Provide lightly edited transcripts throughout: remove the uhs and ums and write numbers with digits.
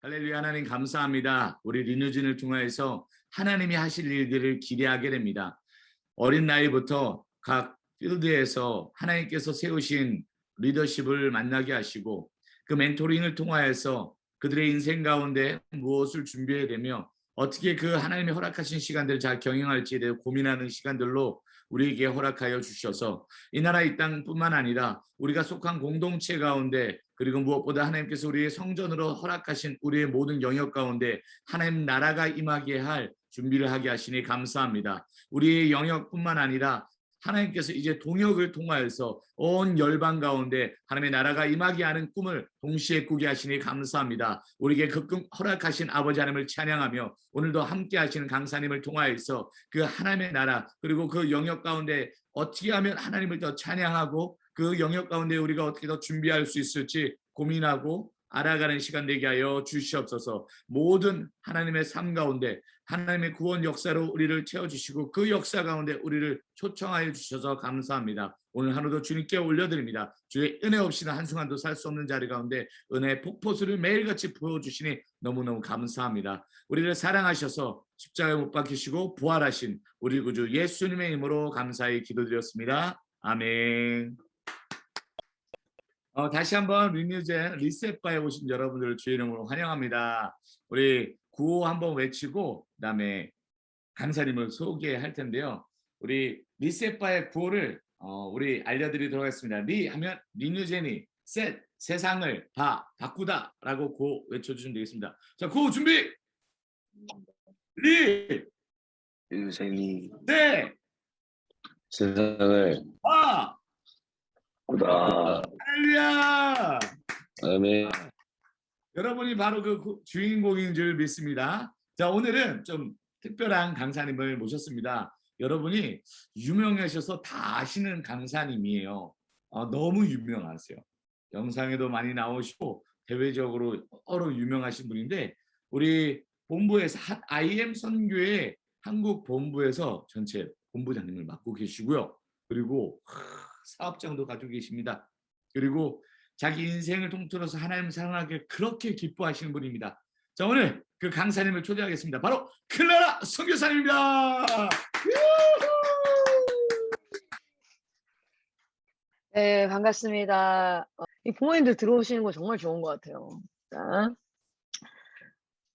할렐루야. 하나님 감사합니다. 우리 리뉴진을 통하여서 하나님이 하실 일들을 기대하게 됩니다. 어린 나이부터 각 필드에서 하나님께서 세우신 리더십을 만나게 하시고 그 멘토링을 통하여서 그들의 인생 가운데 무엇을 준비해야 되며 어떻게 그 하나님이 허락하신 시간들을 잘 경영할지에 대해 고민하는 시간들로 우리에게 허락하여 주셔서 이 나라 이 땅뿐만 아니라 우리가 속한 공동체 가운데 그리고 무엇보다 하나님께서 우리의 성전으로 허락하신 우리의 모든 영역 가운데 하나님 나라가 임하게 할 준비를 하게 하시니 감사합니다. 우리의 영역뿐만 아니라 하나님께서 이제 동역을 통하여서 온 열방 가운데 하나님의 나라가 임하게 하는 꿈을 동시에 꾸게 하시니 감사합니다. 우리에게 그 꿈 허락하신 아버지 하나님을 찬양하며 오늘도 함께 하시는 강사님을 통하여서 그 하나님의 나라 그리고 그 영역 가운데 어떻게 하면 하나님을 더 찬양하고 그 영역 가운데 우리가 어떻게 더 준비할 수 있을지 고민하고 알아가는 시간 되게 하여 주시옵소서. 모든 하나님의 삶 가운데 하나님의 구원 역사로 우리를 채워주시고 그 역사 가운데 우리를 초청하여 주셔서 감사합니다. 오늘 하루도 주님께 올려드립니다. 주의 은혜 없이는 한순간도 살 수 없는 자리 가운데 은혜의 폭포수를 매일같이 부어주시니 너무너무 감사합니다. 우리를 사랑하셔서 십자가에 못 박히시고 부활하신 우리 구주 예수님의 이름으로 감사히 기도드렸습니다. 아멘. 다시 한번 리뉴젠 리셋바에 오신 여러분들을 주의 이름으로 환영합니다. 우리 구호 한번 외치고 그다음에 강사님을 소개할 텐데요. 우리 리셋바의 구호를 우리 알려드리도록 하겠습니다. 리 하면 리뉴젠이 셋 세상을 바꾸다라고 구호 외쳐주시면 되겠습니다. 자, 구호 준비. 리 인생이 네 세상을 바꾸다. 할렐루야. 아멘. 여러분이 바로 그 주인공인 줄 믿습니다. 자, 오늘은 좀 특별한 강사님을 모셨습니다. 여러분이 유명하셔서 다 아시는 강사님이에요. 너무 유명하세요. 영상에도 많이 나오시고 대외적으로 여러 유명하신 분인데 우리 본부에서 IM 선교회 한국 본부에서 전체 본부장님을 맡고 계시고요. 그리고 사업장도 가지고 계십니다. 그리고 자기 인생을 통틀어서 하나님 사랑하게 그렇게 기뻐하시는 분입니다. 자, 오늘 그 강사님을 초대하겠습니다. 바로 클라라 선교사님입니다. 네, 반갑습니다. 이 부모님들 들어오시는 거 정말 좋은 것 같아요. 자,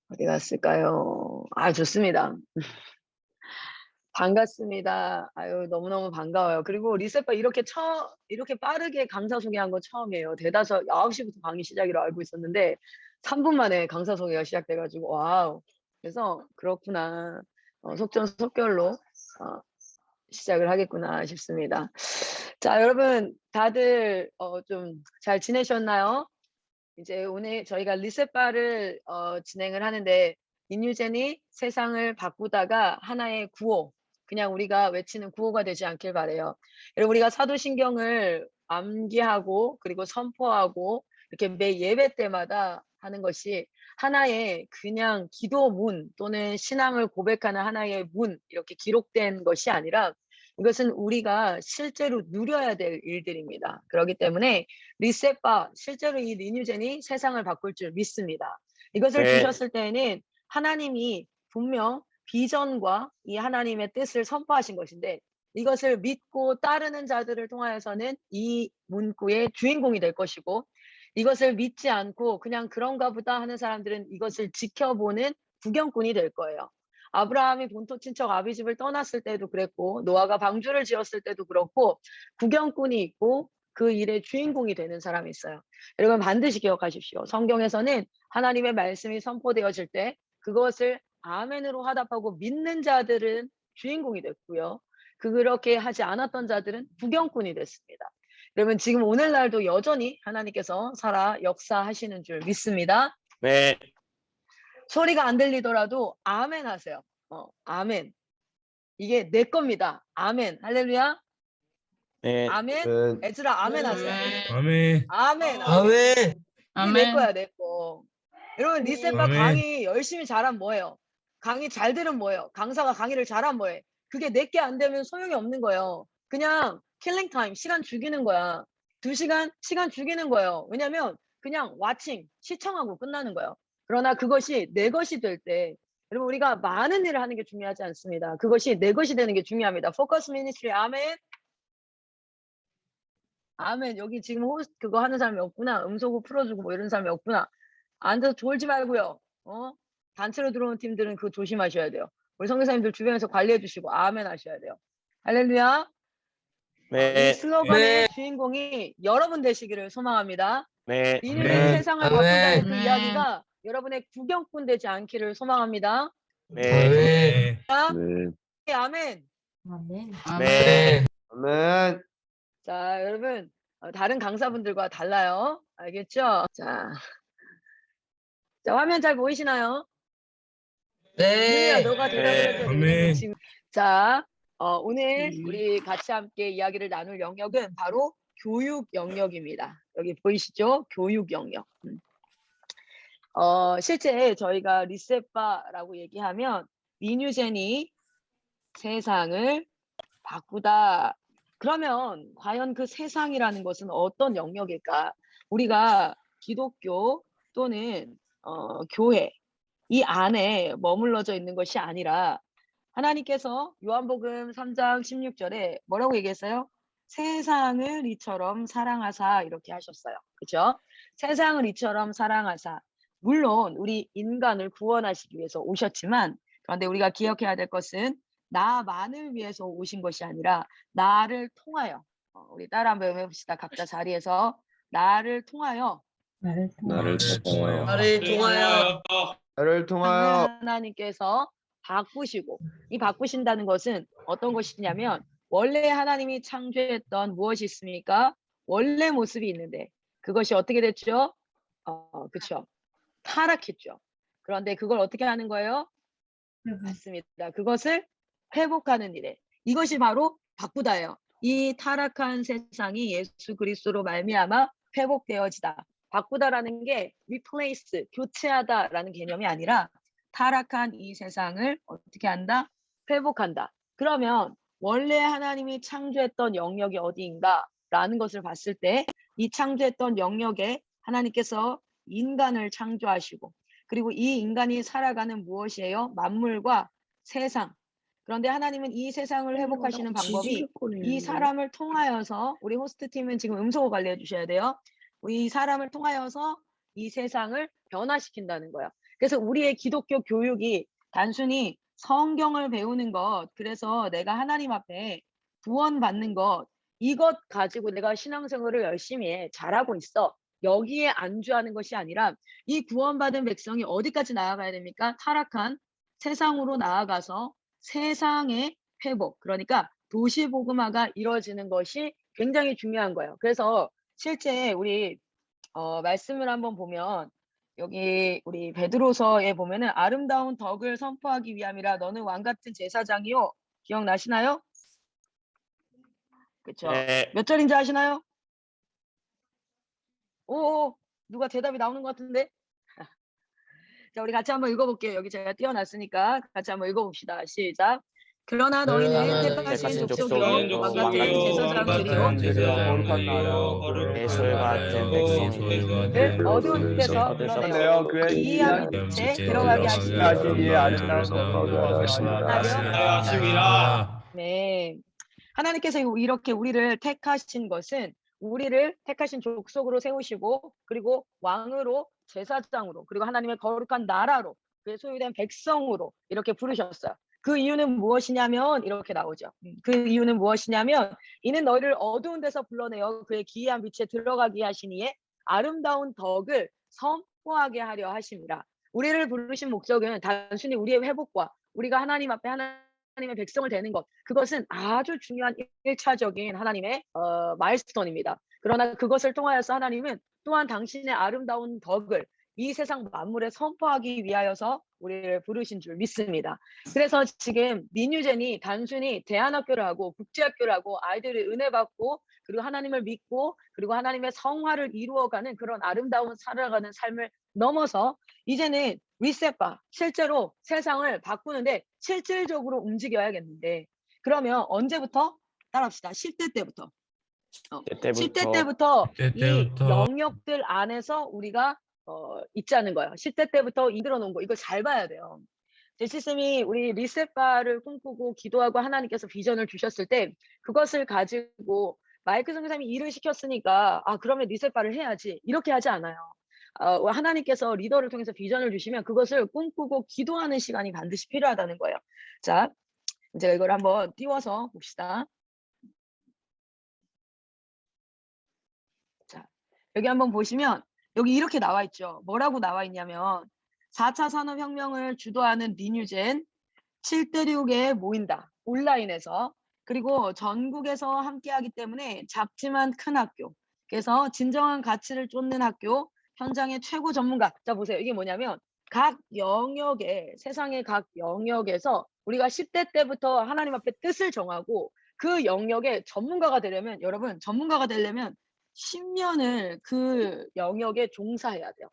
어디 갔을까요? 좋습니다. 반갑습니다. 아유, 너무너무 반가워요. 그리고 리셋바 이렇게 빠르게 강사 소개한 거 처음이에요. 대다수 9시부터 강의 시작이라고 알고 있었는데 3분 만에 강사 소개가 시작돼가지고 와우. 그래서 그렇구나. 속전속결로 시작을 하겠구나 싶습니다. 자, 여러분 다들 좀 잘 지내셨나요? 이제 오늘 저희가 리셋바를 진행을 하는데 리뉴젠이 세상을 바꾸다가 하나의 구호, 그냥 우리가 외치는 구호가 되지 않길 바래요. 여러분, 우리가 사도신경을 암기하고 그리고 선포하고 이렇게 매 예배 때마다 하는 것이 하나의 그냥 기도문 또는 신앙을 고백하는 하나의 문, 이렇게 기록된 것이 아니라 이것은 우리가 실제로 누려야 될 일들입니다. 그렇기 때문에 리셋바, 실제로 이 리뉴젠이 세상을 바꿀 줄 믿습니다. 이것을 주셨을 때에는 하나님이 분명 비전과 이 하나님의 뜻을 선포하신 것인데 이것을 믿고 따르는 자들을 통하여서는 이 문구의 주인공이 될 것이고 이것을 믿지 않고 그냥 그런가 보다 하는 사람들은 이것을 지켜보는 구경꾼이 될 거예요. 아브라함이 본토 친척 아비집을 떠났을 때도 그랬고 노아가 방주를 지었을 때도 그렇고 구경꾼이 있고 그 일의 주인공이 되는 사람이 있어요. 여러분 반드시 기억하십시오. 성경에서는 하나님의 말씀이 선포되어질 때 그것을 아멘으로 화답하고 믿는 자들은 주인공이 됐고요. 그렇게 하지 않았던 자들은 구경꾼이 됐습니다. 여러분 지금 오늘날도 여전히 하나님께서 살아 역사하시는 줄 믿습니다. 네. 소리가 안 들리더라도 아멘 하세요. 아멘. 이게 내 겁니다. 아멘. 할렐루야. 네. 아멘. 에즈라 아멘 하세요. 아멘. 아멘. 아멘. 이게 내 거야, 내 거. 여러분 리셋바 아멘. 강의 열심히 잘하면 뭐예요? 강의 잘 들으면 뭐예요? 강사가 강의를 잘하면 뭐예요? 그게 내게 안 되면 소용이 없는 거예요. 그냥 킬링 타임, 시간 죽이는 거야. 2시간 시간 죽이는 거예요. 왜냐면 그냥 와칭, 시청하고 끝나는 거예요. 그러나 그것이 내 것이 될 때, 여러분 우리가 많은 일을 하는 게 중요하지 않습니다. 그것이 내 것이 되는 게 중요합니다. 포커스 미니스트리 아멘. 아멘. 여기 지금 호스트 그거 하는 사람이 없구나. 음소거 풀어주고 뭐 이런 사람이 없구나. 앉아서 졸지 말고요. 단체로 들어온 팀들은 그거 조심하셔야 돼요. 우리 선교사님들 주변에서 관리해 주시고 아멘 하셔야 돼요. 할렐루야. 이 네. 슬로건의 주인공이 여러분 되시기를 소망합니다. 네. 리뉴의 네. 세상을 아멘. 바꾼다는 그 이야기가 여러분의 구경꾼 되지 않기를 소망합니다. 네. 아멘. 네. 아멘. 아멘. 네. 아멘. 자, 여러분 다른 강사분들과 달라요. 알겠죠? 자, 화면 잘 보이시나요? 윤희야, 너가 대답을 네. 해줘야 되겠네. 지금. 자, 오늘 우리 같이 함께 이야기를 나눌 영역은 바로 교육 영역입니다. 여기 보이시죠? 교육 영역. 실제 저희가 리셋바라고 얘기하면 리뉴젠이 세상을 바꾸다. 그러면 과연 그 세상이라는 것은 어떤 영역일까? 우리가 기독교 또는 교회 이 안에 머물러져 있는 것이 아니라 하나님께서 요한복음 3장 16절에 뭐라고 얘기했어요? 세상을 이처럼 사랑하사 이렇게 하셨어요. 그렇죠? 세상을 이처럼 사랑하사. 물론 우리 인간을 구원하시기 위해서 오셨지만 그런데 우리가 기억해야 될 것은 나만을 위해서 오신 것이 아니라 나를 통하여 우리 따라 한번 해봅시다. 각자 자리에서 나를 통하여 나를 나를 통하여. 나를 통하여. 하나님께서 바꾸시고 이 바꾸신다는 것은 어떤 것이냐면 원래 하나님이 창조했던 무엇이 있습니까? 원래 모습이 있는데 그것이 어떻게 됐죠? 그렇죠. 타락했죠. 그런데 그걸 어떻게 하는 거예요? 맞습니다. 그것을 회복하는 일에 이것이 바로 바꾸다예요. 이 타락한 세상이 예수 그리스도로 말미암아 회복되어지다. 바꾸다라는 게 replace, 교체하다라는 개념이 아니라 타락한 이 세상을 어떻게 한다? 회복한다. 그러면 원래 하나님이 창조했던 영역이 어디인가라는 것을 봤을 때 이 창조했던 영역에 하나님께서 인간을 창조하시고 그리고 이 인간이 살아가는 무엇이에요? 만물과 세상. 그런데 하나님은 이 세상을 회복하시는 방법이 이 사람을 통하여서 우리 호스트 팀은 지금 음소거 관리해 주셔야 돼요. 이 사람을 통하여서 이 세상을 변화시킨다는 거예요. 그래서 우리의 기독교 교육이 단순히 성경을 배우는 것, 그래서 내가 하나님 앞에 구원받는 것, 이것 가지고 내가 신앙생활을 열심히 해, 잘하고 있어. 여기에 안주하는 것이 아니라 이 구원받은 백성이 어디까지 나아가야 됩니까? 타락한 세상으로 나아가서 세상의 회복, 그러니까 도시복음화가 이루어지는 것이 굉장히 중요한 거예요. 그래서 실제 우리 말씀을 한번 보면 여기 우리 베드로서에 보면은 아름다운 덕을 선포하기 위함이라 너는 왕 같은 제사장이요. 기억나시나요? 그렇죠. 네. 몇 절인지 아시나요? 오, 누가 대답이 나오는 것 같은데? 자, 우리 같이 한번 읽어볼게요. 여기 제가 띄워놨으니까 같이 한번 읽어봅시다. 시작. 그러나 너희는 택하신 족속이요 왕 같은 제사장들이요 예술 같은 백성이 를 어두운 데서 불러내어 그의 기이한 빛에 들어가게 하시니 하시니라. 네. 하나님께서 이렇게 우리를 택하신 것은 우리를 택하신 족속으로 세우시고 그리고 왕으로 제사장으로 그리고 하나님의 거룩한 나라로 그의 소유된 백성으로 이렇게 부르셨어요. 그 이유는 무엇이냐면 이렇게 나오죠. 그 이유는 무엇이냐면 이는 너희를 어두운 데서 불러내어 그의 기이한 빛에 들어가게 하시니에 아름다운 덕을 선포하게 하려 하심이라. 우리를 부르신 목적은 단순히 우리의 회복과 우리가 하나님 앞에 하나님의 백성을 되는 것, 그것은 아주 중요한 1차적인 하나님의 마일스톤입니다. 그러나 그것을 통하여서 하나님은 또한 당신의 아름다운 덕을 이 세상 만물에 선포하기 위하여서 우리를 부르신 줄 믿습니다. 그래서 지금 리뉴젠이 단순히 대안학교를 하고 국제학교를 하고 아이들이 은혜 받고 그리고 하나님을 믿고 그리고 하나님의 성화를 이루어가는 그런 아름다운 살아가는 삶을 넘어서 이제는 리셋바, 실제로 세상을 바꾸는데 실질적으로 움직여야겠는데 그러면 언제부터? 따라합시다. 10대 때부터. 10대 때부터 이 영역들 안에서 우리가 있자는 거예요. 10대 때부터 이끌어 놓은 거 이거 잘 봐야 돼요. 제시쌤이 우리 리셋바를 꿈꾸고 기도하고 하나님께서 비전을 주셨을 때 그것을 가지고 마이크 선교사님이 일을 시켰으니까 그러면 리셋바를 해야지 이렇게 하지 않아요. 하나님께서 리더를 통해서 비전을 주시면 그것을 꿈꾸고 기도하는 시간이 반드시 필요하다는 거예요. 자, 이제 이걸 한번 띄워서 봅시다. 자, 여기 한번 보시면 여기 이렇게 나와 있죠. 뭐라고 나와 있냐면 4차 산업혁명을 주도하는 리뉴젠 7대6에 모인다. 온라인에서. 그리고 전국에서 함께하기 때문에 작지만 큰 학교. 그래서 진정한 가치를 쫓는 학교, 현장의 최고 전문가. 자, 보세요. 이게 뭐냐면 각 영역에, 세상의 각 영역에서 우리가 10대 때부터 하나님 앞에 뜻을 정하고 그 영역의 전문가가 되려면, 여러분, 전문가가 되려면 10년을 그 영역에 종사해야 돼요.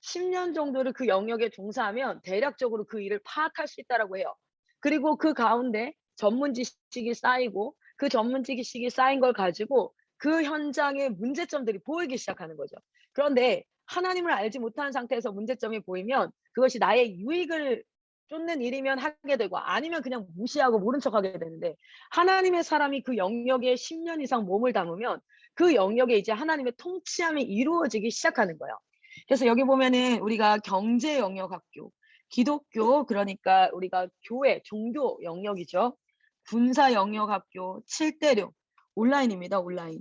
10년 정도를 그 영역에 종사하면 대략적으로 그 일을 파악할 수 있다라고 해요. 그리고 그 가운데 전문 지식이 쌓이고 그 전문 지식이 쌓인 걸 가지고 그 현장의 문제점들이 보이기 시작하는 거죠. 그런데 하나님을 알지 못한 상태에서 문제점이 보이면 그것이 나의 유익을 쫓는 일이면 하게 되고 아니면 그냥 무시하고 모른 척하게 되는데, 하나님의 사람이 그 영역에 10년 이상 몸을 담으면 그 영역에 이제 하나님의 통치함이 이루어지기 시작하는 거예요. 그래서 여기 보면은 우리가 경제 영역 학교, 기독교, 그러니까 우리가 교회, 종교 영역이죠. 군사 영역 학교 7대6 온라인입니다. 온라인.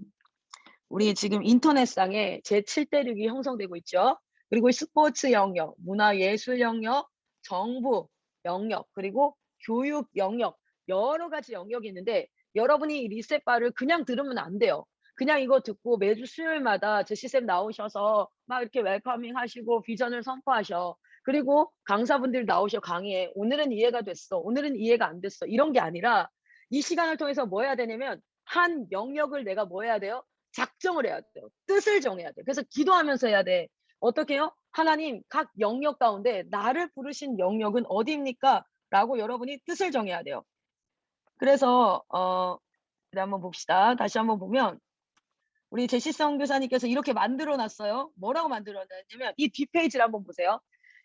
우리 지금 인터넷상에 제 7대6이 형성되고 있죠. 그리고 스포츠 영역, 문화예술 영역, 정부 영역, 그리고 교육 영역, 여러 가지 영역이 있는데 여러분이 이 리셋바를 그냥 들으면 안 돼요. 그냥 이거 듣고 매주 수요일마다 제시쌤 나오셔서 막 이렇게 웰커밍 하시고 비전을 선포하셔. 그리고 강사분들 나오셔 강의에 오늘은 이해가 됐어. 오늘은 이해가 안 됐어. 이런 게 아니라 이 시간을 통해서 뭐 해야 되냐면 한 영역을 내가 뭐 해야 돼요? 작정을 해야 돼요. 뜻을 정해야 돼요. 그래서 기도하면서 해야 돼. 어떻게 해요? 하나님, 각 영역 가운데 나를 부르신 영역은 어디입니까? 라고 여러분이 뜻을 정해야 돼요. 그래서 한번 봅시다. 다시 한번 보면 우리 제시성 교사님께서 이렇게 만들어 놨어요. 뭐라고 만들어 놨냐면 이 뒷페이지를 한번 보세요.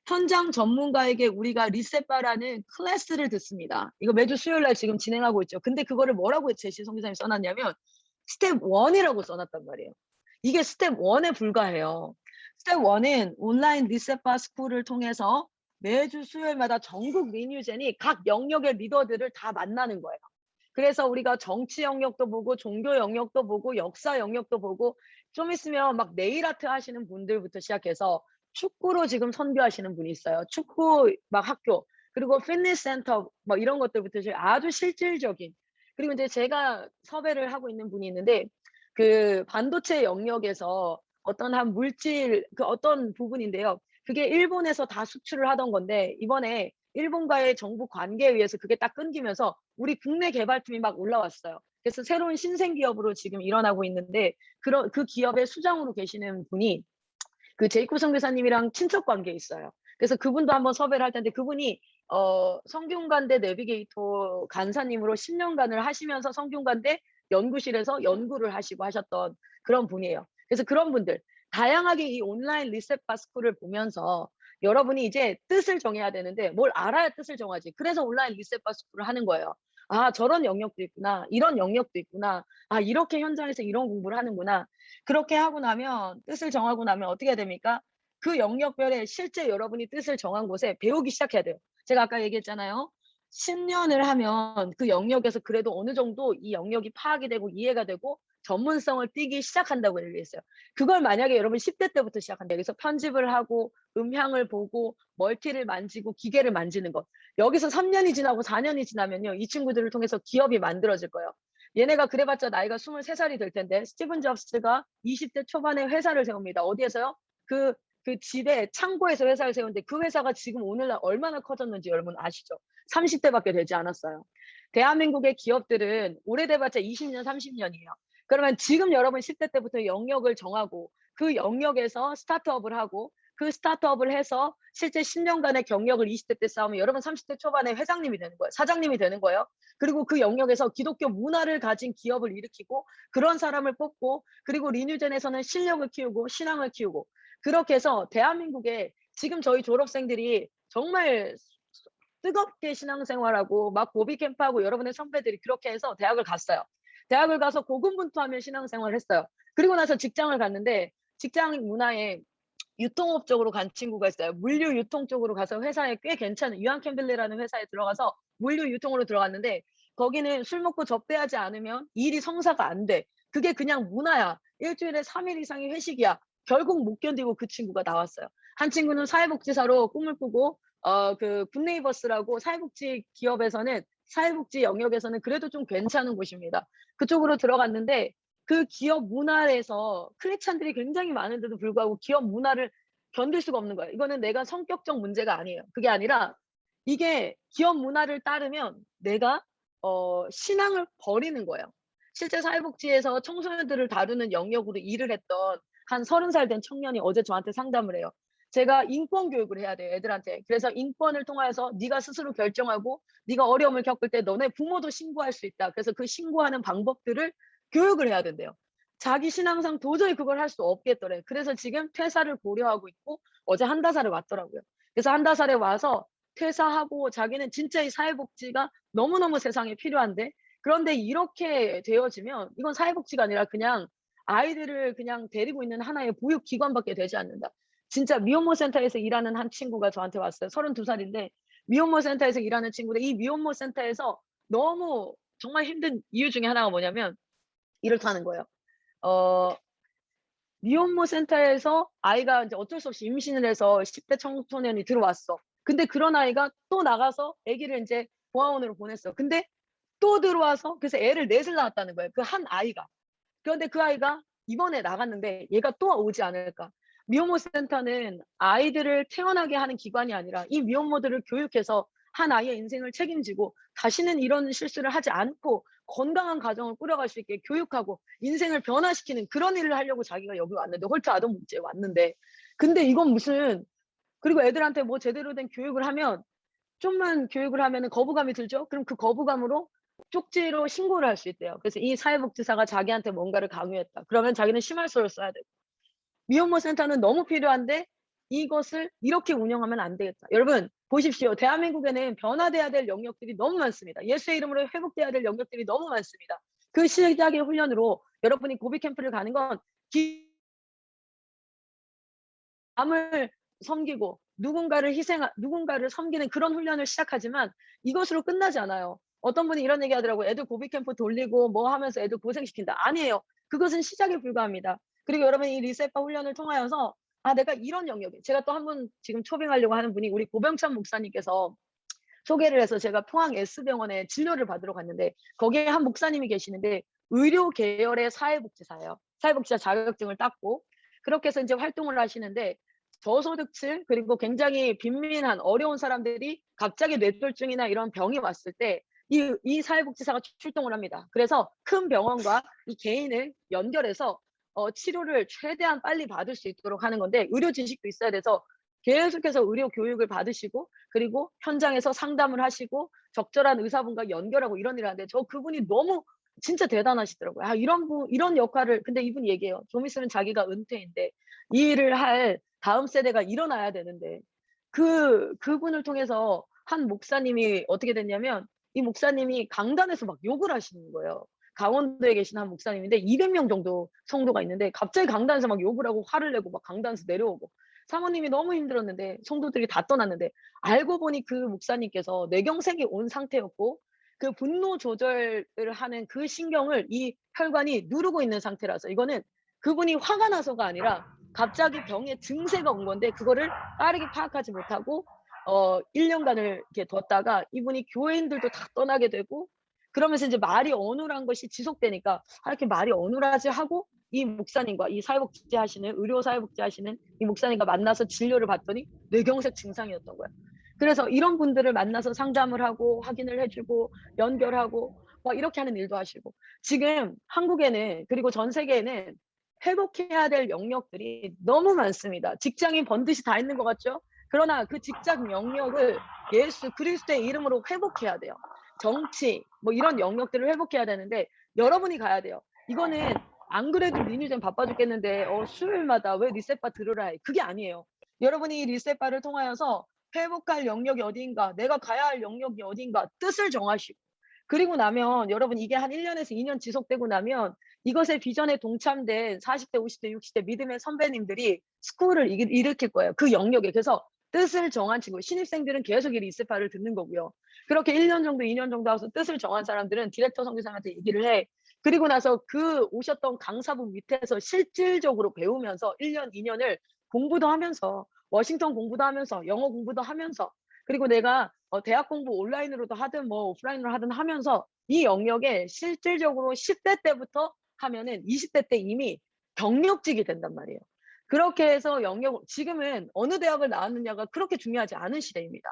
현장 전문가에게 우리가 리셋바라는 클래스를 듣습니다. 이거 매주 수요일 날 지금 진행하고 있죠. 근데 그거를 뭐라고 제시성 교사님이 써놨냐면 스텝 1이라고 써놨단 말이에요. 이게 스텝 1에 불과해요. 스텝 1은 온라인 리셋바 스쿨을 통해서 매주 수요일마다 전국 리뉴젠이 각 영역의 리더들을 다 만나는 거예요. 그래서 우리가 정치 영역도 보고 종교 영역도 보고 역사 영역도 보고 좀 있으면 막 네일 아트 하시는 분들부터 시작해서 축구로 지금 선교하시는 분이 있어요. 축구 막 학교, 그리고 피트니스 센터 뭐 이런 것들부터 아주 실질적인. 그리고 이제 제가 섭외를 하고 있는 분이 있는데 그 반도체 영역에서 어떤 한 물질 그 어떤 부분인데요. 그게 일본에서 다 수출을 하던 건데 이번에 일본과의 정부 관계에 의해서 그게 딱 끊기면서 우리 국내 개발팀이 막 올라왔어요. 그래서 새로운 신생 기업으로 지금 일어나고 있는데 그 기업의 수장으로 계시는 분이 그 제이코 선교사님이랑 친척 관계에 있어요. 그래서 그분도 한번 섭외를 할 텐데 그분이 성균관대 내비게이터 간사님으로 10년간을 하시면서 성균관대 연구실에서 연구를 하시고 하셨던 그런 분이에요. 그래서 그런 분들 다양하게 이 온라인 리셋바 스쿨을 보면서 여러분이 이제 뜻을 정해야 되는데 뭘 알아야 뜻을 정하지. 그래서 온라인 리셋바 스쿨을 하는 거예요. 저런 영역도 있구나. 이런 영역도 있구나. 이렇게 현장에서 이런 공부를 하는구나. 그렇게 하고 나면 뜻을 정하고 나면 어떻게 됩니까? 그 영역별에 실제 여러분이 뜻을 정한 곳에 배우기 시작해야 돼요. 제가 아까 얘기했잖아요. 10년을 하면 그 영역에서 그래도 어느 정도 이 영역이 파악이 되고 이해가 되고 전문성을 띠기 시작한다고 얘기했어요. 그걸 만약에 여러분 10대 때부터 시작한다. 여기서 편집을 하고 음향을 보고 멀티를 만지고 기계를 만지는 것. 여기서 3년이 지나고 4년이 지나면요. 이 친구들을 통해서 기업이 만들어질 거예요. 얘네가 그래봤자 나이가 23살이 될 텐데 스티븐 잡스가 20대 초반에 회사를 세웁니다. 어디에서요? 그 집에 창고에서 회사를 세우는데 그 회사가 지금 오늘날 얼마나 커졌는지 여러분 아시죠? 30대밖에 되지 않았어요. 대한민국의 기업들은 오래돼봤자 20년, 30년이에요. 그러면 지금 여러분 10대 때부터 영역을 정하고 그 영역에서 스타트업을 하고 그 스타트업을 해서 실제 10년간의 경력을 20대 때 쌓으면 여러분 30대 초반에 회장님이 되는 거예요. 사장님이 되는 거예요. 그리고 그 영역에서 기독교 문화를 가진 기업을 일으키고 그런 사람을 뽑고 그리고 리뉴젠에서는 실력을 키우고 신앙을 키우고 그렇게 해서 대한민국에 지금 저희 졸업생들이 정말 뜨겁게 신앙생활하고 막 고비 캠프하고 여러분의 선배들이 그렇게 해서 대학을 갔어요. 대학을 가서 고군분투하며 신앙생활을 했어요. 그리고 나서 직장을 갔는데 직장 문화에 유통업 쪽으로 간 친구가 있어요. 물류 유통 쪽으로 가서 회사에 꽤 괜찮은 유한캠빌리라는 회사에 들어가서 물류 유통으로 들어갔는데 거기는 술 먹고 접대하지 않으면 일이 성사가 안 돼. 그게 그냥 문화야. 일주일에 3일 이상이 회식이야. 결국 못 견디고 그 친구가 나왔어요. 한 친구는 사회복지사로 꿈을 꾸고 그 굿네이버스라고 사회복지 기업에서는 사회복지 영역에서는 그래도 좀 괜찮은 곳입니다. 그쪽으로 들어갔는데 그 기업 문화에서 크리스찬들이 굉장히 많은데도 불구하고 기업 문화를 견딜 수가 없는 거예요. 이거는 내가 성격적 문제가 아니에요. 그게 아니라 이게 기업 문화를 따르면 내가 신앙을 버리는 거예요. 실제 사회복지에서 청소년들을 다루는 영역으로 일을 했던 한 30살 된 청년이 어제 저한테 상담을 해요. 제가 인권 교육을 해야 돼요, 애들한테. 그래서 인권을 통해서 네가 스스로 결정하고 네가 어려움을 겪을 때 너네 부모도 신고할 수 있다. 그래서 그 신고하는 방법들을 교육을 해야 된대요. 자기 신앙상 도저히 그걸 할 수 없겠더래. 그래서 지금 퇴사를 고려하고 있고 어제 한다살에 왔더라고요. 그래서 한다살에 와서 퇴사하고 자기는 진짜 이 사회복지가 너무너무 세상에 필요한데 그런데 이렇게 되어지면 이건 사회복지가 아니라 그냥 아이들을 그냥 데리고 있는 하나의 보육기관밖에 되지 않는다. 진짜 미혼모 센터에서 일하는 한 친구가 저한테 왔어요. 32살인데 미혼모 센터에서 일하는 친구인데 이 미혼모 센터에서 너무 정말 힘든 이유 중에 하나가 뭐냐면 이렇다는 거예요. 미혼모 센터에서 아이가 이제 어쩔 수 없이 임신을 해서 10대 청소년이 들어왔어. 근데 그런 아이가 또 나가서 아기를 이제 보아원으로 보냈어. 근데 또 들어와서 그래서 애를 넷을 낳았다는 거예요. 그 한 아이가. 그런데 그 아이가 이번에 나갔는데 얘가 또 오지 않을까. 미혼모 센터는 아이들을 태어나게 하는 기관이 아니라 이 미혼모들을 교육해서 한 아이의 인생을 책임지고 다시는 이런 실수를 하지 않고 건강한 가정을 꾸려갈 수 있게 교육하고 인생을 변화시키는 그런 일을 하려고 자기가 여기 왔는데 홀트 아동 목재에 왔는데 근데 이건 무슨 그리고 애들한테 뭐 제대로 된 교육을 하면 좀만 교육을 하면은 거부감이 들죠. 그럼 그 거부감으로 쪽지로 신고를 할 수 있대요. 그래서 이 사회복지사가 자기한테 뭔가를 강요했다. 그러면 자기는 심할서를 써야 되고 미혼모 센터는 너무 필요한데 이것을 이렇게 운영하면 안 되겠다. 여러분 보십시오. 대한민국에는 변화돼야 될 영역들이 너무 많습니다. 예수의 이름으로 회복돼야 될 영역들이 너무 많습니다. 그 시작의 훈련으로 여러분이 고비 캠프를 가는 건 남을 섬기고 누군가를 섬기는 그런 훈련을 시작하지만 이것으로 끝나지 않아요. 어떤 분이 이런 얘기 하더라고요. 애들 고비 캠프 돌리고 뭐 하면서 애들 고생시킨다. 아니에요. 그것은 시작에 불과합니다. 그리고 여러분 이 리셋바 훈련을 통하여서 내가 이런 영역에 제가 또 한 분 지금 초빙하려고 하는 분이 우리 고병찬 목사님께서 소개를 해서 제가 포항 S병원에 진료를 받으러 갔는데 거기에 한 목사님이 계시는데 의료 계열의 사회복지사예요. 사회복지사 자격증을 땄고 그렇게 해서 이제 활동을 하시는데 저소득층 그리고 굉장히 빈민한 어려운 사람들이 갑자기 뇌졸중이나 이런 병이 왔을 때 이 사회복지사가 출동을 합니다. 그래서 큰 병원과 이 개인을 연결해서 치료를 최대한 빨리 받을 수 있도록 하는 건데 의료 지식도 있어야 돼서 계속해서 의료 교육을 받으시고 그리고 현장에서 상담을 하시고 적절한 의사분과 연결하고 이런 일을 하는데 저 그분이 너무 진짜 대단하시더라고요. 이런 역할을 근데 이분이 얘기해요. 좀 있으면 자기가 은퇴인데 이 일을 할 다음 세대가 일어나야 되는데 그분을 통해서 한 목사님이 어떻게 됐냐면 이 목사님이 강단에서 막 욕을 하시는 거예요. 강원도에 계신 한 목사님인데 200명 정도 성도가 있는데 갑자기 강단에서 막 욕을 하고 화를 내고 막 강단에서 내려오고 사모님이 너무 힘들었는데 성도들이 다 떠났는데 알고 보니 그 목사님께서 뇌경색이 온 상태였고 그 분노 조절을 하는 그 신경을 이 혈관이 누르고 있는 상태라서 이거는 그분이 화가 나서가 아니라 갑자기 병의 증세가 온 건데 그거를 빠르게 파악하지 못하고 1년간을 이렇게 뒀다가 이분이 교회인들도 다 떠나게 되고 그러면서 이제 말이 어눌한 것이 지속되니까 이렇게 말이 어눌하지 하고 이 목사님과 이 사회복지 하시는 의료 사회복지 하시는 이 목사님과 만나서 진료를 받더니 뇌경색 증상이었던 거예요. 그래서 이런 분들을 만나서 상담을 하고 확인을 해주고 연결하고 막 이렇게 하는 일도 하시고 지금 한국에는 그리고 전 세계에는 회복해야 될 영역들이 너무 많습니다. 직장인 번듯이 다 있는 것 같죠? 그러나 그 직장 영역을 예수 그리스도의 이름으로 회복해야 돼요. 정치 뭐 이런 영역들을 회복해야 되는데 여러분이 가야 돼요. 이거는 안 그래도 리뉴전 바빠 죽겠는데 수요일마다 왜 리셋바 들으라 해. 그게 아니에요. 여러분이 이 리셋바를 통하여서 회복할 영역이 어디인가, 내가 가야 할 영역이 어디인가 뜻을 정하시고, 그리고 나면 여러분 이게 한 1년에서 2년 지속되고 나면 이것의 비전에 동참된 40대, 50대, 60대 믿음의 선배님들이 스쿨을 일으킬 거예요. 그 영역에. 그래서 뜻을 정한 친구, 신입생들은 계속 이 리셋바를 듣는 거고요. 그렇게 1년 정도, 2년 정도 하고서 뜻을 정한 사람들은 디렉터 선교사한테 얘기를 해. 그리고 나서 그 오셨던 강사분 밑에서 실질적으로 배우면서 1년, 2년을 공부도 하면서, 워싱턴 공부도 하면서, 영어 공부도 하면서, 그리고 내가 대학 공부 온라인으로도 하든 뭐 오프라인으로 하든 하면서 이 영역에 실질적으로 10대 때부터 하면은 20대 때 이미 경력직이 된단 말이에요. 그렇게 해서 지금은 어느 대학을 나왔느냐가 그렇게 중요하지 않은 시대입니다.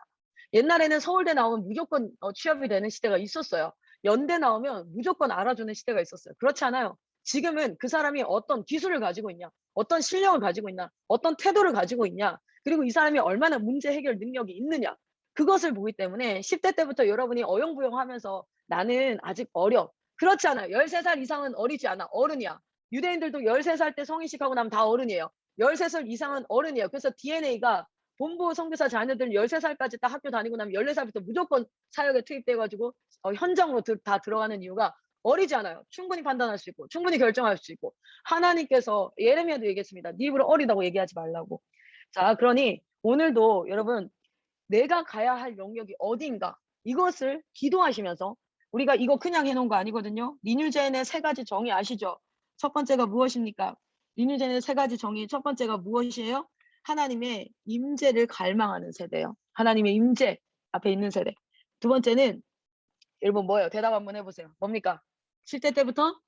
옛날에는 서울대 나오면 무조건 취업이 되는 시대가 있었어요. 연대 나오면 무조건 알아주는 시대가 있었어요. 그렇지 않아요. 지금은 그 사람이 어떤 기술을 가지고 있냐, 어떤 실력을 가지고 있냐, 어떤 태도를 가지고 있냐, 그리고 이 사람이 얼마나 문제 해결 능력이 있느냐, 그것을 보기 때문에 10대 때부터 여러분이 어영부영하면서 나는 아직 어려. 그렇지 않아요. 13살 이상은 어리지 않아. 어른이야. 유대인들도 13살 때 성인식하고 나면 다 어른이에요. 13살 이상은 어른이에요. 그래서 DNA가 본부 선교사 자녀들 13살까지 딱 학교 다니고 나면 14살부터 무조건 사역에 투입돼가지고 현장으로 다 들어가는 이유가 어리지 않아요. 충분히 판단할 수 있고 충분히 결정할 수 있고, 하나님께서 예레미야도 얘기했습니다. 네 입으로 어리다고 얘기하지 말라고. 자, 그러니 오늘도 여러분 내가 가야 할 영역이 어디인가, 이것을 기도하시면서, 우리가 이거 그냥 해놓은 거 아니거든요. 리뉴젠의 3가지 정의 아시죠? 첫 번째가 무엇입니까? 리뉴젠의 3가지 정의 첫 번째가 무엇이에요? 하나님의 임재를 갈망하는 세대예요. 하나님의 임재 앞에 있는 세대. 두 번째는 여러분 뭐예요? 대답 한번 해보세요. 뭡니까? 10대 때부터?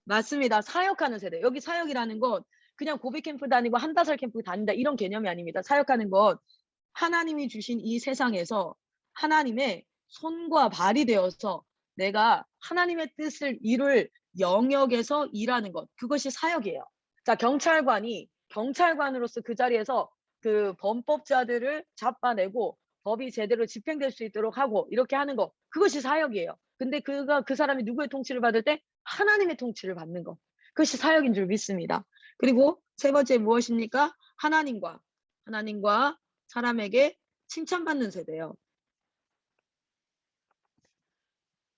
맞습니다. 사역하는 세대. 여기 사역이라는 건 그냥 고백 캠프 다니고 한다설 캠프 다닌다 이런 개념이 아닙니다. 사역하는 건 하나님이 주신 이 세상에서 하나님의 손과 발이 되어서 내가 하나님의 뜻을 이룰 영역에서 일하는 것, 그것이 사역이에요. 자, 경찰관으로서 그 자리에서 그 범법자들을 잡아내고 법이 제대로 집행될 수 있도록 하고 이렇게 하는 것, 그것이 사역이에요. 근데 그 사람이 누구의 통치를 받을 때? 하나님의 통치를 받는 것, 그것이 사역인 줄 믿습니다. 그리고 세 번째 무엇입니까? 하나님과 사람에게 칭찬받는 세대예요.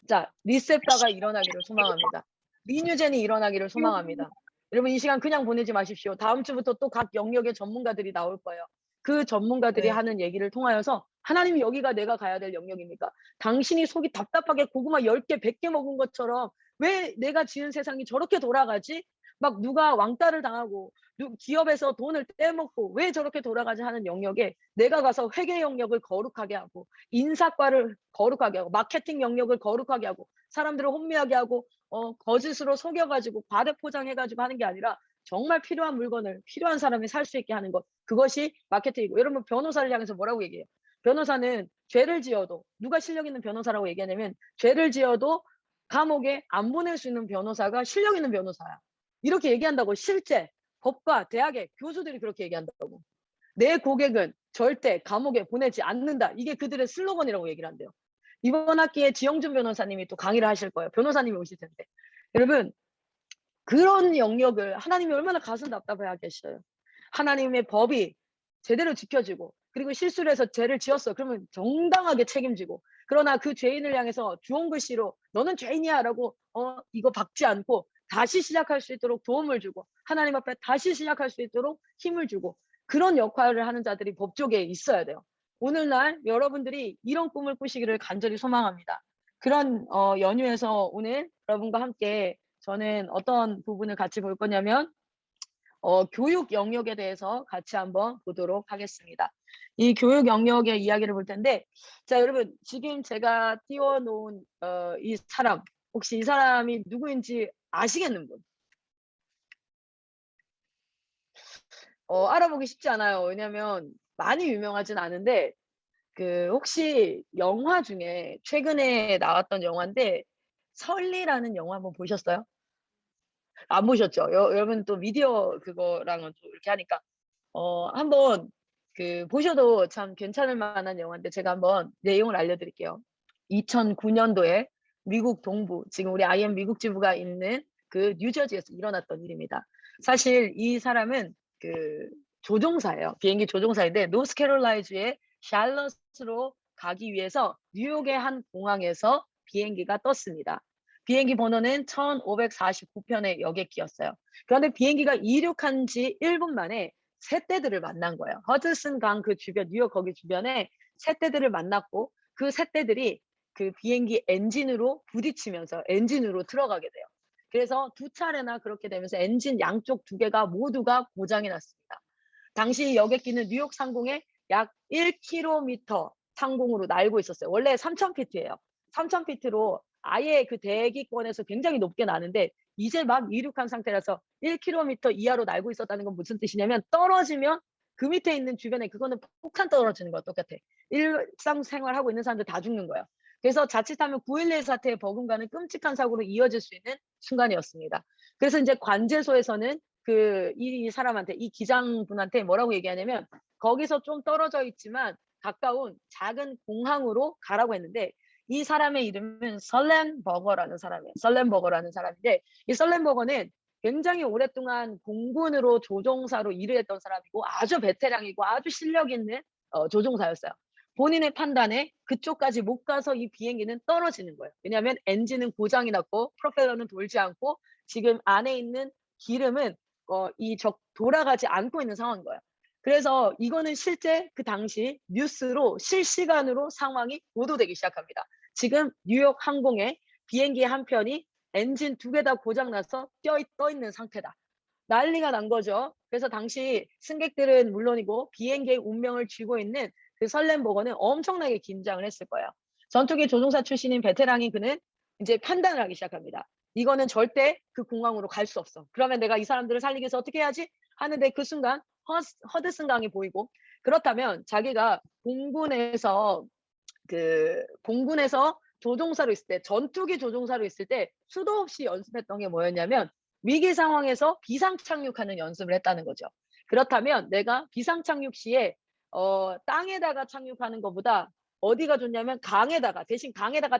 자, 리셋바가 일어나기를 소망합니다. 리뉴젠이 일어나기를 소망합니다. 여러분 이 시간 그냥 보내지 마십시오. 다음 주부터 또 각 영역의 전문가들이 나올 거예요. 그 전문가들이 하는 얘기를 통하여서 하나님, 여기가 내가 가야 될 영역입니까? 당신이 속이 답답하게 고구마 10개, 100개 먹은 것처럼 왜 내가 지은 세상이 저렇게 돌아가지? 막 누가 왕따를 당하고 기업에서 돈을 떼먹고 왜 저렇게 돌아가지 하는 영역에 내가 가서 회계 영역을 거룩하게 하고, 인사과를 거룩하게 하고, 마케팅 영역을 거룩하게 하고, 사람들을 혼미하게 하고 거짓으로 속여가지고 과대 포장해가지고 하는 게 아니라 정말 필요한 물건을 필요한 사람이 살 수 있게 하는 것, 그것이 마케팅이고. 여러분 변호사를 향해서 뭐라고 얘기해요? 변호사는 죄를 지어도, 누가 실력 있는 변호사라고 얘기하냐면 죄를 지어도 감옥에 안 보낼 수 있는 변호사가 실력 있는 변호사야, 이렇게 얘기한다고. 실제 법과 대학의 교수들이 그렇게 얘기한다고. 내 고객은 절대 감옥에 보내지 않는다, 이게 그들의 슬로건이라고 얘기를 한대요. 이번 학기에 지영준 변호사님이 또 강의를 하실 거예요. 변호사님이 오실 텐데, 여러분 그런 영역을 하나님이 얼마나 가슴 답답해 하겠어요. 하나님의 법이 제대로 지켜지고, 그리고 실수를 해서 죄를 지었어 그러면 정당하게 책임지고, 그러나 그 죄인을 향해서 주홍 글씨로 너는 죄인이야 라고 이거 박지 않고 다시 시작할 수 있도록 도움을 주고, 하나님 앞에 다시 시작할 수 있도록 힘을 주고, 그런 역할을 하는 자들이 법조계에 있어야 돼요. 오늘날 여러분들이 이런 꿈을 꾸시기를 간절히 소망합니다. 그런 연휴에서 오늘 여러분과 함께 저는 어떤 부분을 같이 볼 거냐면 교육 영역에 대해서 같이 한번 보도록 하겠습니다. 이 교육 영역의 이야기를 볼 텐데, 자 여러분 지금 제가 띄워놓은 이 사람, 혹시 이 사람이 누구인지 아시겠는 분? 알아보기 쉽지 않아요. 왜냐면 많이 유명하진 않은데, 그 혹시 영화 중에 최근에 나왔던 영화인데 설리라는 영화 한번 보셨어요? 안 보셨죠? 여러분 또 미디어 그거랑은 또 이렇게 하니까 한번 그 보셔도 참 괜찮을 만한 영화인데, 제가 한번 내용을 알려드릴게요. 2009년도에 미국 동부, 지금 우리 IM 미국 지부가 있는 그 뉴저지에서 일어났던 일입니다. 사실 이 사람은 그 조종사예요. 비행기 조종사인데 노스캐롤라이주의 샬럿으로 가기 위해서 뉴욕의 한 공항에서 비행기가 떴습니다. 비행기 번호는 1549편의 여객기였어요. 그런데 비행기가 이륙한 지 1분 만에 새떼들을 만난 거예요. 허드슨 강 그 주변, 뉴욕 거기 주변에 새떼들을 만났고 그 새떼들이 그 비행기 엔진으로 부딪히면서 엔진으로 들어가게 돼요. 그래서 두 차례나 그렇게 되면서 엔진 양쪽 두 개가 모두가 고장이 났습니다. 당시 여객기는 뉴욕 상공에 약 1km 상공으로 날고 있었어요. 원래 3,000피트예요. 3,000피트로 아예 그 대기권에서 굉장히 높게 나는데 이제 막 이륙한 상태라서 1km 이하로 날고 있었다는 건 무슨 뜻이냐면 떨어지면 그 밑에 있는 주변에 그거는 폭탄 떨어지는 거와 똑같아. 일상생활하고 있는 사람들 다 죽는 거예요. 그래서 자칫하면 9.11 사태의 버금가는 끔찍한 사고로 이어질 수 있는 순간이었습니다. 그래서 이제 관제소에서는 이 사람한테, 이 기장분한테 뭐라고 얘기하냐면 거기서 좀 떨어져 있지만 가까운 작은 공항으로 가라고 했는데 이 사람의 이름은 설렌버거라는 사람이에요. 설렌버거라는 사람인데 이 설렌버거는 굉장히 오랫동안 공군으로 조종사로 일을 했던 사람이고 아주 베테랑이고 아주 실력 있는 조종사였어요. 본인의 판단에 그쪽까지 못 가서 이 비행기는 떨어지는 거예요. 왜냐하면 엔진은 고장이 났고 프로펠러는 돌지 않고 지금 안에 있는 기름은 돌아가지 않고 있는 상황인 거예요. 그래서 이거는 실제 그 당시 뉴스로 실시간으로 상황이 보도되기 시작합니다. 지금 뉴욕 항공에 비행기 한 편이 엔진 두 개 다 고장나서 떠 있는 상태다. 난리가 난 거죠. 그래서 당시 승객들은 물론이고 비행기의 운명을 쥐고 있는 그 설렌버거는 엄청나게 긴장을 했을 거예요. 전투기 조종사 출신인 베테랑인 그는 이제 판단을 하기 시작합니다. 이거는 절대 그 공항으로 갈 수 없어. 그러면 내가 이 사람들을 살리기 위해서 어떻게 해야지? 하는데 그 순간 허드슨 강이 보이고 그렇다면 자기가 공군에서 조종사로 있을 때 전투기 조종사로 있을 때 수도 없이 연습했던 게 뭐였냐면 위기 상황에서 비상 착륙하는 연습을 했다는 거죠. 그렇다면 내가 비상 착륙 시에 땅에다가 착륙하는 것보다 어디가 좋냐면 강에다가 대신 강에다가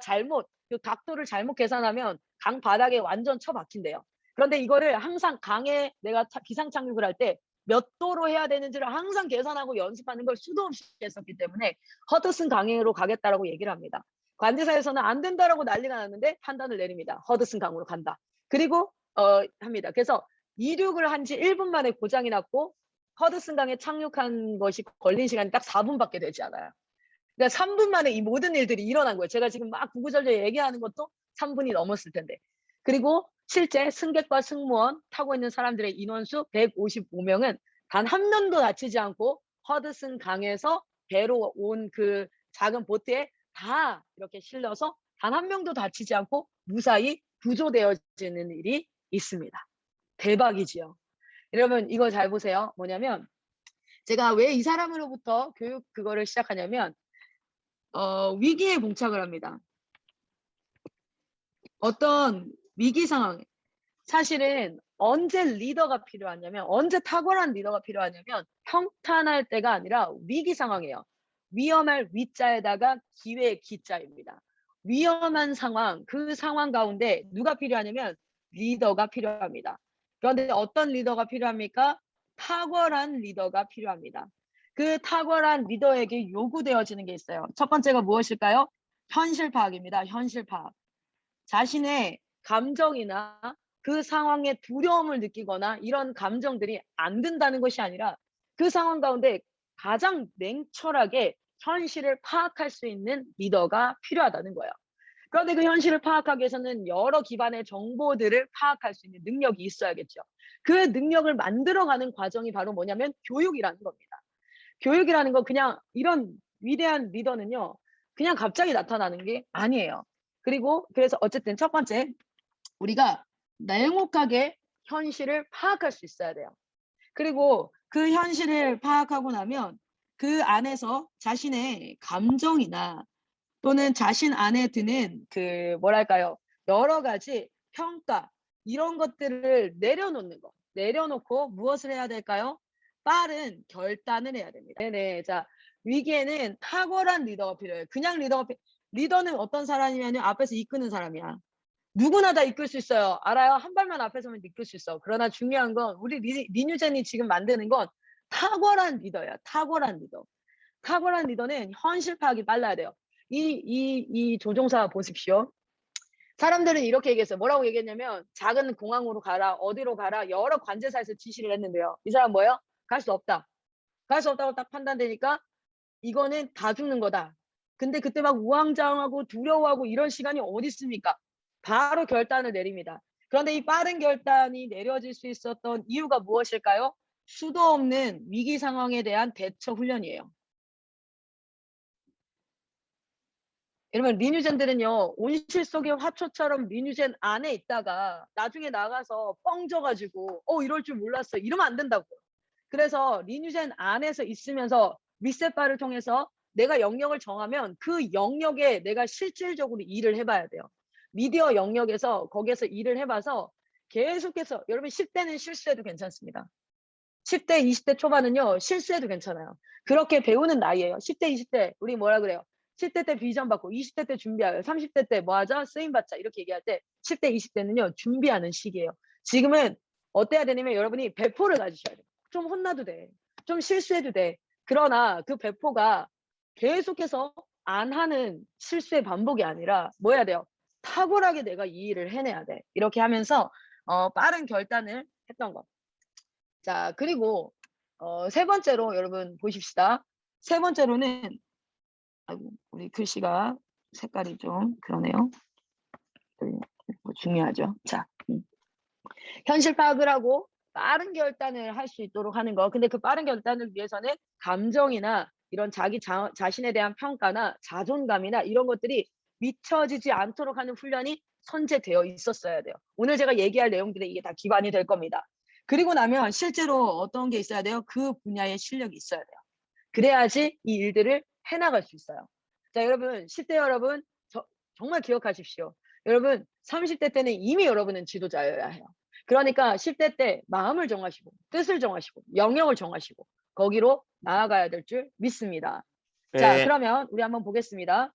그 각도를 잘못 계산하면 강 바닥에 완전 처박힌대요. 그런데 이거를 항상 강에 내가 비상 착륙을 할 때 몇 도로 해야 되는지를 항상 계산하고 연습하는 걸 수도 없이 했었기 때문에 허드슨 강으로 가겠다라고 얘기를 합니다. 관제사에서는 안 된다라고 난리가 났는데 판단을 내립니다. 허드슨 강으로 간다. 그리고 합니다. 그래서 이륙을 한 지 1분 만에 고장이 났고 허드슨 강에 착륙한 것이 걸린 시간이 딱 4분밖에 되지 않아요. 그러니까 3분 만에 이 모든 일들이 일어난 거예요. 제가 지금 막 구구절절 얘기하는 것도 3분이 넘었을 텐데. 그리고 실제 승객과 승무원 타고 있는 사람들의 인원수 155명은 단 한 명도 다치지 않고 허드슨 강에서 배로 온 그 작은 보트에 다 이렇게 실려서 단 한 명도 다치지 않고 무사히 구조되어지는 일이 있습니다. 대박이지요. 여러분 이거 잘 보세요. 뭐냐면 제가 왜 이 사람으로부터 교육 그거를 시작하냐면 위기에 봉착을 합니다. 어떤 위기 상황에 사실은 언제 리더가 필요하냐면 언제 탁월한 리더가 필요하냐면 평탄할 때가 아니라 위기 상황이에요. 위험할 위자에다가 기회의 기자입니다. 위험한 상황, 그 상황 가운데 누가 필요하냐면 리더가 필요합니다. 그런데 어떤 리더가 필요합니까? 탁월한 리더가 필요합니다. 그 탁월한 리더에게 요구되어지는 게 있어요. 첫 번째가 무엇일까요? 현실 파악입니다. 현실 파악. 자신의 감정이나 그 상황에 두려움을 느끼거나 이런 감정들이 안 든다는 것이 아니라 그 상황 가운데 가장 냉철하게 현실을 파악할 수 있는 리더가 필요하다는 거예요. 그런데 그 현실을 파악하기 위해서는 여러 기반의 정보들을 파악할 수 있는 능력이 있어야겠죠. 그 능력을 만들어가는 과정이 바로 뭐냐면 교육이라는 겁니다. 교육이라는 건 그냥 이런 위대한 리더는요. 그냥 갑자기 나타나는 게 아니에요. 그리고 그래서 어쨌든 첫 번째 우리가 냉혹하게 현실을 파악할 수 있어야 돼요. 그리고 그 현실을 파악하고 나면 그 안에서 자신의 감정이나 또는 자신 안에 드는 뭐랄까요? 여러 가지 평가 이런 것들을 내려놓는 거. 내려놓고 무엇을 해야 될까요? 빠른 결단을 해야 됩니다. 네네. 자, 위기에는 탁월한 리더가 필요해요. 그냥 리더는 어떤 사람이냐면 앞에서 이끄는 사람이야. 누구나 다 이끌 수 있어요. 알아요? 한 발만 앞에 서면 이끌 수 있어. 그러나 중요한 건 우리 리뉴젠이 지금 만드는 건 탁월한 리더야. 탁월한 리더. 탁월한 리더는 현실 파악이 빨라야 돼요. 이 조종사 보십시오. 사람들은 이렇게 얘기했어요. 뭐라고 얘기했냐면 작은 공항으로 가라, 어디로 가라, 여러 관제사에서 지시를 했는데요. 이 사람 뭐예요? 갈 수 없다. 갈 수 없다고 딱 판단되니까 이거는 다 죽는 거다. 근데 그때 막 우왕좌왕하고 두려워하고 이런 시간이 어디 있습니까? 바로 결단을 내립니다. 그런데 이 빠른 결단이 내려질 수 있었던 이유가 무엇일까요? 수도 없는 위기 상황에 대한 대처 훈련이에요. 여러분 리뉴젠들은요 온실 속의 화초처럼 리뉴젠 안에 있다가 나중에 나가서 뻥져가지고 이럴 줄 몰랐어 이러면 안 된다고. 그래서 리뉴젠 안에서 있으면서 리셋바를 통해서 내가 영역을 정하면 그 영역에 내가 실질적으로 일을 해봐야 돼요. 미디어 영역에서 거기에서 일을 해봐서 계속해서 여러분 10대는 실수해도 괜찮습니다. 10대 20대 초반은요 실수해도 괜찮아요. 그렇게 배우는 나이예요. 10대 20대 우리 뭐라 그래요? 10대 때 비전 받고 20대 때 준비하요. 30대 때 뭐 하자? 쓰임 받자. 이렇게 얘기할 때 10대 20대는요 준비하는 시기예요. 지금은 어때야 되냐면 여러분이 배포를 가지셔야 돼요. 좀 혼나도 돼. 좀 실수해도 돼. 그러나 그 배포가 계속해서 안 하는 실수의 반복이 아니라 뭐 해야 돼요? 탁월하게 내가 이 일을 해내야 돼. 이렇게 하면서 빠른 결단을 했던 것. 자, 그리고 세 번째로 여러분 보십시다. 세 번째로는 아이고, 우리 글씨가 색깔이 좀 그러네요. 중요하죠. 자, 현실 파악을 하고 빠른 결단을 할 수 있도록 하는 거. 근데 그 빠른 결단을 위해서는 감정이나 이런 자기 자신에 대한 평가나 자존감이나 이런 것들이 미쳐지지 않도록 하는 훈련이 선제되어 있었어야 돼요. 오늘 제가 얘기할 내용들이 이게 다 기반이 될 겁니다. 그리고 나면 실제로 어떤 게 있어야 돼요? 그 분야의 실력이 있어야 돼요. 그래야지 이 일들을 해나갈 수 있어요. 자, 여러분 10대 여러분 정말 기억하십시오. 여러분 30대 때는 이미 여러분은 지도자여야 해요. 그러니까 10대 때 마음을 정하시고 뜻을 정하시고 영역을 정하시고 거기로 나아가야 될 줄 믿습니다. 자, 네. 그러면 우리 한번 보겠습니다.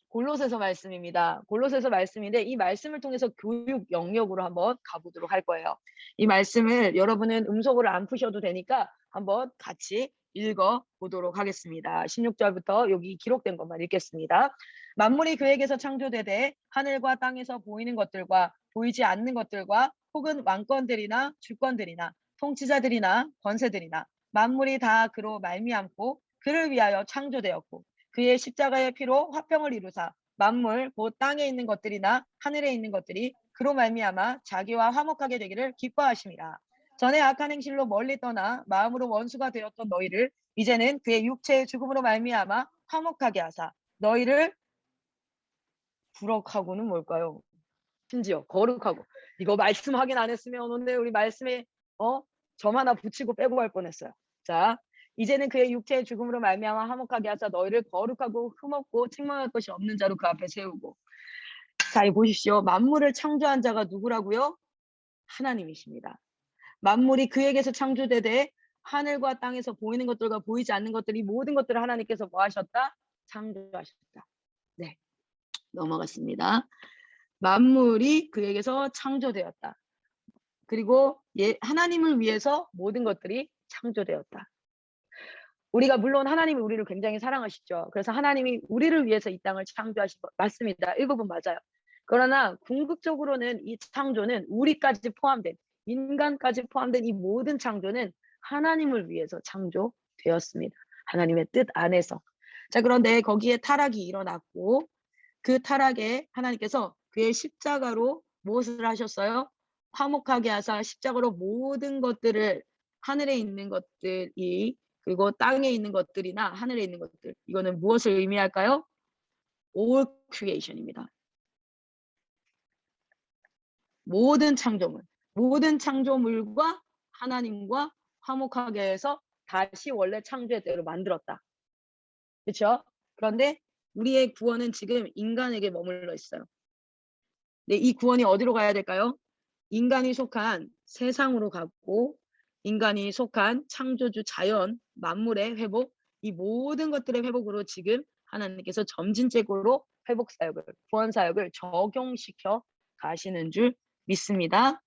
골로새서 말씀입니다. 골로새서 말씀인데 이 말씀을 통해서 교육 영역으로 한번 가보도록 할 거예요. 이 말씀을 여러분은 음속으로 안 푸셔도 되니까 한번 같이 읽어 보도록 하겠습니다. 16절부터 여기 기록된 것만 읽겠습니다. 만물이 그에게서 창조되되 하늘과 땅에서 보이는 것들과 보이지 않는 것들과 혹은 왕권들이나 주권들이나 통치자들이나 권세들이나 만물이 다 그로 말미암고 그를 위하여 창조되었고 그의 십자가의 피로 화평을 이루사 만물 곧 땅에 있는 것들이나 하늘에 있는 것들이 그로 말미암아 자기와 화목하게 되기를 기뻐하심이라. 전에 악한 행실로 멀리 떠나 마음으로 원수가 되었던 너희를 이제는 그의 육체의 죽음으로 말미암아 화목하게 하사 너희를 부럭하고는 뭘까요? 심지어 거룩하고. 이거 말씀 확인 안 했으면 오늘 우리 말씀에 점 하나 붙이고 빼고 갈 뻔했어요. 자, 이제는 그의 육체의 죽음으로 말미암아 화목하게 하사 너희를 거룩하고 흠없고 책망할 것이 없는 자로 그 앞에 세우고. 자, 이 보십시오. 만물을 창조한 자가 누구라고요? 하나님이십니다. 만물이 그에게서 창조되되 하늘과 땅에서 보이는 것들과 보이지 않는 것들이 모든 것들을 하나님께서 뭐 하셨다? 창조하셨다. 네, 넘어갔습니다. 만물이 그에게서 창조되었다. 그리고 하나님을 위해서 모든 것들이 창조되었다. 우리가 물론 하나님이 우리를 굉장히 사랑하시죠. 그래서 하나님이 우리를 위해서 이 땅을 창조하신 것 맞습니다. 일부분 맞아요. 그러나 궁극적으로는 이 창조는 우리까지 포함된 인간까지 포함된 이 모든 창조는 하나님을 위해서 창조되었습니다. 하나님의 뜻 안에서. 자, 그런데 거기에 타락이 일어났고 그 타락에 하나님께서 그의 십자가로 무엇을 하셨어요? 화목하게 하사 십자가로 모든 것들을 하늘에 있는 것들이 그리고 땅에 있는 것들이나 하늘에 있는 것들 이거는 무엇을 의미할까요? All creation입니다. 모든 창조물, 모든 창조물과 하나님과 화목하게 해서 다시 원래 창조의 대로 만들었다. 그렇죠? 그런데 우리의 구원은 지금 인간에게 머물러 있어요. 네, 이 구원이 어디로 가야 될까요? 인간이 속한 세상으로 가고 인간이 속한 창조주 자연, 만물의 회복, 이 모든 것들의 회복으로 지금 하나님께서 점진적으로 회복 사역을, 구원 사역을 적용시켜 가시는 줄 믿습니다.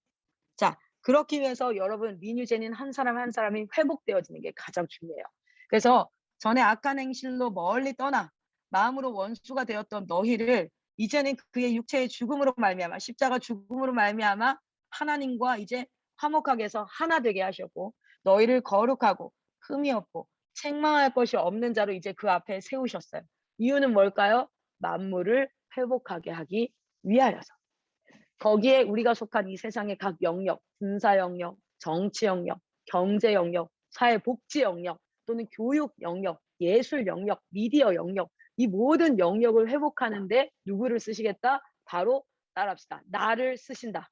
자, 그렇기 위해서 여러분 리뉴제는 한 사람 한 사람이 회복되어지는 게 가장 중요해요. 그래서 전에 악한 행실로 멀리 떠나 마음으로 원수가 되었던 너희를 이제는 그의 육체의 죽음으로 말미암아 십자가 죽음으로 말미암아 하나님과 이제 화목하게 해서 하나 되게 하셨고 너희를 거룩하고 흠이 없고 책망할 것이 없는 자로 이제 그 앞에 세우셨어요. 이유는 뭘까요? 만물을 회복하게 하기 위하여서. 거기에 우리가 속한 이 세상의 각 영역, 군사 영역, 정치 영역, 경제 영역, 사회복지 영역, 또는 교육 영역, 예술 영역, 미디어 영역, 이 모든 영역을 회복하는데 누구를 쓰시겠다? 바로 따라합시다. 나를 쓰신다.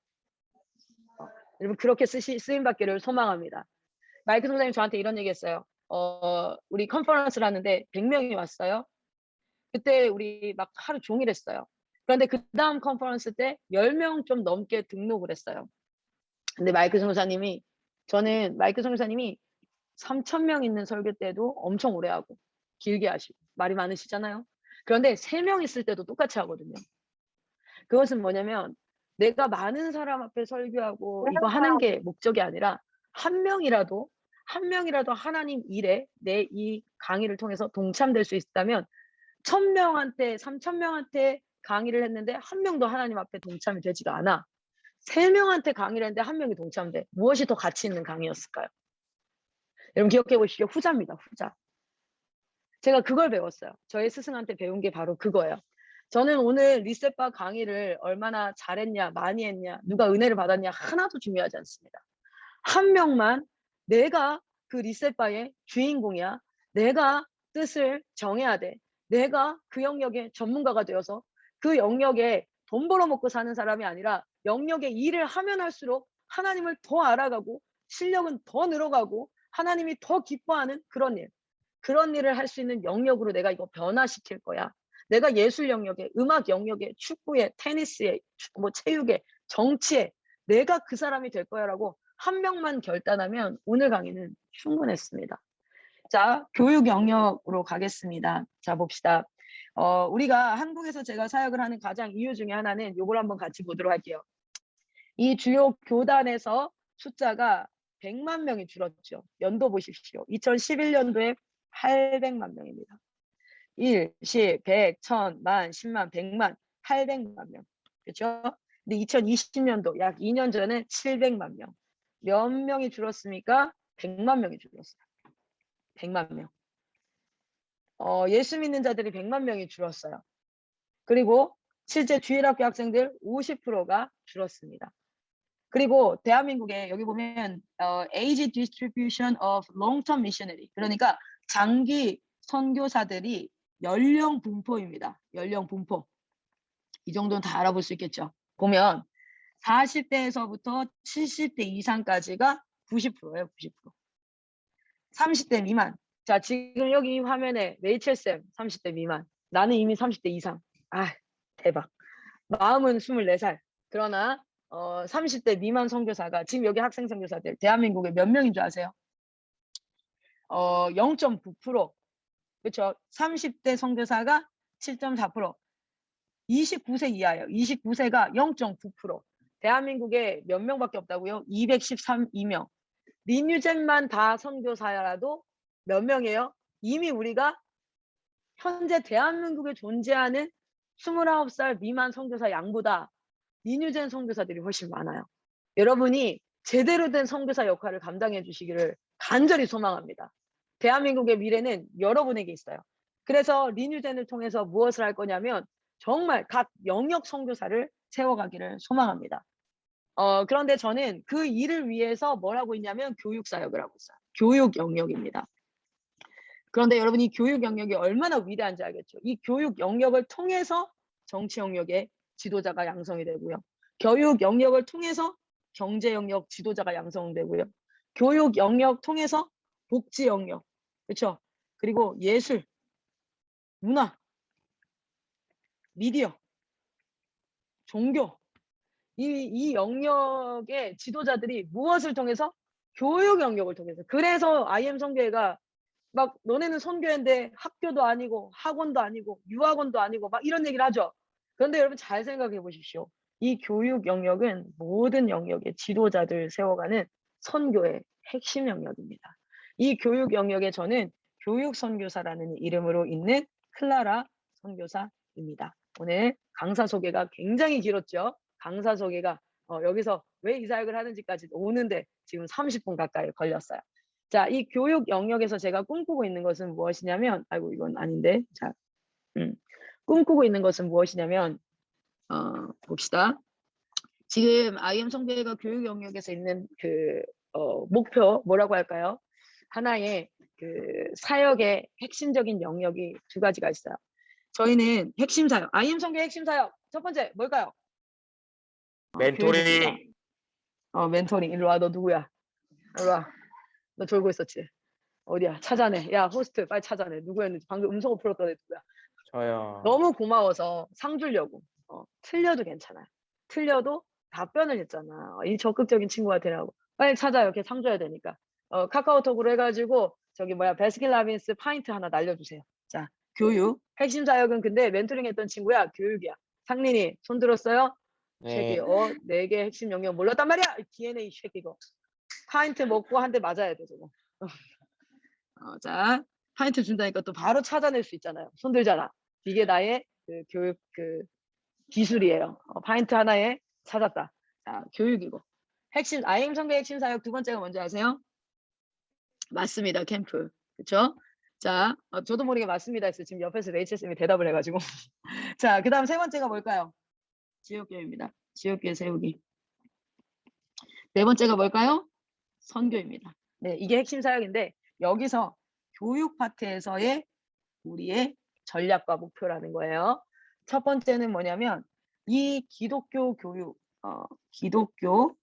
여러분 그렇게 쓰임받기를 소망합니다. 마이크 선생님 저한테 이런 얘기 했어요. 우리 컨퍼런스를 하는데 100명이 왔어요. 그때 우리 막 하루 종일 했어요. 그런데 그 다음 컨퍼런스 때 10명 좀 넘게 등록을 했어요. 근데 마이크 선교사님이 저는 마이크 선교사님이 3,000명 있는 설교 때도 엄청 오래 하고 길게 하시고 말이 많으시잖아요. 그런데 3명 있을 때도 똑같이 하거든요. 그것은 뭐냐면 내가 많은 사람 앞에 설교하고 이거 하는 게 목적이 아니라 한 명이라도 하나님 일에 내 이 강의를 통해서 동참될 수 있다면 1,000명한테 3,000명한테 강의를 했는데 한 명도 하나님 앞에 동참이 되지도 않아. 3명한테 강의를 했는데 한 명이 동참돼. 무엇이 더 가치 있는 강의였을까요? 여러분 기억해 보시죠. 후자입니다. 후자. 제가 그걸 배웠어요. 저의 스승한테 배운 게 바로 그거예요. 저는 오늘 리셋바 강의를 얼마나 잘했냐, 많이 했냐, 누가 은혜를 받았냐 하나도 중요하지 않습니다. 한 명만 내가 그 리셋바의 주인공이야. 내가 뜻을 정해야 돼. 내가 그 영역의 전문가가 되어서 그 영역에 돈 벌어먹고 사는 사람이 아니라 영역의 일을 하면 할수록 하나님을 더 알아가고 실력은 더 늘어가고 하나님이 더 기뻐하는 그런 일. 그런 일을 할 수 있는 영역으로 내가 이거 변화시킬 거야. 내가 예술 영역에, 음악 영역에, 축구에, 테니스에, 뭐 체육에, 정치에 내가 그 사람이 될 거야라고 한 명만 결단하면 오늘 강의는 충분했습니다. 자, 교육 영역으로 가겠습니다. 자, 봅시다. 우리가 한국에서 제가 사역을 하는 가장 이유 중에 하나는 요걸 한번 같이 보도록 할게요. 이 주요 교단에서 숫자가 100만 명이 줄었죠. 연도 보십시오. 2011년도에 800만 명입니다. 1, 10, 100, 1000, 만, 10만, 100만, 800만 명. 그렇죠? 근데 2020년도 약 2년 전에 700만 명. 몇 명이 줄었습니까? 100만 명이 줄었어요. 100만 명. 예수 믿는 자들이 100만 명이 줄었어요. 그리고 실제 주일학교 학생들 50%가 줄었습니다. 그리고 대한민국에 여기 보면 age distribution of long-term missionary, 그러니까 장기 선교사들이 연령 분포입니다. 연령 분포. 이 정도는 다 알아볼 수 있겠죠. 보면 40대에서부터 70대 이상까지가 90%예요. 90%. 30대 미만. 자, 지금 여기 화면에 레이첼쌤 30대 미만. 나는 이미 30대 이상. 아, 대박. 마음은 24살. 그러나 30대 미만 선교사가 지금 여기 학생 선교사들 대한민국에 몇 명인 줄 아세요? 0.9%. 그렇죠? 30대 선교사가 7.4%. 29세 이하예요. 29세가 0.9%. 대한민국에 몇 명밖에 없다고요? 213명. 리뉴젠만 다 선교사라도 몇 명이에요? 이미 우리가 현재 대한민국에 존재하는 29살 미만 선교사 양보다 리뉴젠 선교사들이 훨씬 많아요. 여러분이 제대로 된 선교사 역할을 감당해 주시기를 간절히 소망합니다. 대한민국의 미래는 여러분에게 있어요. 그래서 리뉴젠을 통해서 무엇을 할 거냐면 정말 각 영역 선교사를 세워가기를 소망합니다. 그런데 저는 그 일을 위해서 뭘 하고 있냐면 교육 사역을 하고 있어요. 교육 영역입니다. 그런데 여러분이 교육 영역이 얼마나 위대한지 알겠죠? 이 교육 영역을 통해서 정치 영역의 지도자가 양성이 되고요. 교육 영역을 통해서 경제 영역 지도자가 양성되고요. 교육 영역 통해서 복지 영역, 그렇죠? 그리고 예술, 문화, 미디어, 종교, 이 영역의 지도자들이 무엇을 통해서? 교육 영역을 통해서. 그래서 IM 선교회가 막 너네는 선교회인데 학교도 아니고 학원도 아니고 유학원도 아니고 막 이런 얘기를 하죠. 그런데 여러분 잘 생각해 보십시오. 이 교육 영역은 모든 영역의 지도자들 세워가는 선교의 핵심 영역입니다. 이 교육 영역에 저는 교육 선교사라는 이름으로 있는 클라라 선교사입니다. 오늘 강사 소개가 굉장히 길었죠. 강사 소개가 여기서 왜 이 사역을 하는지까지 오는데 지금 30분 가까이 걸렸어요. 자, 이 교육 영역에서 제가 꿈꾸고 있는 것은 무엇이냐면, 아이고 이건 아닌데, 자, 꿈꾸고 있는 것은 무엇이냐면, 봅시다. 지금 IM 성교회가 교육 영역에서 있는 그 목표 뭐라고 할까요? 하나의 그 사역의 핵심적인 영역이 두 가지가 있어요. 저희는 핵심 사역, IM 성교회 핵심 사역 첫 번째 뭘까요? 교육입니다. 멘토링. 멘토링. 일로 와. 너 누구야? 일로 와. 너 졸고 있었지? 어디야? 찾아내. 야, 호스트 빨리 찾아내. 누구였는지. 방금 음성어 풀었던 애 누구야? 저요. 너무 고마워서 상 주려고. 틀려도 괜찮아요. 틀려도 답변을 했잖아. 이 적극적인 친구가 되라고. 빨리 찾아요. 이렇게 상 줘야 되니까. 카카오톡으로 해가지고 저기 뭐야 베스킨라빈스 파인트 하나 날려주세요. 자, 교육. 핵심 사역은 근데 멘토링 했던 친구야. 교육이야. 상린이 손 들었어요? 네. 새끼, 4개 핵심 영역 몰랐단 말이야. DNA 새끼 이거. 파인트 먹고 한 대 맞아야 돼 저거. 자, 파인트 준다니까 또 바로 찾아낼 수 있잖아요. 손 들잖아. 이게 나의 그 교육 그 기술이에요. 파인트 하나에 찾았다. 자, 교육이고. 핵심 IM 성교 핵심 사역 두 번째가 뭔지 아세요? 맞습니다. 캠프. 그렇죠? 자, 저도 모르게 맞습니다 했어요. 지금 옆에서 레이첼 쌤이 대답을 해가지고. 자, 그다음 세 번째가 뭘까요? 지역교회입니다. 지역교회 세우기. 네 번째가 뭘까요? 선교입니다. 네, 이게 핵심 사역인데 여기서 교육 파트에서의 우리의 전략과 목표라는 거예요. 첫 번째는 뭐냐면 이 기독교 교육, 기독교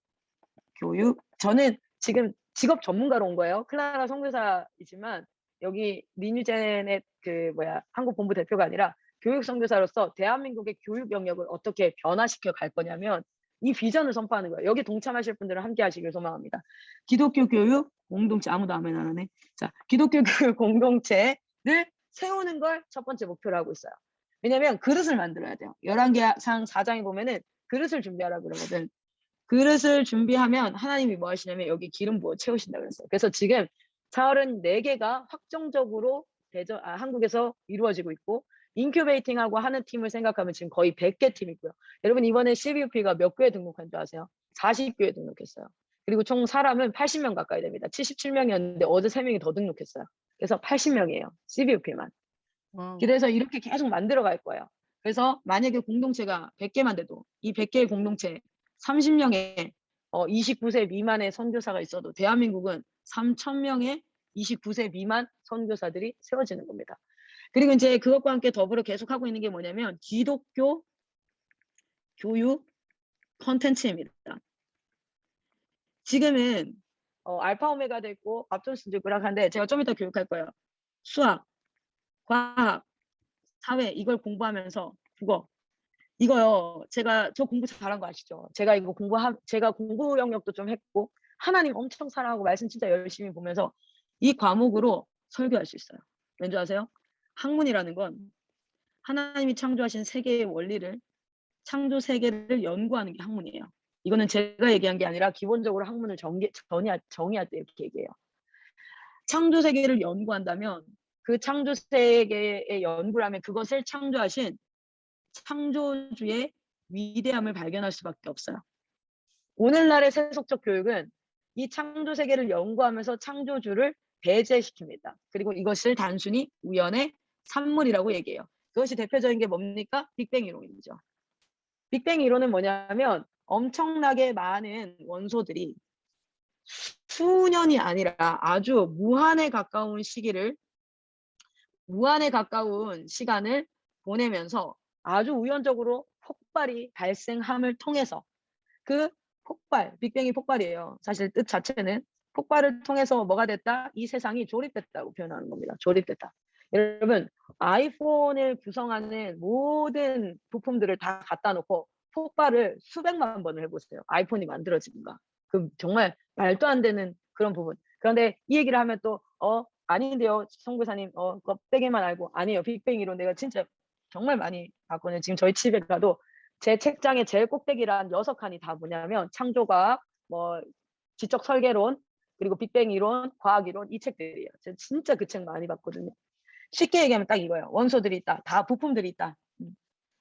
교육. 저는 지금 직업 전문가로 온 거예요. 클라라 선교사이지만 여기 리뉴젠의 그 뭐야 한국 본부 대표가 아니라 교육 선교사로서 대한민국의 교육 영역을 어떻게 변화시켜 갈 거냐면 이 비전을 선포하는 거예요. 여기 동참하실 분들은 함께 하시길 소망합니다. 기독교 교육 공동체 아무도 아멘 안 하네. 자, 기독교 교육 공동체를 세우는 걸 첫 번째 목표로 하고 있어요. 왜냐면 그릇을 만들어야 돼요. 11개상 4장에 보면은 그릇을 준비하라고 그러거든. 그릇을 준비하면 하나님이 뭐 하시냐면 여기 기름 부어 채우신다 그랬어요. 그래서 지금 34개가 확정적으로 한국에서 이루어지고 있고 인큐베이팅하고 하는 팀을 생각하면 지금 거의 100개 팀 있고요. 여러분 이번에 CBUP가 몇 교회 등록한 줄 아세요? 40교회 등록했어요. 그리고 총 사람은 80명 가까이 됩니다. 77명이었는데 어제 3명이 더 등록했어요. 그래서 80명이에요. CBUP만. 그래서 이렇게 계속 만들어 갈 거예요. 그래서 만약에 공동체가 100개만 돼도 이 100개의 공동체 30명의 29세 미만의 선교사가 있어도 대한민국은 3,000명의 29세 미만 선교사들이 세워지는 겁니다. 그리고 이제 그것과 함께 더불어 계속하고 있는 게 뭐냐면 기독교 교육 컨텐츠입니다. 지금은 알파 오메가 됐고 앞존스도 있고 한데 제가 좀 이따 교육할 거예요. 수학, 과학, 사회 이걸 공부하면서 국어 이거요. 저 공부 잘한 거 아시죠? 제가 공부 영역도 좀 했고 하나님 엄청 사랑하고 말씀 진짜 열심히 보면서 이 과목으로 설교할 수 있어요. 왠지 아세요? 학문이라는 건 하나님이 창조하신 세계의 원리를 창조 세계를 연구하는 게 학문이에요. 이거는 제가 얘기한 게 아니라 기본적으로 학문을 정의할 때 이렇게 얘기해요. 창조 세계를 연구한다면 그 창조 세계의 연구를 하면 그것을 창조하신 창조주의 위대함을 발견할 수밖에 없어요. 오늘날의 세속적 교육은 이 창조 세계를 연구하면서 창조주를 배제시킵니다. 그리고 이것을 단순히 우연의 산물이라고 얘기해요. 그것이 대표적인 게 뭡니까? 빅뱅 이론이죠. 빅뱅 이론은 뭐냐면 엄청나게 많은 원소들이 수년이 아니라 아주 무한에 가까운 시간을 보내면서 아주 우연적으로 폭발이 발생함을 통해서 그 폭발, 빅뱅이 폭발이에요. 사실 뜻 자체는 폭발을 통해서 뭐가 됐다? 이 세상이 조립됐다고 표현하는 겁니다. 조립됐다. 여러분 아이폰을 구성하는 모든 부품들을 다 갖다 놓고 폭발을 수백만 번을 해보세요. 아이폰이 만들어진가. 그 정말 말도 안 되는 그런 부분. 그런데 이 얘기를 하면 또 아닌데요. 성교사님 껍데기만 알고 아니에요. 빅뱅 이론 내가 진짜 정말 많이 봤거든요. 지금 저희 집에 가도 제 책장의 제일 꼭대기란 6칸이 다 뭐냐면 창조과학, 뭐 지적 설계론, 그리고 빅뱅 이론, 과학 이론 이 책들이에요. 제가 진짜 그 책 많이 봤거든요. 쉽게 얘기하면 딱 이거예요. 원소들이 있다. 다 부품들이 있다.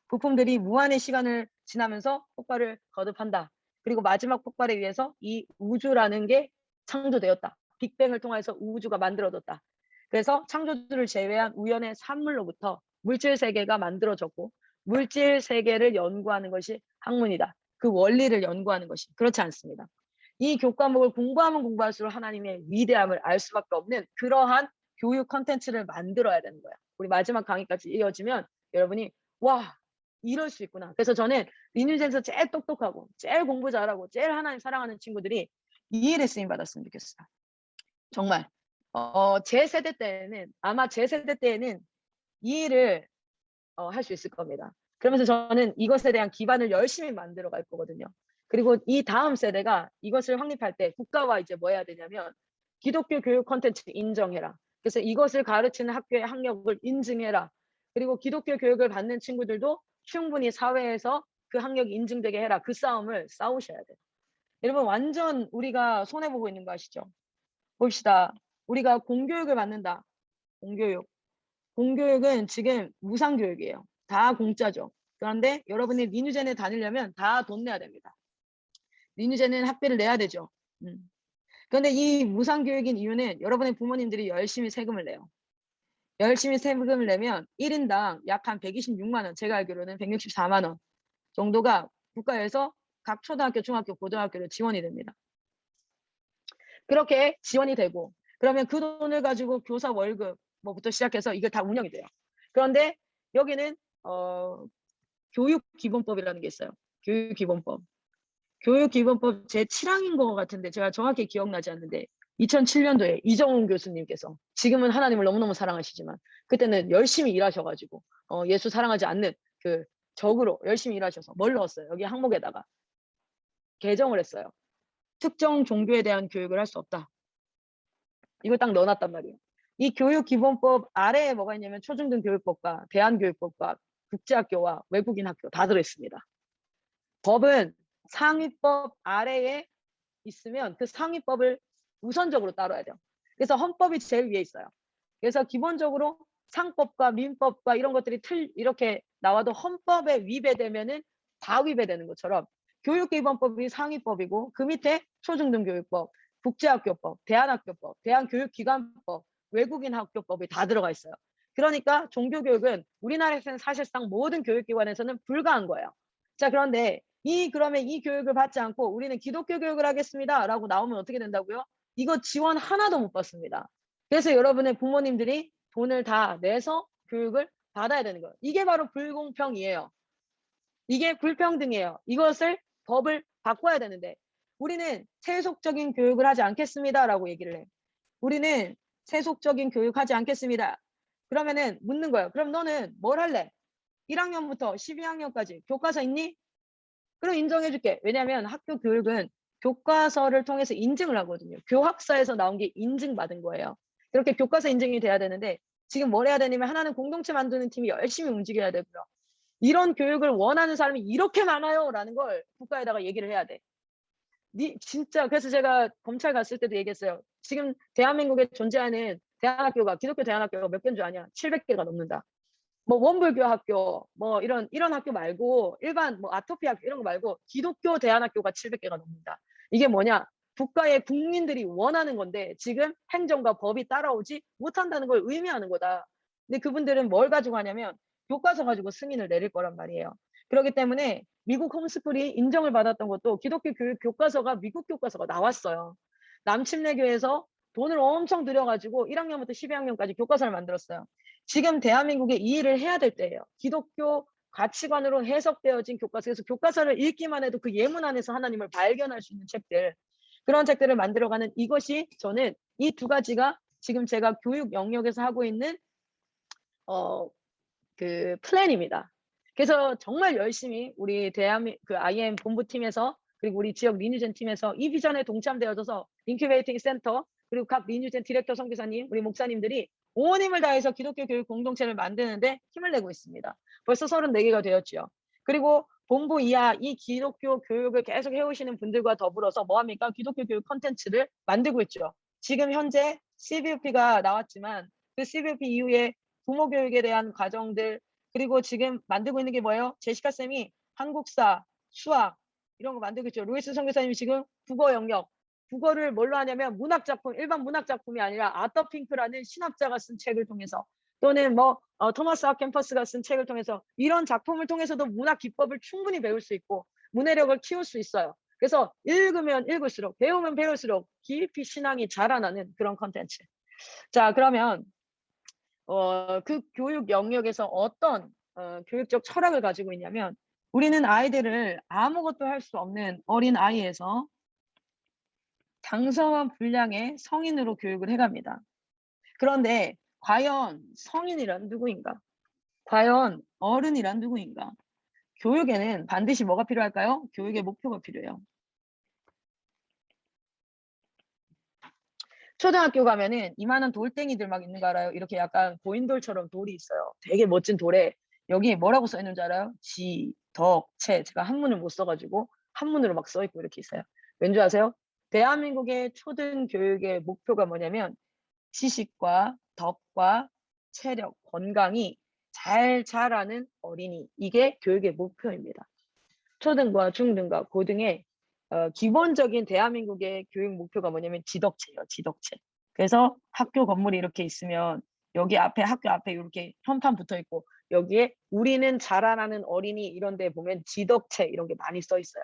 부품들이 무한의 시간을 지나면서 폭발을 거듭한다. 그리고 마지막 폭발에 의해서 이 우주라는 게 창조되었다. 빅뱅을 통해서 우주가 만들어졌다. 그래서 창조주를 제외한 우연의 산물로부터 물질 세계가 만들어졌고 물질 세계를 연구하는 것이 학문이다. 그 원리를 연구하는 것이 그렇지 않습니다. 이 교과목을 공부하면 공부할수록 하나님의 위대함을 알 수밖에 없는 그러한 교육 컨텐츠를 만들어야 되는 거야. 우리 마지막 강의까지 이어지면 여러분이 와 이럴 수 있구나. 그래서 저는 리뉴젠에서 제일 똑똑하고 제일 공부 잘하고 제일 하나님 사랑하는 친구들이 이 일에 쓰임 받았으면 좋겠어요. 정말 제 세대 때에는 아마 제 세대 때에는 이 일을 할 수 있을 겁니다. 그러면서 저는 이것에 대한 기반을 열심히 만들어 갈 거거든요. 그리고 이 다음 세대가 이것을 확립할 때 국가와 이제 뭐 해야 되냐면 기독교 교육 콘텐츠 인정해라. 그래서 이것을 가르치는 학교의 학력을 인증해라. 그리고 기독교 교육을 받는 친구들도 충분히 사회에서 그 학력이 인증되게 해라. 그 싸움을 싸우셔야 돼요. 여러분 완전 우리가 손해보고 있는 거 아시죠? 봅시다. 우리가 공교육을 받는다. 공교육. 공교육은 지금 무상교육이에요. 다 공짜죠. 그런데 여러분이 리뉴젠에 다니려면 다 돈 내야 됩니다. 리뉴젠은 학비를 내야 되죠. 그런데 이 무상교육인 이유는 여러분의 부모님들이 열심히 세금을 내요. 열심히 세금을 내면 1인당 약 한 126만 원, 제가 알기로는 164만 원 정도가 국가에서 각 초등학교, 중학교, 고등학교로 지원이 됩니다. 그렇게 지원이 되고 그러면 그 돈을 가지고 교사 월급 뭐부터 시작해서 이게 다 운영이 돼요. 그런데 여기는 교육기본법이라는 게 있어요. 교육기본법. 교육기본법 제7항인 것 같은데 제가 정확히 기억나지 않는데 2007년도에 이정훈 교수님께서 지금은 하나님을 너무너무 사랑하시지만 그때는 열심히 일하셔가지고 예수 사랑하지 않는 그 적으로 열심히 일하셔서 뭘 넣었어요? 여기 항목에다가 개정을 했어요. 특정 종교에 대한 교육을 할 수 없다. 이걸 딱 넣어놨단 말이에요. 이 교육기본법 아래에 뭐가 있냐면 초중등교육법과 대한교육법과 국제학교와 외국인 학교 다 들어있습니다. 법은 상위법 아래에 있으면 그 상위법을 우선적으로 따라야 돼요. 그래서 헌법이 제일 위에 있어요. 그래서 기본적으로 상법과 민법과 이런 것들이 이렇게 나와도 헌법에 위배되면은 다 위배되는 것처럼 교육기본법이 상위법이고 그 밑에 초중등교육법, 국제학교법, 대한학교법, 대한교육기관법, 외국인 학교법이 다 들어가 있어요. 그러니까 종교교육은 우리나라에서는 사실상 모든 교육기관에서는 불가한 거예요. 자, 그런데 그러면 이 교육을 받지 않고 우리는 기독교 교육을 하겠습니다 라고 나오면 어떻게 된다고요? 이거 지원 하나도 못 받습니다. 그래서 여러분의 부모님들이 돈을 다 내서 교육을 받아야 되는 거예요. 이게 바로 불공평이에요. 이게 불평등이에요. 이것을 법을 바꿔야 되는데 우리는 세속적인 교육을 하지 않겠습니다 라고 얘기를 해. 우리는 세속적인 교육하지 않겠습니다. 그러면은 묻는 거예요. 그럼 너는 뭘 할래? 1학년부터 12학년까지 교과서 있니? 그럼 인정해줄게. 왜냐하면 학교 교육은 교과서를 통해서 인증을 하거든요. 교학사에서 나온 게 인증받은 거예요. 그렇게 교과서 인증이 돼야 되는데 지금 뭘 해야 되냐면 하나는 공동체 만드는 팀이 열심히 움직여야 되고요. 이런 교육을 원하는 사람이 이렇게 많아요 라는 걸 국가에다가 얘기를 해야 돼. 진짜 그래서 제가 검찰 갔을 때도 얘기했어요. 지금 대한민국에 존재하는 대안학교가 기독교 대안학교가 몇 개인 줄 아냐? 700개가 넘는다. 뭐 원불교 학교 뭐 이런 학교 말고 일반 뭐 아토피 학교 이런 거 말고 기독교 대안학교가 700개가 넘는다. 이게 뭐냐? 국가의 국민들이 원하는 건데 지금 행정과 법이 따라오지 못한다는 걸 의미하는 거다. 근데 그분들은 뭘 가지고 하냐면 교과서 가지고 승인을 내릴 거란 말이에요. 그렇기 때문에 미국 홈스쿨이 인정을 받았던 것도 기독교 교육 교과서가 미국 교과서가 나왔어요. 남침내교에서 돈을 엄청 들여가지고 1학년부터 12학년까지 교과서를 만들었어요. 지금 대한민국에 이 일을 해야 될 때예요. 기독교 가치관으로 해석되어진 교과서. 그래서 교과서를 읽기만 해도 그 예문 안에서 하나님을 발견할 수 있는 책들. 그런 책들을 만들어가는 이것이 저는 이 두 가지가 지금 제가 교육 영역에서 하고 있는 그 플랜입니다. 그래서 정말 열심히 우리 그 IM 본부팀에서 그리고 우리 지역 리뉴젠 팀에서 이 비전에 동참되어져서 인큐베이팅 센터 그리고 각 리뉴젠 디렉터 선교사님 우리 목사님들이 온 힘을 다해서 기독교 교육 공동체를 만드는데 힘을 내고 있습니다. 벌써 34개가 되었죠. 그리고 본부 이하 이 기독교 교육을 계속 해오시는 분들과 더불어서 뭐합니까? 기독교 교육 콘텐츠를 만들고 있죠. 지금 현재 CBUP가 나왔지만 그 CBUP 이후에 부모 교육에 대한 과정들 그리고 지금 만들고 있는 게 뭐예요? 제시카 쌤이 한국사, 수학 이런 거 만들고 있죠. 루이스 선교사님이 지금 국어 영역 국어를 뭘로 하냐면 문학 작품 일반 문학 작품이 아니라 아터 핑크라는 신학자가 쓴 책을 통해서 또는 토마스 아 캠퍼스가 쓴 책을 통해서 이런 작품을 통해서도 문학 기법을 충분히 배울 수 있고 문해력을 키울 수 있어요. 그래서 읽으면 읽을수록 배우면 배울수록 깊이 신앙이 자라나는 그런 컨텐츠. 자, 그러면 그 교육 영역에서 어떤 교육적 철학을 가지고 있냐면 우리는 아이들을 아무것도 할 수 없는 어린 아이에서 장성한 분량의 성인으로 교육을 해갑니다. 그런데 과연 성인이란 누구인가? 과연 어른이란 누구인가? 교육에는 반드시 뭐가 필요할까요? 교육의 목표가 필요해요. 초등학교 가면은 이만한 돌덩이들 막 있는 거 알아요? 이렇게 약간 고인돌처럼 돌이 있어요. 되게 멋진 돌에 여기 뭐라고 써 있는 줄 알아요? 지, 덕, 채. 제가 한문을 못 써가지고 한문으로 막 써 있고 이렇게 있어요. 왠지 아세요? 대한민국의 초등교육의 목표가 뭐냐면 지식과 덕과 체력, 건강이 잘 자라는 어린이. 이게 교육의 목표입니다. 초등과 중등과 고등의 기본적인 대한민국의 교육 목표가 뭐냐면 지덕체예요. 지덕체. 그래서 학교 건물이 이렇게 있으면 여기 앞에 학교 앞에 이렇게 현판 붙어 있고 여기에 우리는 자라나는 어린이 이런 데 보면 지덕체 이런 게 많이 써 있어요.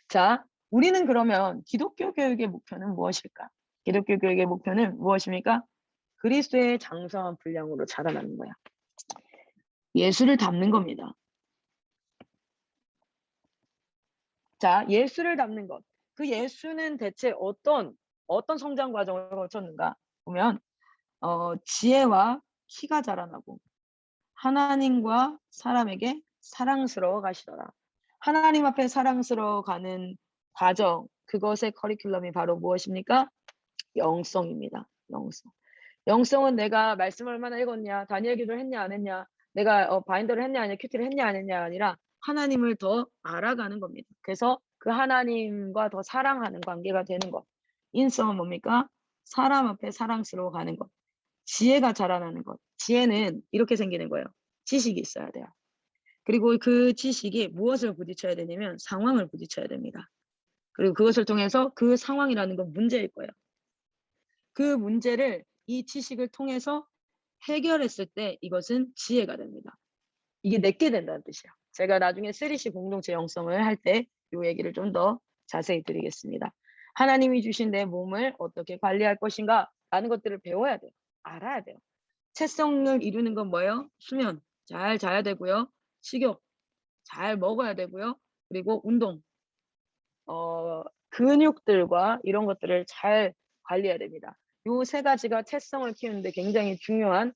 자, 우리는 그러면 기독교 교육의 목표는 무엇일까? 기독교 교육의 목표는 무엇입니까? 그리스도의 장성한 분량으로 자라나는 거야. 예수를 닮는 겁니다. 자, 예수를 닮는 것. 그 예수는 대체 어떤 성장 과정을 거쳤는가 보면 지혜와 키가 자라나고 하나님과 사람에게 사랑스러워 가시더라. 하나님 앞에 사랑스러워 가는 과정, 그것의 커리큘럼이 바로 무엇입니까? 영성입니다. 영성. 영성은 내가 말씀을 얼마나 읽었냐, 다니엘 기도를 했냐 안 했냐, 내가 바인더를 했냐 아니냐, 큐티를 했냐 안 했냐 아니라 하나님을 더 알아가는 겁니다. 그래서 그 하나님과 더 사랑하는 관계가 되는 것. 인성은 뭡니까? 사람 앞에 사랑스러워 가는 것. 지혜가 자라나는 것. 지혜는 이렇게 생기는 거예요. 지식이 있어야 돼요. 그리고 그 지식이 무엇을 부딪혀야 되냐면 상황을 부딪혀야 됩니다. 그리고 그것을 통해서 그 상황이라는 건 문제일 거예요. 그 문제를 이 지식을 통해서 해결했을 때 이것은 지혜가 됩니다. 이게 내게 된다는 뜻이에요. 제가 나중에 3C 공동체 영성을 할 때 이 얘기를 좀 더 자세히 드리겠습니다. 하나님이 주신 내 몸을 어떻게 관리할 것인가 라는 것들을 배워야 돼요. 알아야 돼요. 채성을 이루는 건 뭐예요? 수면 잘 자야 되고요. 식욕 잘 먹어야 되고요. 그리고 운동 근육들과 이런 것들을 잘 관리해야 됩니다. 요 세 가지가 채성을 키우는데 굉장히 중요한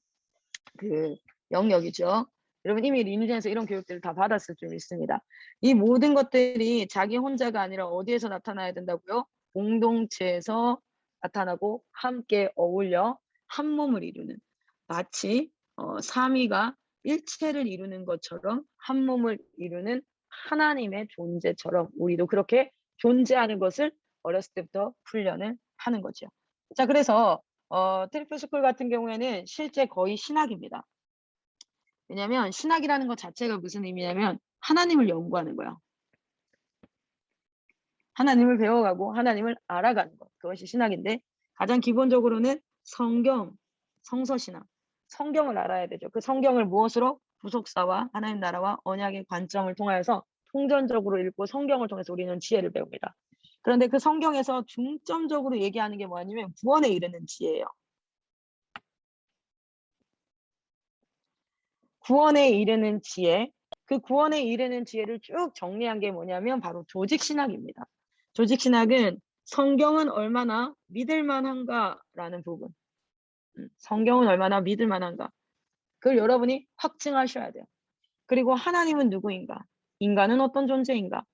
그 영역이죠. 여러분 이미 리누진에서 이런 교육들을 다 받았을 줄 믿습니다. 이 모든 것들이 자기 혼자가 아니라 어디에서 나타나야 된다고요? 공동체에서 나타나고 함께 어울려 한 몸을 이루는 마치 삼위가 일체를 이루는 것처럼 한 몸을 이루는 하나님의 존재처럼 우리도 그렇게 존재하는 것을 어렸을 때부터 훈련을 하는 거죠. 자, 그래서 트리플 스쿨 같은 경우에는 실제 거의 신학입니다. 왜냐하면 신학이라는 것 자체가 무슨 의미냐면 하나님을 연구하는 거야. 하나님을 배워가고 하나님을 알아가는 것. 그것이 신학인데 가장 기본적으로는 성경, 성서신학. 성경을 알아야 되죠. 그 성경을 무엇으로? 구속사와 하나님 나라와 언약의 관점을 통하여서 통전적으로 읽고 성경을 통해서 우리는 지혜를 배웁니다. 그런데 그 성경에서 중점적으로 얘기하는 게 뭐냐면 구원에 이르는 지혜예요. 구원에 이르는 지혜, 그 구원에 이르는 지혜를 쭉 정리한 게 뭐냐면 바로 조직신학입니다. 조직신학은 성경은 얼마나 믿을만한가라는 부분. 성경은 얼마나 믿을만한가. 그걸 여러분이 확증하셔야 돼요. 그리고 하나님은 누구인가? 인간은 어떤 존재인가?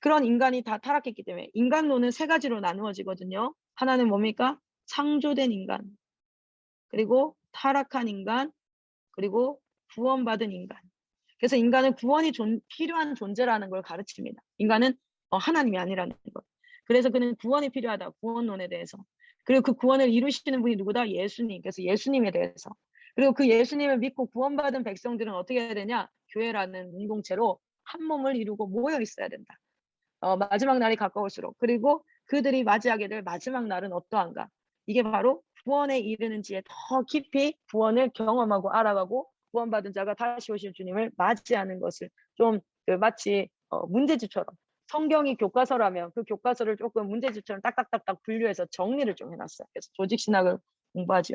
그런 인간이 다 타락했기 때문에 인간론은 세 가지로 나누어지거든요. 하나는 뭡니까? 창조된 인간, 그리고 타락한 인간, 그리고 구원받은 인간. 그래서 인간은 구원이 필요한 존재라는 걸 가르칩니다. 인간은 하나님이 아니라는 것. 그래서 그는 구원이 필요하다. 구원론에 대해서. 그리고 그 구원을 이루시는 분이 누구다? 예수님. 그래서 예수님에 대해서. 그리고 그 예수님을 믿고 구원받은 백성들은 어떻게 해야 되냐? 교회라는 공동체로 한 몸을 이루고 모여 있어야 된다. 마지막 날이 가까울수록. 그리고 그들이 맞이하게 될 마지막 날은 어떠한가? 이게 바로 구원에 이르는지에 더 깊이 구원을 경험하고 알아가고 구원받은 자가 다시 오실 주님을 맞이하는 것을 좀 마치 문제집처럼, 성경이 교과서라면 그 교과서를 조금 문제집처럼 딱딱딱딱 분류해서 정리를 좀 해놨어요. 그래서 조직신학을 공부하죠.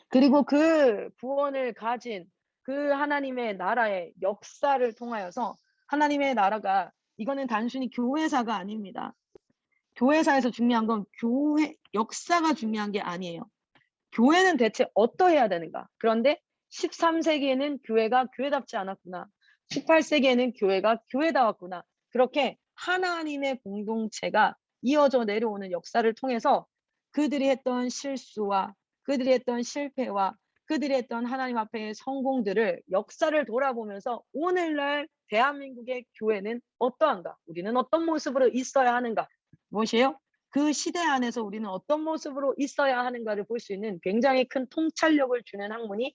그리고 그 구원을 가진 그 하나님의 나라의 역사를 통하여서 하나님의 나라가, 이거는 단순히 교회사가 아닙니다. 교회사에서 중요한 건 교회 역사가 중요한 게 아니에요. 교회는 대체 어떠해야 되는가? 그런데 13세기에는 교회가 교회답지 않았구나. 18세기에는 교회가 교회다웠구나. 그렇게 하나님의 공동체가 이어져 내려오는 역사를 통해서 그들이 했던 실수와 그들이 했던 실패와 그들이 했던 하나님 앞에의 성공들을, 역사를 돌아보면서 오늘날 대한민국의 교회는 어떠한가? 우리는 어떤 모습으로 있어야 하는가? 무엇이에요? 그 시대 안에서 우리는 어떤 모습으로 있어야 하는가를 볼 수 있는 굉장히 큰 통찰력을 주는 학문이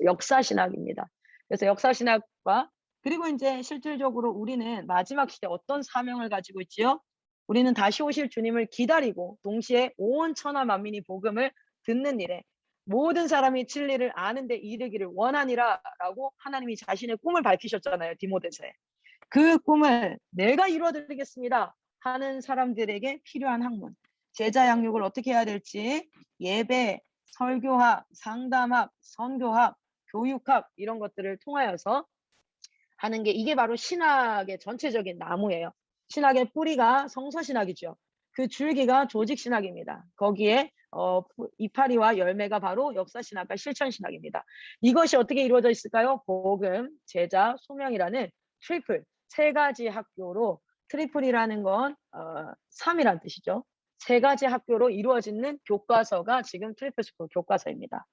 역사신학입니다. 그래서 역사신학과, 그리고 이제 실질적으로 우리는 마지막 시대 어떤 사명을 가지고 있지요? 우리는 다시 오실 주님을 기다리고 동시에 온 천하 만민이 복음을 듣는 일에 모든 사람이 진리를 아는 데 이르기를 원하니라 라고 하나님이 자신의 꿈을 밝히셨잖아요. 디모데서에. 그 꿈을 내가 이루어드리겠습니다 하는 사람들에게 필요한 학문, 제자 양육을 어떻게 해야 될지, 예배, 설교학, 상담학, 선교학, 교육학, 이런 것들을 통하여서 하는 게, 이게 바로 신학의 전체적인 나무예요. 신학의 뿌리가 성서신학이죠. 그 줄기가 조직신학입니다. 거기에 이파리와 열매가 바로 역사신학과 실천신학입니다. 이것이 어떻게 이루어져 있을까요? 복음, 제자, 소명이라는 트리플, 세 가지 학교로, 트리플이라는 건 3이란 뜻이죠. 세 가지 학교로 이루어지는 교과서가 지금 트리플 스쿨 교과서입니다.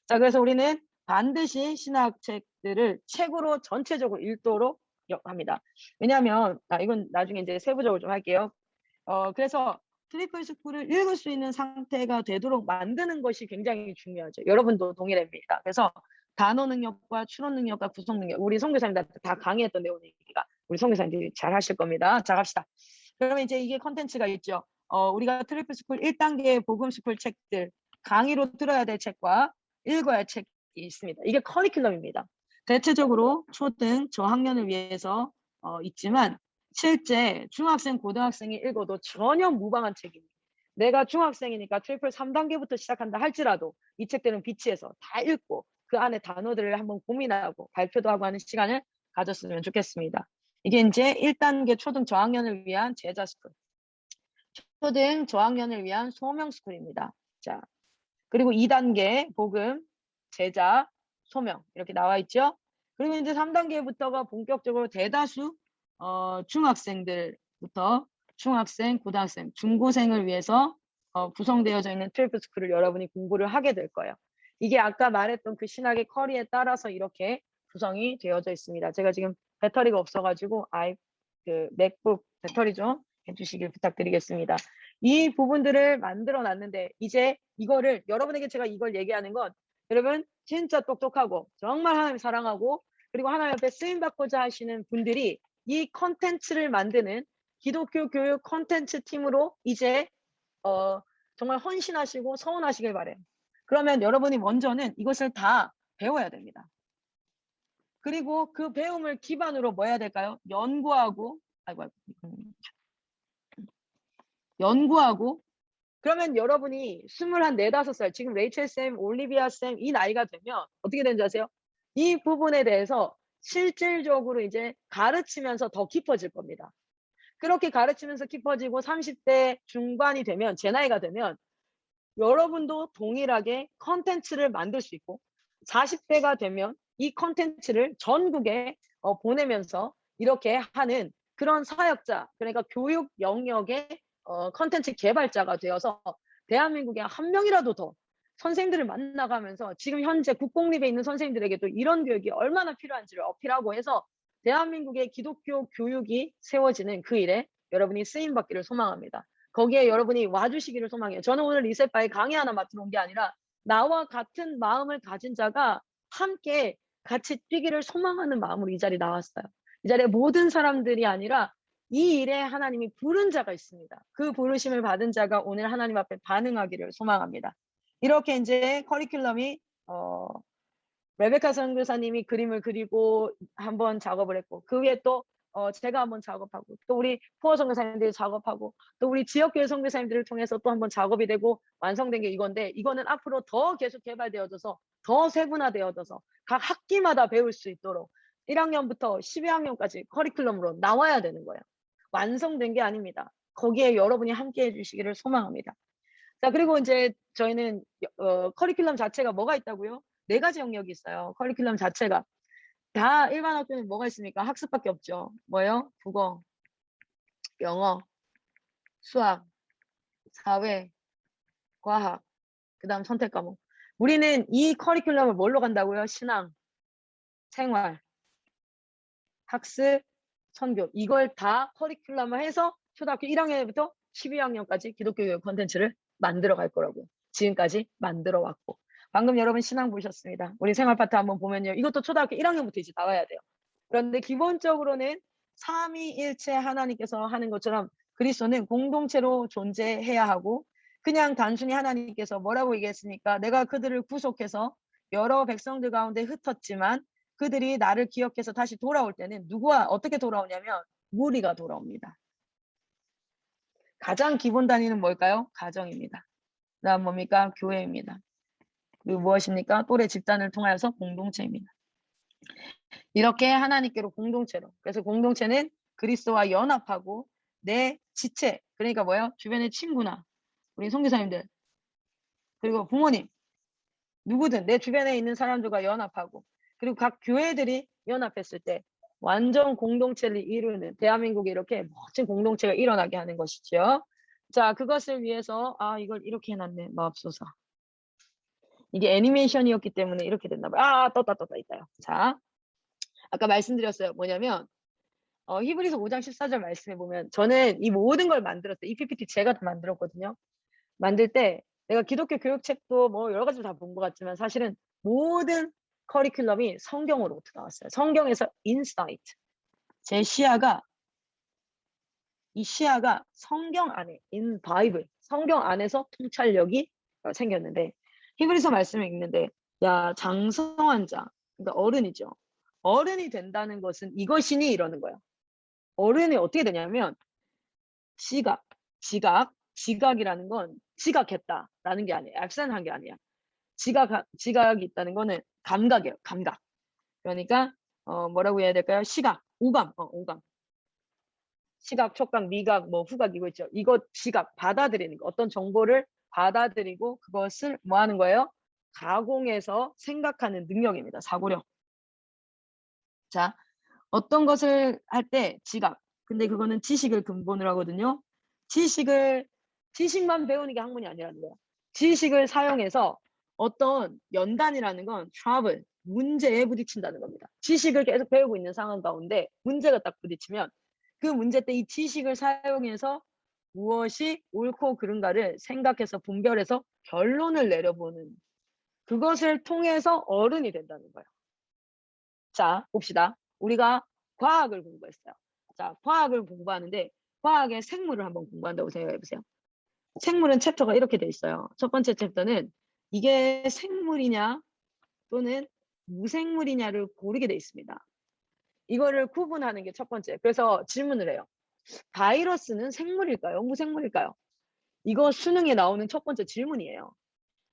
자, 그래서 우리는 반드시 신학책들을 책으로 전체적으로 읽도록 합니다. 왜냐하면 이건 나중에 이제 세부적으로 좀 할게요. 그래서 트리플 스쿨을 읽을 수 있는 상태가 되도록 만드는 것이 굉장히 중요하죠. 여러분도 동일합니다. 그래서 단어 능력과 추론 능력과 구성 능력, 우리 선교사님들한테 다 강의했던 내용이니까 우리 선교사님들이 잘 하실 겁니다. 자, 갑시다. 그러면 이제 이게 컨텐츠가 있죠. 우리가 트리플 스쿨 1단계 복음 스쿨 책들, 강의로 들어야 될 책과 읽어야 할 책이 있습니다. 이게 커리큘럼입니다. 대체적으로 초등 저학년을 위해서 있지만 실제 중학생, 고등학생이 읽어도 전혀 무방한 책입니다. 내가 중학생이니까 트리플 3단계부터 시작한다 할지라도 이 책들은 비치해서 다 읽고 그 안에 단어들을 한번 고민하고 발표도 하고 하는 시간을 가졌으면 좋겠습니다. 이게 이제 1단계 초등 저학년을 위한 제자 스쿨, 초등 저학년을 위한 소명 스쿨입니다. 자, 그리고 2단계 복음, 제자, 소명 이렇게 나와 있죠. 그리고 이제 3단계부터가 본격적으로 대다수 중학생들부터 중학생, 고등학생, 중고생을 위해서 구성되어져 있는 트리플 스쿨을 여러분이 공부를 하게 될 거예요. 이게 아까 말했던 그 신학의 커리에 따라서 이렇게 구성이 되어져 있습니다. 제가 지금 배터리가 없어가지고 맥북 배터리 좀 해주시길 부탁드리겠습니다. 이 부분들을 만들어 놨는데 이제 이거를, 여러분에게 제가 이걸 얘기하는 건, 여러분 진짜 똑똑하고 정말 하나님 사랑하고 그리고 하나님 앞에 쓰임받고자 하시는 분들이 이 컨텐츠를 만드는 기독교 교육 컨텐츠 팀으로 이제 정말 헌신하시고 서원하시길 바래요. 그러면 여러분이 먼저는 이것을 다 배워야 됩니다. 그리고 그 배움을 기반으로 뭐 해야 될까요? 연구하고, 그러면 여러분이 24, 5살, 지금 레이첼 쌤, 올리비아 쌤 이 나이가 되면 어떻게 되는지 아세요? 이 부분에 대해서 실질적으로 이제 가르치면서 더 깊어질 겁니다. 그렇게 가르치면서 깊어지고 30대 중반이 되면, 제 나이가 되면 여러분도 동일하게 컨텐츠를 만들 수 있고 40대가 되면 이 컨텐츠를 전국에 보내면서 이렇게 하는 그런 사역자, 그러니까 교육 영역의 컨텐츠 개발자가 되어서 대한민국에 한 명이라도 더 선생님들을 만나가면서 지금 현재 국공립에 있는 선생님들에게도 이런 교육이 얼마나 필요한지를 어필하고 해서 대한민국의 기독교 교육이 세워지는 그 일에 여러분이 쓰임받기를 소망합니다. 거기에 여러분이 와주시기를 소망해요. 저는 오늘 리셋바에 강의 하나 맡으러 온 게 아니라 나와 같은 마음을 가진 자가 함께 같이 뛰기를 소망하는 마음으로 이 자리에 나왔어요. 이 자리에 모든 사람들이 아니라 이 일에 하나님이 부른 자가 있습니다. 그 부르심을 받은 자가 오늘 하나님 앞에 반응하기를 소망합니다. 이렇게 이제 커리큘럼이 레베카 선교사님이 그림을 그리고 한번 작업을 했고 그 위에 또 제가 한번 작업하고 또 우리 포어 선교사님들이 작업하고 또 우리 지역교회 선교사님들을 통해서 또 한번 작업이 되고 완성된 게 이건데 이거는 앞으로 더 계속 개발되어져서 더 세분화되어져서 각 학기마다 배울 수 있도록 1학년부터 12학년까지 커리큘럼으로 나와야 되는 거예요. 완성된 게 아닙니다. 거기에 여러분이 함께 해주시기를 소망합니다. 자, 그리고 이제 저희는 커리큘럼 자체가 뭐가 있다고요? 4가지 영역이 있어요. 커리큘럼 자체가. 다 일반 학교는 뭐가 있습니까? 학습밖에 없죠. 뭐예요? 국어, 영어, 수학, 사회, 과학, 그 다음 선택 과목. 우리는 이 커리큘럼을 뭘로 간다고요? 신앙, 생활, 학습, 선교. 이걸 다 커리큘럼을 해서 초등학교 1학년부터 12학년까지 기독교 교육 콘텐츠를 만들어 갈 거라고요. 지금까지 만들어 왔고. 방금 여러분 신앙 보셨습니다. 우리 생활 파트 한번 보면요. 이것도 초등학교 1학년부터 이제 나와야 돼요. 그런데 기본적으로는 삼위일체 하나님께서 하는 것처럼 그리스도는 공동체로 존재해야 하고 그냥 단순히 하나님께서 뭐라고 얘기했습니까? 내가 그들을 구속해서 여러 백성들 가운데 흩었지만 그들이 나를 기억해서 다시 돌아올 때는 누구와 어떻게 돌아오냐면 무리가 돌아옵니다. 가장 기본 단위는 뭘까요? 가정입니다. 그다음 뭡니까? 교회입니다. 그리고 무엇입니까? 또래 집단을 통하여서 공동체입니다. 이렇게 하나님께로 공동체로. 그래서 공동체는 그리스도와 연합하고 내 지체, 그러니까 뭐예요? 주변의 친구나 우리 선교사님들 그리고 부모님 누구든 내 주변에 있는 사람들과 연합하고 그리고 각 교회들이 연합했을 때 완전 공동체를 이루는 대한민국에 이렇게 멋진 공동체가 일어나게 하는 것이죠. 자, 그것을 위해서 이걸 이렇게 해놨네. 마옵소서. 이게 애니메이션이었기 때문에 이렇게 됐나 봐요. 떴다 있다요. 자, 아까 말씀드렸어요. 뭐냐면 히브리서 5장 14절 말씀해 보면 저는 이 모든 걸 만들었어요. 이 PPT 제가 다 만들었거든요. 만들 때 내가 기독교 교육책도 뭐 여러 가지 다 본 것 같지만 사실은 모든 커리큘럼이 성경으로부터 나왔어요. 성경에서 인사이트. 제 시야가 이 시야가 성경 안에 in 바이블 성경 안에서 통찰력이 생겼는데 히브리서 말씀을 읽는데 야 장성한 자 그러니까 어른이죠. 어른이 된다는 것은 이것이니 이러는 거예요. 어른이 어떻게 되냐면 지각이라는 건 지각했다라는 게 아니에요. 액션한 게 아니야. 지각이 있다는 거는 감각이에요. 감각. 그러니까 뭐라고 해야 될까요? 시각, 오감. 시각, 촉각, 미각, 뭐 후각 이거 있죠. 이거 지각 받아들이는 거. 어떤 정보를 받아들이고 그것을 뭐 하는 거예요? 가공해서 생각하는 능력입니다. 사고력. 자, 어떤 것을 할 때 지각. 근데 그거는 지식을 근본으로 하거든요. 지식만 배우는 게 학문이 아니라는 거예요. 지식을 사용해서 어떤 연단이라는 건 트러블, 문제에 부딪힌다는 겁니다. 지식을 계속 배우고 있는 상황 가운데 문제가 딱 부딪히면 그 문제 때 이 지식을 사용해서 무엇이 옳고 그른가를 생각해서 분별해서 결론을 내려보는 그것을 통해서 어른이 된다는 거예요. 자, 봅시다. 우리가 과학을 공부했어요. 자, 과학을 공부하는데 과학의 생물을 한번 공부한다고 생각해 보세요. 생물은 챕터가 이렇게 돼 있어요. 첫 번째 챕터는 이게 생물이냐 또는 무생물이냐를 고르게 돼 있습니다. 이거를 구분하는 게 첫 번째. 그래서 질문을 해요. 바이러스는 생물일까요? 무생물일까요? 이거 수능에 나오는 첫 번째 질문이에요.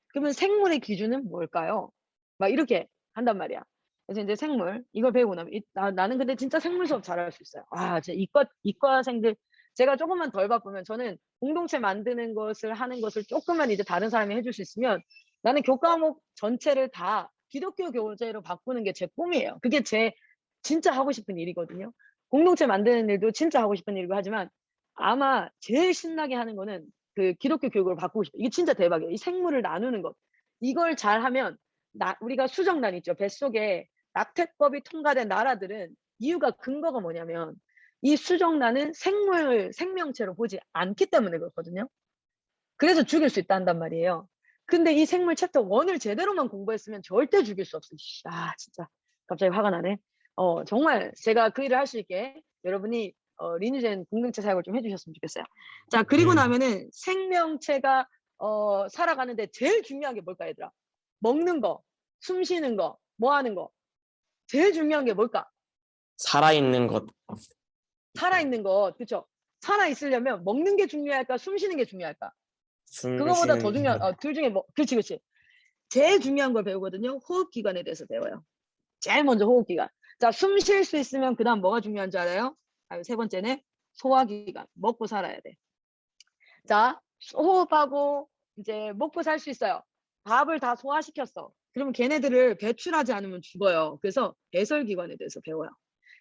그러면 생물의 기준은 뭘까요? 막 이렇게 한단 말이야. 그래서 이제 생물 이걸 배우고 나면 나는 근데 진짜 생물 수업 잘할 수 있어요. 진짜 이과생들 제가 조금만 덜 바쁘면 저는 공동체 만드는 것을 하는 것을 조금만 이제 다른 사람이 해줄 수 있으면 나는 교과목 전체를 다 기독교 교재로 바꾸는 게 제 꿈이에요. 그게 제 진짜 하고 싶은 일이거든요. 공동체 만드는 일도 진짜 하고 싶은 일이고 하지만 아마 제일 신나게 하는 거는 그 기독교 교육을 바꾸고 싶어요. 이게 진짜 대박이에요. 이 생물을 나누는 것. 이걸 잘하면 우리가 수정란 있죠. 뱃속에 낙태법이 통과된 나라들은 이유가 근거가 뭐냐면 이 수정란은 생명체로 보지 않기 때문에 그렇거든요. 그래서 죽일 수 있다 한단 말이에요. 근데 이 생물 챕터 1을 제대로만 공부했으면 절대 죽일 수 없어요. 진짜 갑자기 화가 나네. 정말 제가 그 일을 할 수 있게 여러분이 리뉴젠 공동체 사역을 좀 해주셨으면 좋겠어요. 자, 그리고 나면은 생명체가 살아가는데 제일 중요한 게 뭘까, 얘들아? 먹는 거, 숨 쉬는 거, 뭐 하는 거. 제일 중요한 게 뭘까? 살아있는 것. 살아있는 것, 그렇죠? 살아있으려면 먹는 게 중요할까, 숨 쉬는 게 중요할까? 숨 그거보다 더 쉬는 중요한, 둘 중에 뭐, 그렇지. 제일 중요한 걸 배우거든요. 호흡기관에 대해서 배워요. 제일 먼저 호흡기관. 자, 숨 쉴 수 있으면 그 다음 뭐가 중요한 줄 알아요? 세 번째는 소화기관. 먹고 살아야 돼. 자, 호흡하고 이제 먹고 살 수 있어요. 밥을 다 소화시켰어. 그러면 걔네들을 배출하지 않으면 죽어요. 그래서 배설기관에 대해서 배워요.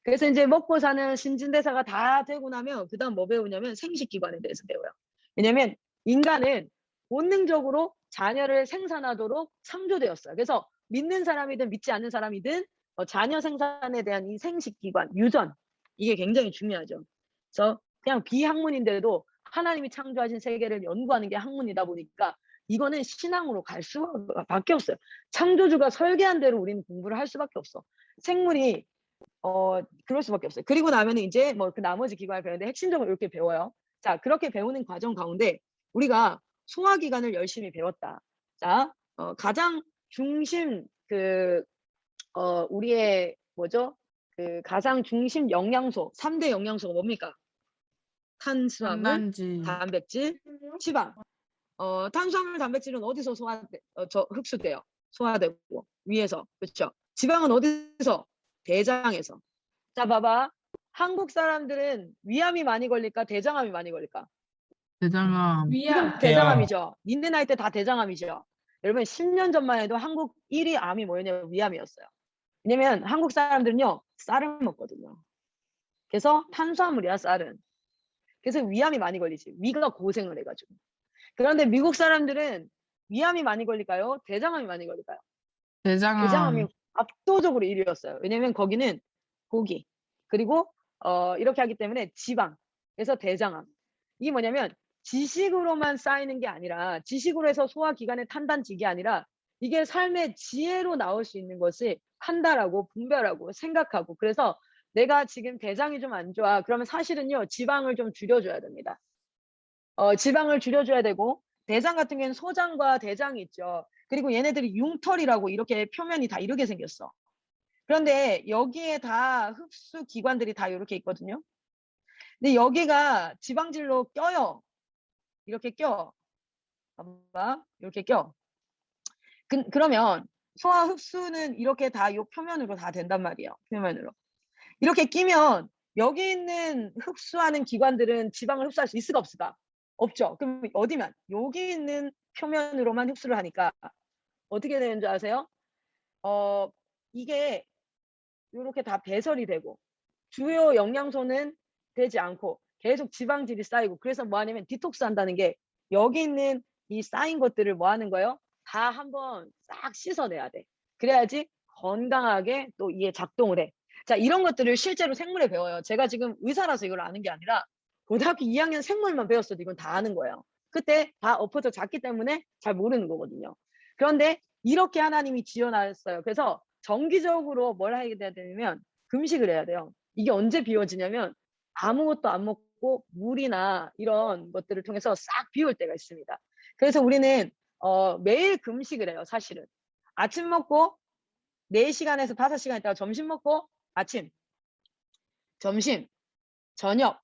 그래서 이제 먹고 사는 신진대사가 다 되고 나면 그 다음 뭐 배우냐면 생식기관에 대해서 배워요. 왜냐면 인간은 본능적으로 자녀를 생산하도록 창조되었어요. 그래서 믿는 사람이든 믿지 않는 사람이든 자녀 생산에 대한 이 생식기관, 유전, 이게 굉장히 중요하죠. 그래서 그냥 비학문인데도 하나님이 창조하신 세계를 연구하는 게 학문이다 보니까 이거는 신앙으로 갈 수밖에 없어요. 창조주가 설계한 대로 우리는 공부를 할 수밖에 없어. 생물이 그럴 수밖에 없어요. 그리고 나면 이제 뭐 그 나머지 기관을 배우는데 핵심적으로 이렇게 배워요. 자, 그렇게 배우는 과정 가운데 우리가 소화기관을 열심히 배웠다. 자, 가장 중심 우리의 뭐죠? 그 가장 중심 영양소, 3대 영양소가 뭡니까? 탄수화물, 단단지. 단백질, 지방. 탄수화물, 단백질은 어디서 흡수돼요? 소화되고 위에서, 그렇죠? 지방은 어디서? 대장에서. 자, 봐봐. 한국 사람들은 위암이 많이 걸릴까? 대장암이 많이 걸릴까? 대장암. 지금 대장암이죠. 니네 나이 때 다 대장암이죠. 여러분 10년 전만 해도 한국 1위 암이 뭐였냐면 위암이었어요. 왜냐면 한국 사람들은요 쌀을 먹거든요. 그래서 탄수화물이야 쌀은. 그래서 위암이 많이 걸리지. 위가 고생을 해가지고. 그런데 미국 사람들은 위암이 많이 걸릴까요? 대장암이 많이 걸릴까요? 대장암이 압도적으로 1위였어요. 왜냐면 거기는 고기 그리고 이렇게 하기 때문에 지방. 그래서 대장암. 이게 뭐냐면 지식으로만 쌓이는 게 아니라 지식으로 해서 소화기관에 탄단지게 아니라 이게 삶의 지혜로 나올 수 있는 것이 판단하고 분별하고 생각하고 그래서 내가 지금 대장이 좀 안 좋아. 그러면 사실은요 지방을 좀 줄여줘야 됩니다. 지방을 줄여줘야 되고 대장 같은 경우는 소장과 대장이 있죠. 그리고 얘네들이 융털이라고 이렇게 표면이 다 이렇게 생겼어. 그런데 여기에 다 흡수 기관들이 다 이렇게 있거든요. 근데 여기가 지방질로 껴요. 이렇게 껴. 봐봐. 이렇게 껴. 그러면 소화 흡수는 이렇게 다 이 표면으로 다 된단 말이에요. 표면으로. 이렇게 끼면 여기 있는 흡수하는 기관들은 지방을 흡수할 수 있을까 없을까? 없죠. 그럼 어디만? 여기 있는 표면으로만 흡수를 하니까 어떻게 되는 줄 아세요? 이게 이렇게 다 배설이 되고 주요 영양소는 되지 않고 계속 지방질이 쌓이고 그래서 뭐 하냐면 디톡스 한다는 게 여기 있는 이 쌓인 것들을 뭐 하는 거예요? 다 한번 싹 씻어내야 돼. 그래야지 건강하게 또 이게 작동을 해. 자, 이런 것들을 실제로 생물에 배워요. 제가 지금 의사라서 이걸 아는 게 아니라 고등학교 2학년 생물만 배웠어도 이건 다 아는 거예요. 그때 다 엎어져 잤기 때문에 잘 모르는 거거든요. 그런데 이렇게 하나님이 지어놨어요. 그래서 정기적으로 뭘 하게 되냐면 금식을 해야 돼요. 이게 언제 비워지냐면 아무것도 안 먹고 물이나 이런 것들을 통해서 싹 비울 때가 있습니다. 그래서 우리는 매일 금식을 해요. 사실은 아침 먹고 4시간에서 5시간 있다가 점심 먹고 아침, 점심, 저녁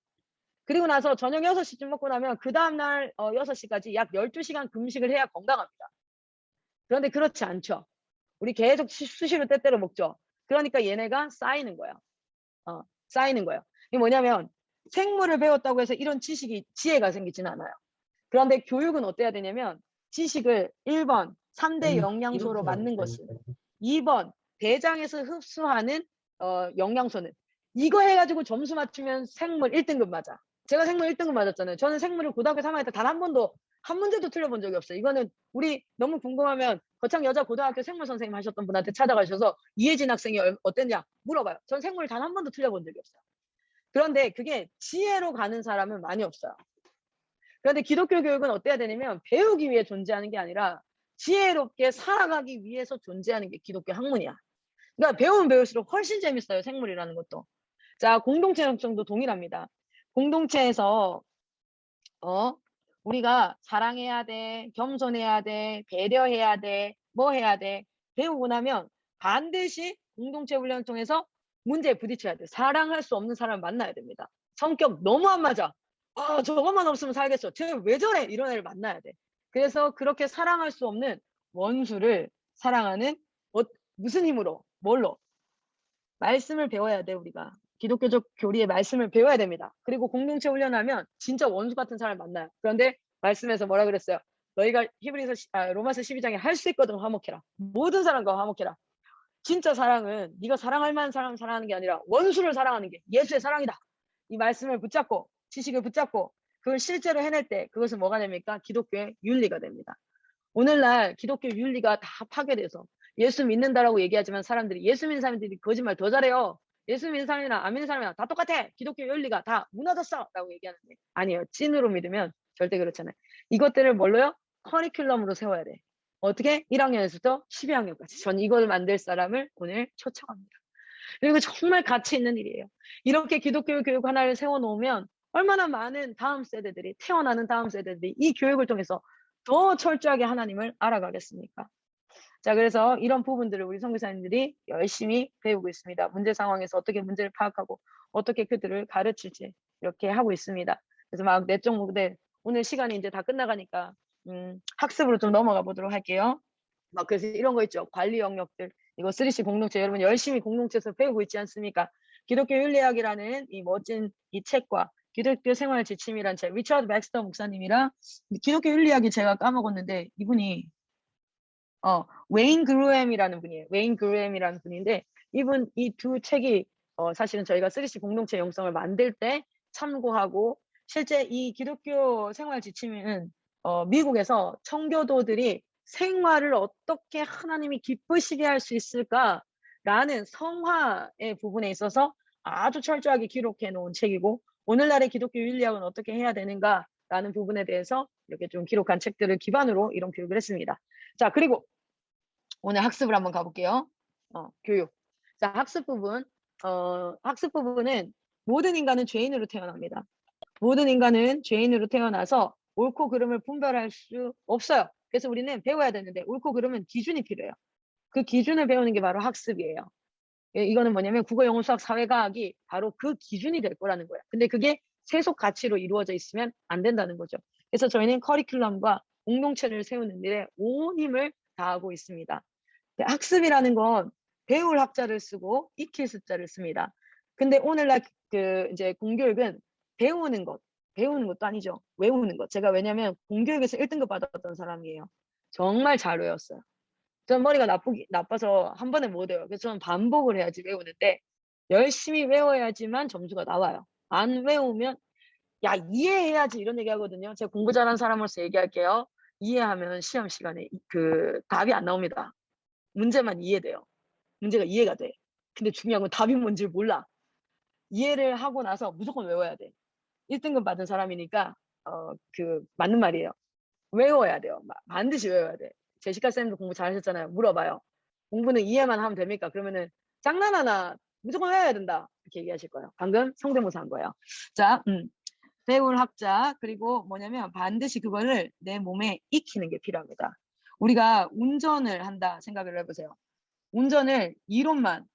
그리고 나서 저녁 6시쯤 먹고 나면 그 다음날 6시까지 약 12시간 금식을 해야 건강합니다. 그런데 그렇지 않죠. 우리 계속 수시로 때때로 먹죠. 그러니까 얘네가 쌓이는 거예요. 쌓이는 거예요. 이게 뭐냐면 생물을 배웠다고 해서 이런 지혜가 생기진 않아요. 그런데 교육은 어때야 되냐면 지식을 1번 3대 영양소로 맞는 것을 2번 대장에서 흡수하는 영양소는 이거 해가지고 점수 맞추면 생물 1등급 맞아. 제가 생물 1등급 맞았잖아요. 저는 생물을 고등학교 3학년 때 단 한 번도 한 문제도 틀려본 적이 없어요. 이거는 우리 너무 궁금하면 거창 여자 고등학교 생물 선생님 하셨던 분한테 찾아가셔서 이혜진 학생이 어땠냐 물어봐요. 전 생물 단 한 번도 틀려본 적이 없어요. 그런데 그게 지혜로 가는 사람은 많이 없어요. 그런데 기독교 교육은 어때야 되냐면 배우기 위해 존재하는 게 아니라 지혜롭게 살아가기 위해서 존재하는 게 기독교 학문이야. 그러니까 배우면 배울수록 훨씬 재밌어요. 생물이라는 것도. 자, 공동체 형성도 동일합니다. 공동체에서 우리가 사랑해야 돼, 겸손해야 돼, 배려해야 돼, 뭐 해야 돼. 배우고 나면 반드시 공동체 훈련을 통해서 문제에 부딪혀야 돼. 사랑할 수 없는 사람을 만나야 됩니다. 성격 너무 안 맞아. 아, 저것만 없으면 살겠어. 쟤 왜 저래? 이런 애를 만나야 돼. 그래서 그렇게 사랑할 수 없는 원수를 사랑하는 무슨 힘으로? 뭘로? 말씀을 배워야 돼, 우리가. 기독교적 교리의 말씀을 배워야 됩니다. 그리고 공동체 훈련하면 진짜 원수 같은 사람을 만나요. 그런데 말씀에서 뭐라 그랬어요? 너희가 로마서 12장에 할 수 있거든 화목해라. 모든 사람과 화목해라. 진짜 사랑은 네가 사랑할 만한 사람을 사랑하는 게 아니라 원수를 사랑하는 게 예수의 사랑이다. 이 말씀을 붙잡고 지식을 붙잡고 그걸 실제로 해낼 때 그것은 뭐가 됩니까? 기독교의 윤리가 됩니다. 오늘날 기독교 윤리가 다 파괴돼서 예수 믿는다라고 얘기하지만 사람들이 예수 믿는 사람들이 거짓말 더 잘해요. 예수 믿는 사람이나 안 믿는 사람이나 다 똑같아. 기독교 윤리가 다 무너졌어 라고 얘기하는데 아니에요. 찐으로 믿으면 절대 그렇잖아요. 이것들을 뭘로요? 커리큘럼으로 세워야 돼. 어떻게? 1학년에서부터 12학년까지. 전 이걸 만들 사람을 오늘 초청합니다. 그리고 정말 가치 있는 일이에요. 이렇게 기독교 교육 하나를 세워놓으면 얼마나 많은 다음 세대들이 태어나는 다음 세대들이 이 교육을 통해서 더 철저하게 하나님을 알아가겠습니까? 자, 그래서 이런 부분들을 우리 선교사님들이 열심히 배우고 있습니다. 문제 상황에서 어떻게 문제를 파악하고 어떻게 그들을 가르칠지 이렇게 하고 있습니다. 그래서 막 내적 무대 오늘 시간이 이제 다 끝나가니까 학습으로 좀 넘어가 보도록 할게요. 막 그래서 이런 거 있죠. 관리 영역들. 이거 3C 공동체 여러분 열심히 공동체에서 배우고 있지 않습니까? 기독교 윤리학이라는 이 멋진 이 책과 기독교 생활 지침이란 책, 리처드 백스터 목사님이랑 기독교 윤리학이 제가 까먹었는데 이분이 웨인 그루엠이라는 분이에요. 웨인 그루엠이라는 분인데 이분 이 두 책이 사실은 저희가 3C 공동체 영성을 만들 때 참고하고 실제 이 기독교 생활 지침은 미국에서 청교도들이 생활을 어떻게 하나님이 기쁘시게 할 수 있을까라는 성화의 부분에 있어서 아주 철저하게 기록해 놓은 책이고 오늘날의 기독교 윤리학은 어떻게 해야 되는가라는 부분에 대해서 이렇게 좀 기록한 책들을 기반으로 이런 교육을 했습니다. 자, 그리고 오늘 학습을 한번 가볼게요. 교육. 자, 학습 부분은 모든 인간은 죄인으로 태어납니다. 모든 인간은 죄인으로 태어나서 옳고 그름을 분별할 수 없어요. 그래서 우리는 배워야 되는데 옳고 그름은 기준이 필요해요. 그 기준을 배우는 게 바로 학습이에요. 이거는 뭐냐면 국어, 영어, 수학, 사회과학이 바로 그 기준이 될 거라는 거예요. 근데 그게 세속 가치로 이루어져 있으면 안 된다는 거죠. 그래서 저희는 커리큘럼과 공동체를 세우는 일에 온 힘을 다하고 있습니다. 학습이라는 건 배울 학자를 쓰고 익힐 습자를 씁니다. 근데 오늘날 이제 공교육은 배우는 것도 아니죠. 외우는 것. 제가 왜냐면 공교육에서 1등급 받았던 사람이에요. 정말 잘 외웠어요. 전 머리가 나빠서 한 번에 못 외워요. 그래서 저는 반복을 해야지 외우는데 열심히 외워야지만 점수가 나와요. 안 외우면 야 이해해야지 이런 얘기 하거든요. 제가 공부 잘하는 사람으로서 얘기할게요. 이해하면 시험 시간에 답이 안 나옵니다. 문제만 이해돼요. 문제가 이해가 돼. 근데 중요한 건 답이 뭔지 몰라. 이해를 하고 나서 무조건 외워야 돼. 1등급 받은 사람이니까 맞는 말이에요. 외워야 돼요. 반드시 외워야 돼. 제시카 쌤도 공부 잘하셨잖아요. 물어봐요. 공부는 이해만 하면 됩니까? 그러면은 장난하나 무조건 외워야 된다. 이렇게 얘기하실 거예요. 방금 성대모사 한 거예요. 자, 배울 학자 그리고 뭐냐면 반드시 그거를 내 몸에 익히는 게 필요합니다. 우리가 운전을 한다 생각을 해보세요. 운전을 이론만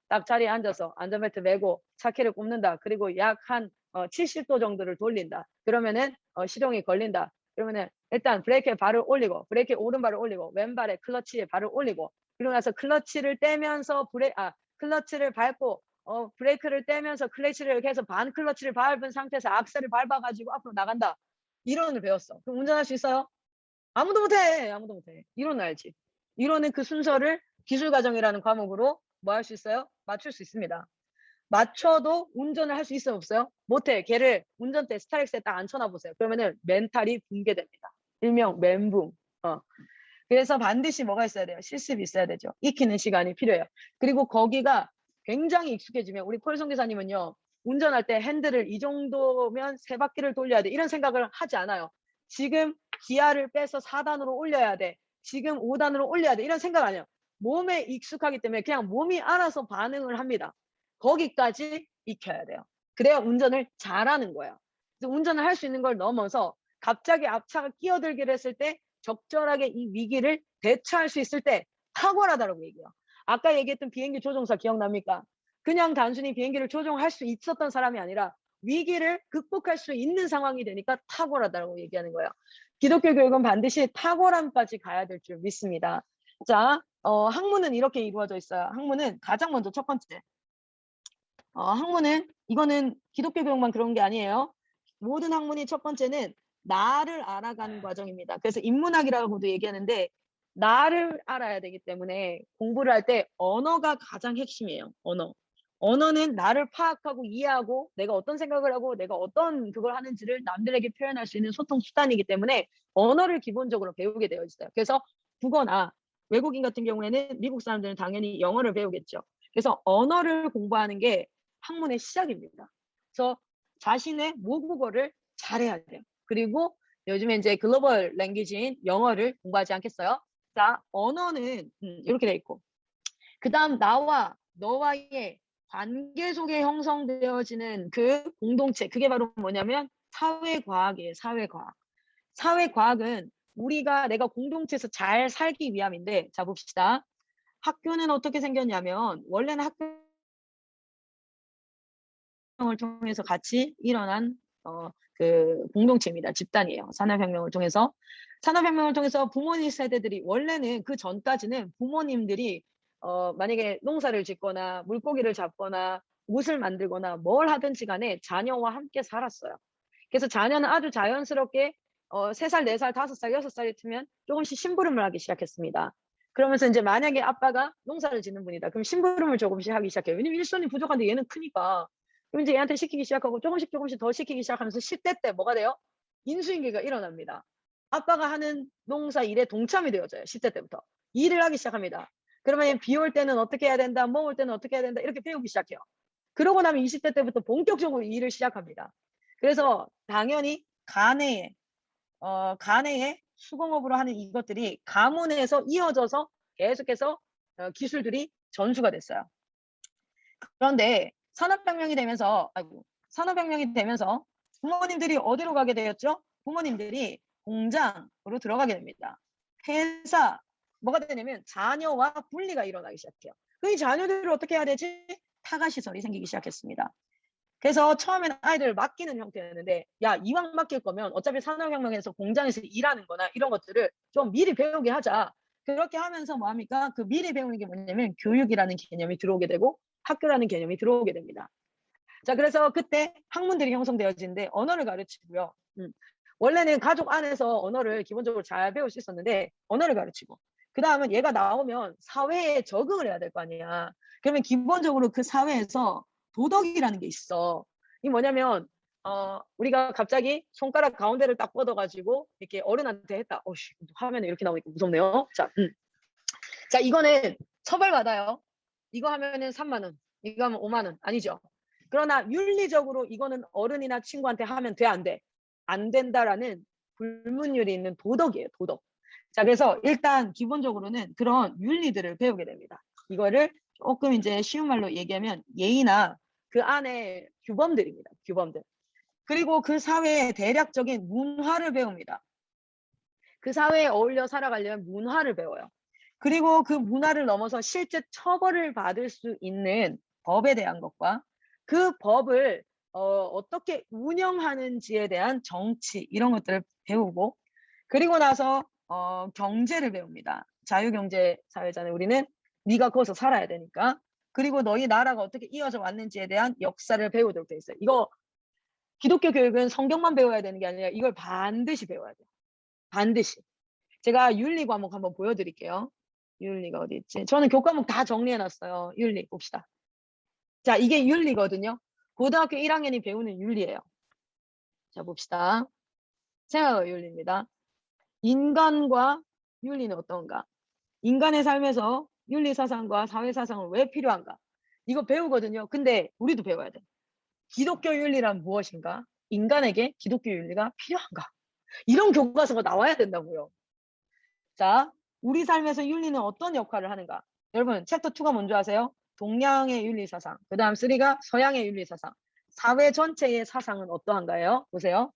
딱 자리에 앉아서 안전벨트 매고 차키를 꼽는다. 그리고 약 한 70도 정도를 돌린다. 그러면은 시동이 걸린다. 그러면은 일단 브레이크에 발을 올리고 브레이크에 오른발을 올리고 왼발에 클러치에 발을 올리고 그러고 나서 클러치를 떼면서 클러치를 밟고 브레이크를 떼면서 클러치를 이렇게 해서 반 클러치를 밟은 상태에서 악셀을 밟아가지고 앞으로 나간다. 이론을 배웠어. 그럼 운전할 수 있어요? 아무도 못해. 아무도 못해. 이론은 알지. 이론은 그 순서를 기술과정이라는 과목으로 뭐 할 수 있어요? 맞출 수 있습니다. 맞춰도 운전을 할 수 있어요, 없어요? 못해. 걔를 운전대 스타렉스에 딱 앉혀놔 보세요. 그러면은 멘탈이 붕괴됩니다. 일명 멘붕. 그래서 반드시 뭐가 있어야 돼요? 실습이 있어야 되죠. 익히는 시간이 필요해요. 그리고 거기가 굉장히 익숙해지면 우리 콜송 기사님은요. 운전할 때 핸들을 이 정도면 세 바퀴를 돌려야 돼. 이런 생각을 하지 않아요. 지금 기아를 빼서 4단으로 올려야 돼. 지금 5단으로 올려야 돼. 이런 생각 안 해요. 몸에 익숙하기 때문에 그냥 몸이 알아서 반응을 합니다. 거기까지 익혀야 돼요. 그래야 운전을 잘하는 거예요. 그래서 운전을 할 수 있는 걸 넘어서 갑자기 앞차가 끼어들기를 했을 때 적절하게 이 위기를 대처할 수 있을 때 탁월하다라고 얘기해요. 아까 얘기했던 비행기 조종사 기억납니까? 그냥 단순히 비행기를 조종할 수 있었던 사람이 아니라 위기를 극복할 수 있는 상황이 되니까 탁월하다라고 얘기하는 거예요. 기독교 교육은 반드시 탁월함까지 가야 될 줄 믿습니다. 자, 학문은 이렇게 이루어져 있어요. 학문은 가장 먼저 첫 번째. 학문은 이거는 기독교 교육만 그런 게 아니에요. 모든 학문이 첫 번째는 나를 알아가는 과정입니다. 그래서 인문학이라고도 얘기하는데 나를 알아야 되기 때문에 공부를 할 때 언어가 가장 핵심이에요. 언어는 나를 파악하고 이해하고 내가 어떤 생각을 하고 내가 어떤 그걸 하는지를 남들에게 표현할 수 있는 소통 수단이기 때문에 언어를 기본적으로 배우게 되어 있어요. 그래서 국어나 외국인 같은 경우에는 미국 사람들은 당연히 영어를 배우겠죠. 그래서 언어를 공부하는 게 학문의 시작입니다. 그래서 자신의 모국어를 잘해야 돼요. 그리고 요즘에 이제 글로벌 랭귀지인 영어를 공부하지 않겠어요? 자, 언어는 이렇게 돼 있고 그 다음 나와 너와의 관계 속에 형성되어지는 그 공동체 그게 바로 뭐냐면 사회과학이에요. 사회과학. 사회과학은 내가 공동체에서 잘 살기 위함인데 자 봅시다. 학교는 어떻게 생겼냐면 원래는 학교를 통해서 같이 일어난 그 공동체입니다. 집단이에요. 산업혁명을 통해서 부모님 세대들이 원래는 그 전까지는 부모님들이 만약에 농사를 짓거나 물고기를 잡거나 옷을 만들거나 뭘 하든지 간에 자녀와 함께 살았어요. 그래서 자녀는 아주 자연스럽게 3살, 4살, 5살, 6살이 되면 조금씩 심부름을 하기 시작했습니다. 그러면서 이제 만약에 아빠가 농사를 짓는 분이다. 그럼 심부름을 조금씩 하기 시작해요. 왜냐면 일손이 부족한데 얘는 크니까. 그럼 이제 얘한테 시키기 시작하고 조금씩 더 시키기 시작하면서 10대 때 뭐가 돼요? 인수인계가 일어납니다. 아빠가 하는 농사 일에 동참이 되어져요. 10대 때부터. 일을 하기 시작합니다. 그러면 비 올 때는 어떻게 해야 된다, 뭐 올 때는 어떻게 해야 된다 이렇게 배우기 시작해요. 그러고 나면 20대 때부터 본격적으로 일을 시작합니다. 그래서 당연히 간해에 수공업으로 하는 이것들이 가문에서 이어져서 계속해서 기술들이 전수가 됐어요. 그런데 산업혁명이 되면서 부모님들이 어디로 가게 되었죠? 부모님들이 공장으로 들어가게 됩니다. 회사, 뭐가 되냐면 자녀와 분리가 일어나기 시작해요. 그 자녀들을 어떻게 해야 되지? 타가시설이 생기기 시작했습니다. 그래서 처음에는 아이들을 맡기는 형태였는데 야 이왕 맡길 거면 어차피 산업혁명에서 공장에서 일하는 거나 이런 것들을 좀 미리 배우게 하자. 그렇게 하면서 뭐합니까? 그 미리 배우는 게 뭐냐면 교육이라는 개념이 들어오게 되고 학교라는 개념이 들어오게 됩니다. 자, 그래서 그때 학문들이 형성되어지는데 언어를 가르치고요. 원래는 가족 안에서 언어를 기본적으로 잘 배울 수 있었는데 언어를 가르치고 그 다음은 얘가 나오면 사회에 적응을 해야 될 거 아니야. 그러면 기본적으로 그 사회에서 도덕이라는 게 있어. 이게 뭐냐면 우리가 갑자기 손가락 가운데를 딱 뻗어가지고 이렇게 어른한테 했다. 어씨 화면에 이렇게 나오니까 무섭네요. 자 이거는 처벌받아요. 이거 하면은 3만 원, 이거 하면 5만 원 아니죠. 그러나 윤리적으로 이거는 어른이나 친구한테 하면 돼, 안 돼? 안 된다라는 불문율이 있는 도덕이에요. 도덕. 자 그래서 일단 기본적으로는 그런 윤리들을 배우게 됩니다. 이거를 조금 이제 쉬운 말로 얘기하면 예의나 그 안에 규범들입니다. 규범들. 그리고 그 사회의 대략적인 문화를 배웁니다. 그 사회에 어울려 살아가려면 문화를 배워요. 그리고 그 문화를 넘어서 실제 처벌을 받을 수 있는 법에 대한 것과 그 법을 어떻게 운영하는지에 대한 정치 이런 것들을 배우고 그리고 나서 경제를 배웁니다. 자유경제 사회잖아요. 우리는 네가 거기서 살아야 되니까. 그리고 너희 나라가 어떻게 이어져 왔는지에 대한 역사를 배우도록 돼 있어요. 이거 기독교 교육은 성경만 배워야 되는 게 아니라 이걸 반드시 배워야 돼요. 반드시. 제가 윤리 과목 한번 보여드릴게요. 윤리가 어디 있지? 저는 교과목 다 정리해놨어요. 윤리 봅시다. 자, 이게 윤리거든요. 고등학교 1학년이 배우는 윤리예요. 자, 봅시다. 생활과 윤리입니다. 인간과 윤리는 어떤가? 인간의 삶에서 윤리 사상과 사회 사상은 왜 필요한가? 이거 배우거든요. 근데 우리도 배워야 돼. 기독교 윤리란 무엇인가? 인간에게 기독교 윤리가 필요한가? 이런 교과서가 나와야 된다고요. 자, 우리 삶에서 윤리는 어떤 역할을 하는가? 여러분, 챕터 2가 뭔지 아세요? 동양의 윤리 사상. 그 다음 3가 서양의 윤리 사상. 사회 전체의 사상은 어떠한가요? 보세요.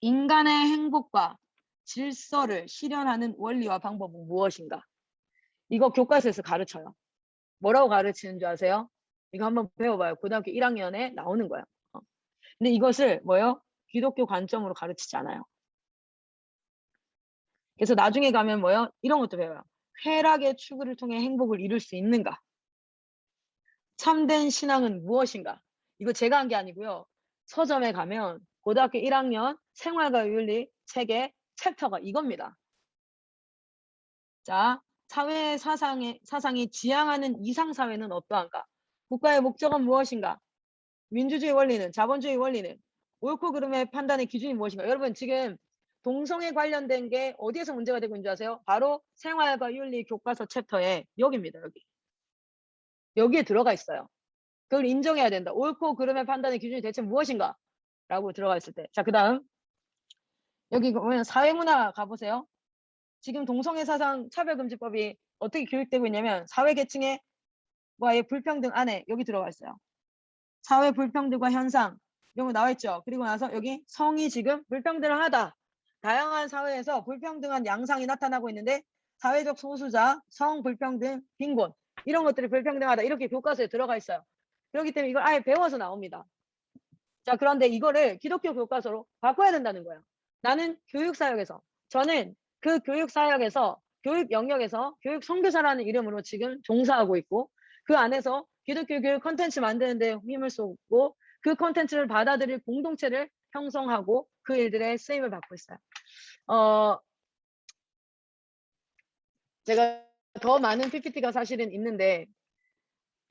인간의 행복과 질서를 실현하는 원리와 방법은 무엇인가? 이거 교과서에서 가르쳐요. 뭐라고 가르치는 줄 아세요? 이거 한번 배워봐요. 고등학교 1학년에 나오는 거야. 근데 이것을 뭐요? 기독교 관점으로 가르치지 않아요. 그래서 나중에 가면 뭐요? 이런 것도 배워요. 쾌락의 추구를 통해 행복을 이룰 수 있는가? 참된 신앙은 무엇인가? 이거 제가 한 게 아니고요. 서점에 가면 고등학교 1학년 생활과 윤리 책의 챕터가 이겁니다. 자, 사회 사상이 지향하는 이상사회는 어떠한가? 국가의 목적은 무엇인가? 민주주의 원리는, 자본주의 원리는, 옳고 그름의 판단의 기준이 무엇인가? 여러분, 지금 동성애 관련된 게 어디에서 문제가 되고 있는 줄 아세요? 바로 생활과 윤리 교과서 챕터에 여기입니다. 여기에 들어가 있어요. 그걸 인정해야 된다. 옳고 그름의 판단의 기준이 대체 무엇인가? 라고 들어가 있을 때. 자, 그 다음 여기 보면 사회문화 가보세요. 지금 동성애 사상 차별금지법이 어떻게 교육되고 있냐면 사회계층의 와의 불평등 안에 여기 들어가 있어요. 사회 불평등과 현상 이런 거 나와 있죠. 그리고 나서 여기 성이 지금 불평등하다. 다양한 사회에서 불평등한 양상이 나타나고 있는데 사회적 소수자, 성 불평등, 빈곤 이런 것들이 불평등하다. 이렇게 교과서에 들어가 있어요. 그렇기 때문에 이걸 아예 배워서 나옵니다. 자, 그런데 이거를 기독교 교과서로 바꿔야 된다는 거예요. 나는 교육사역에서 저는 그 교육사역에서 교육 영역에서 교육 선교사라는 이름으로 지금 종사하고 있고 그 안에서 기독교 교육 컨텐츠 만드는 데 힘을 쏟고 그 컨텐츠를 받아들일 공동체를 형성하고 그 일들의 쓰임을 받고 있어요. 제가 더 많은 PPT가 사실은 있는데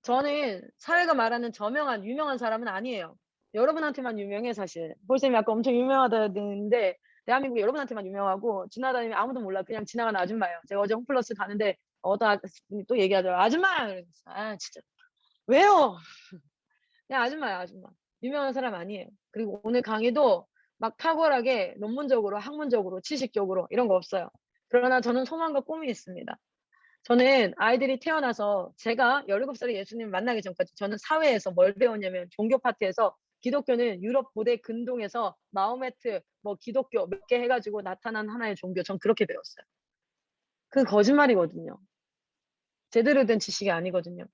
저는 사회가 말하는 저명한 유명한 사람은 아니에요. 여러분한테만 유명해 사실. 볼쌤이 아까 엄청 유명하다는데 대한민국에 여러분한테만 유명하고 지나다니면 아무도 몰라. 그냥 지나가는 아줌마예요. 제가 어제 홈플러스 가는데 어떤 분이 또 얘기하더라고요. 아줌마! 그래서 아 진짜 왜요? 그냥 아줌마야 아줌마. 유명한 사람 아니에요. 그리고 오늘 강의도 막 탁월하게 논문적으로 학문적으로 지식적으로 이런 거 없어요. 그러나 저는 소망과 꿈이 있습니다. 저는 아이들이 태어나서 제가 17살에 예수님 만나기 전까지 저는 사회에서 뭘 배웠냐면 종교 파트에서 기독교는 유럽 고대 근동에서 마호메트 뭐 기독교 몇 개 해가지고 나타난 하나의 종교. 전 그렇게 배웠어요. 그 거짓말이거든요. 제대로 된 지식이 아니거든요.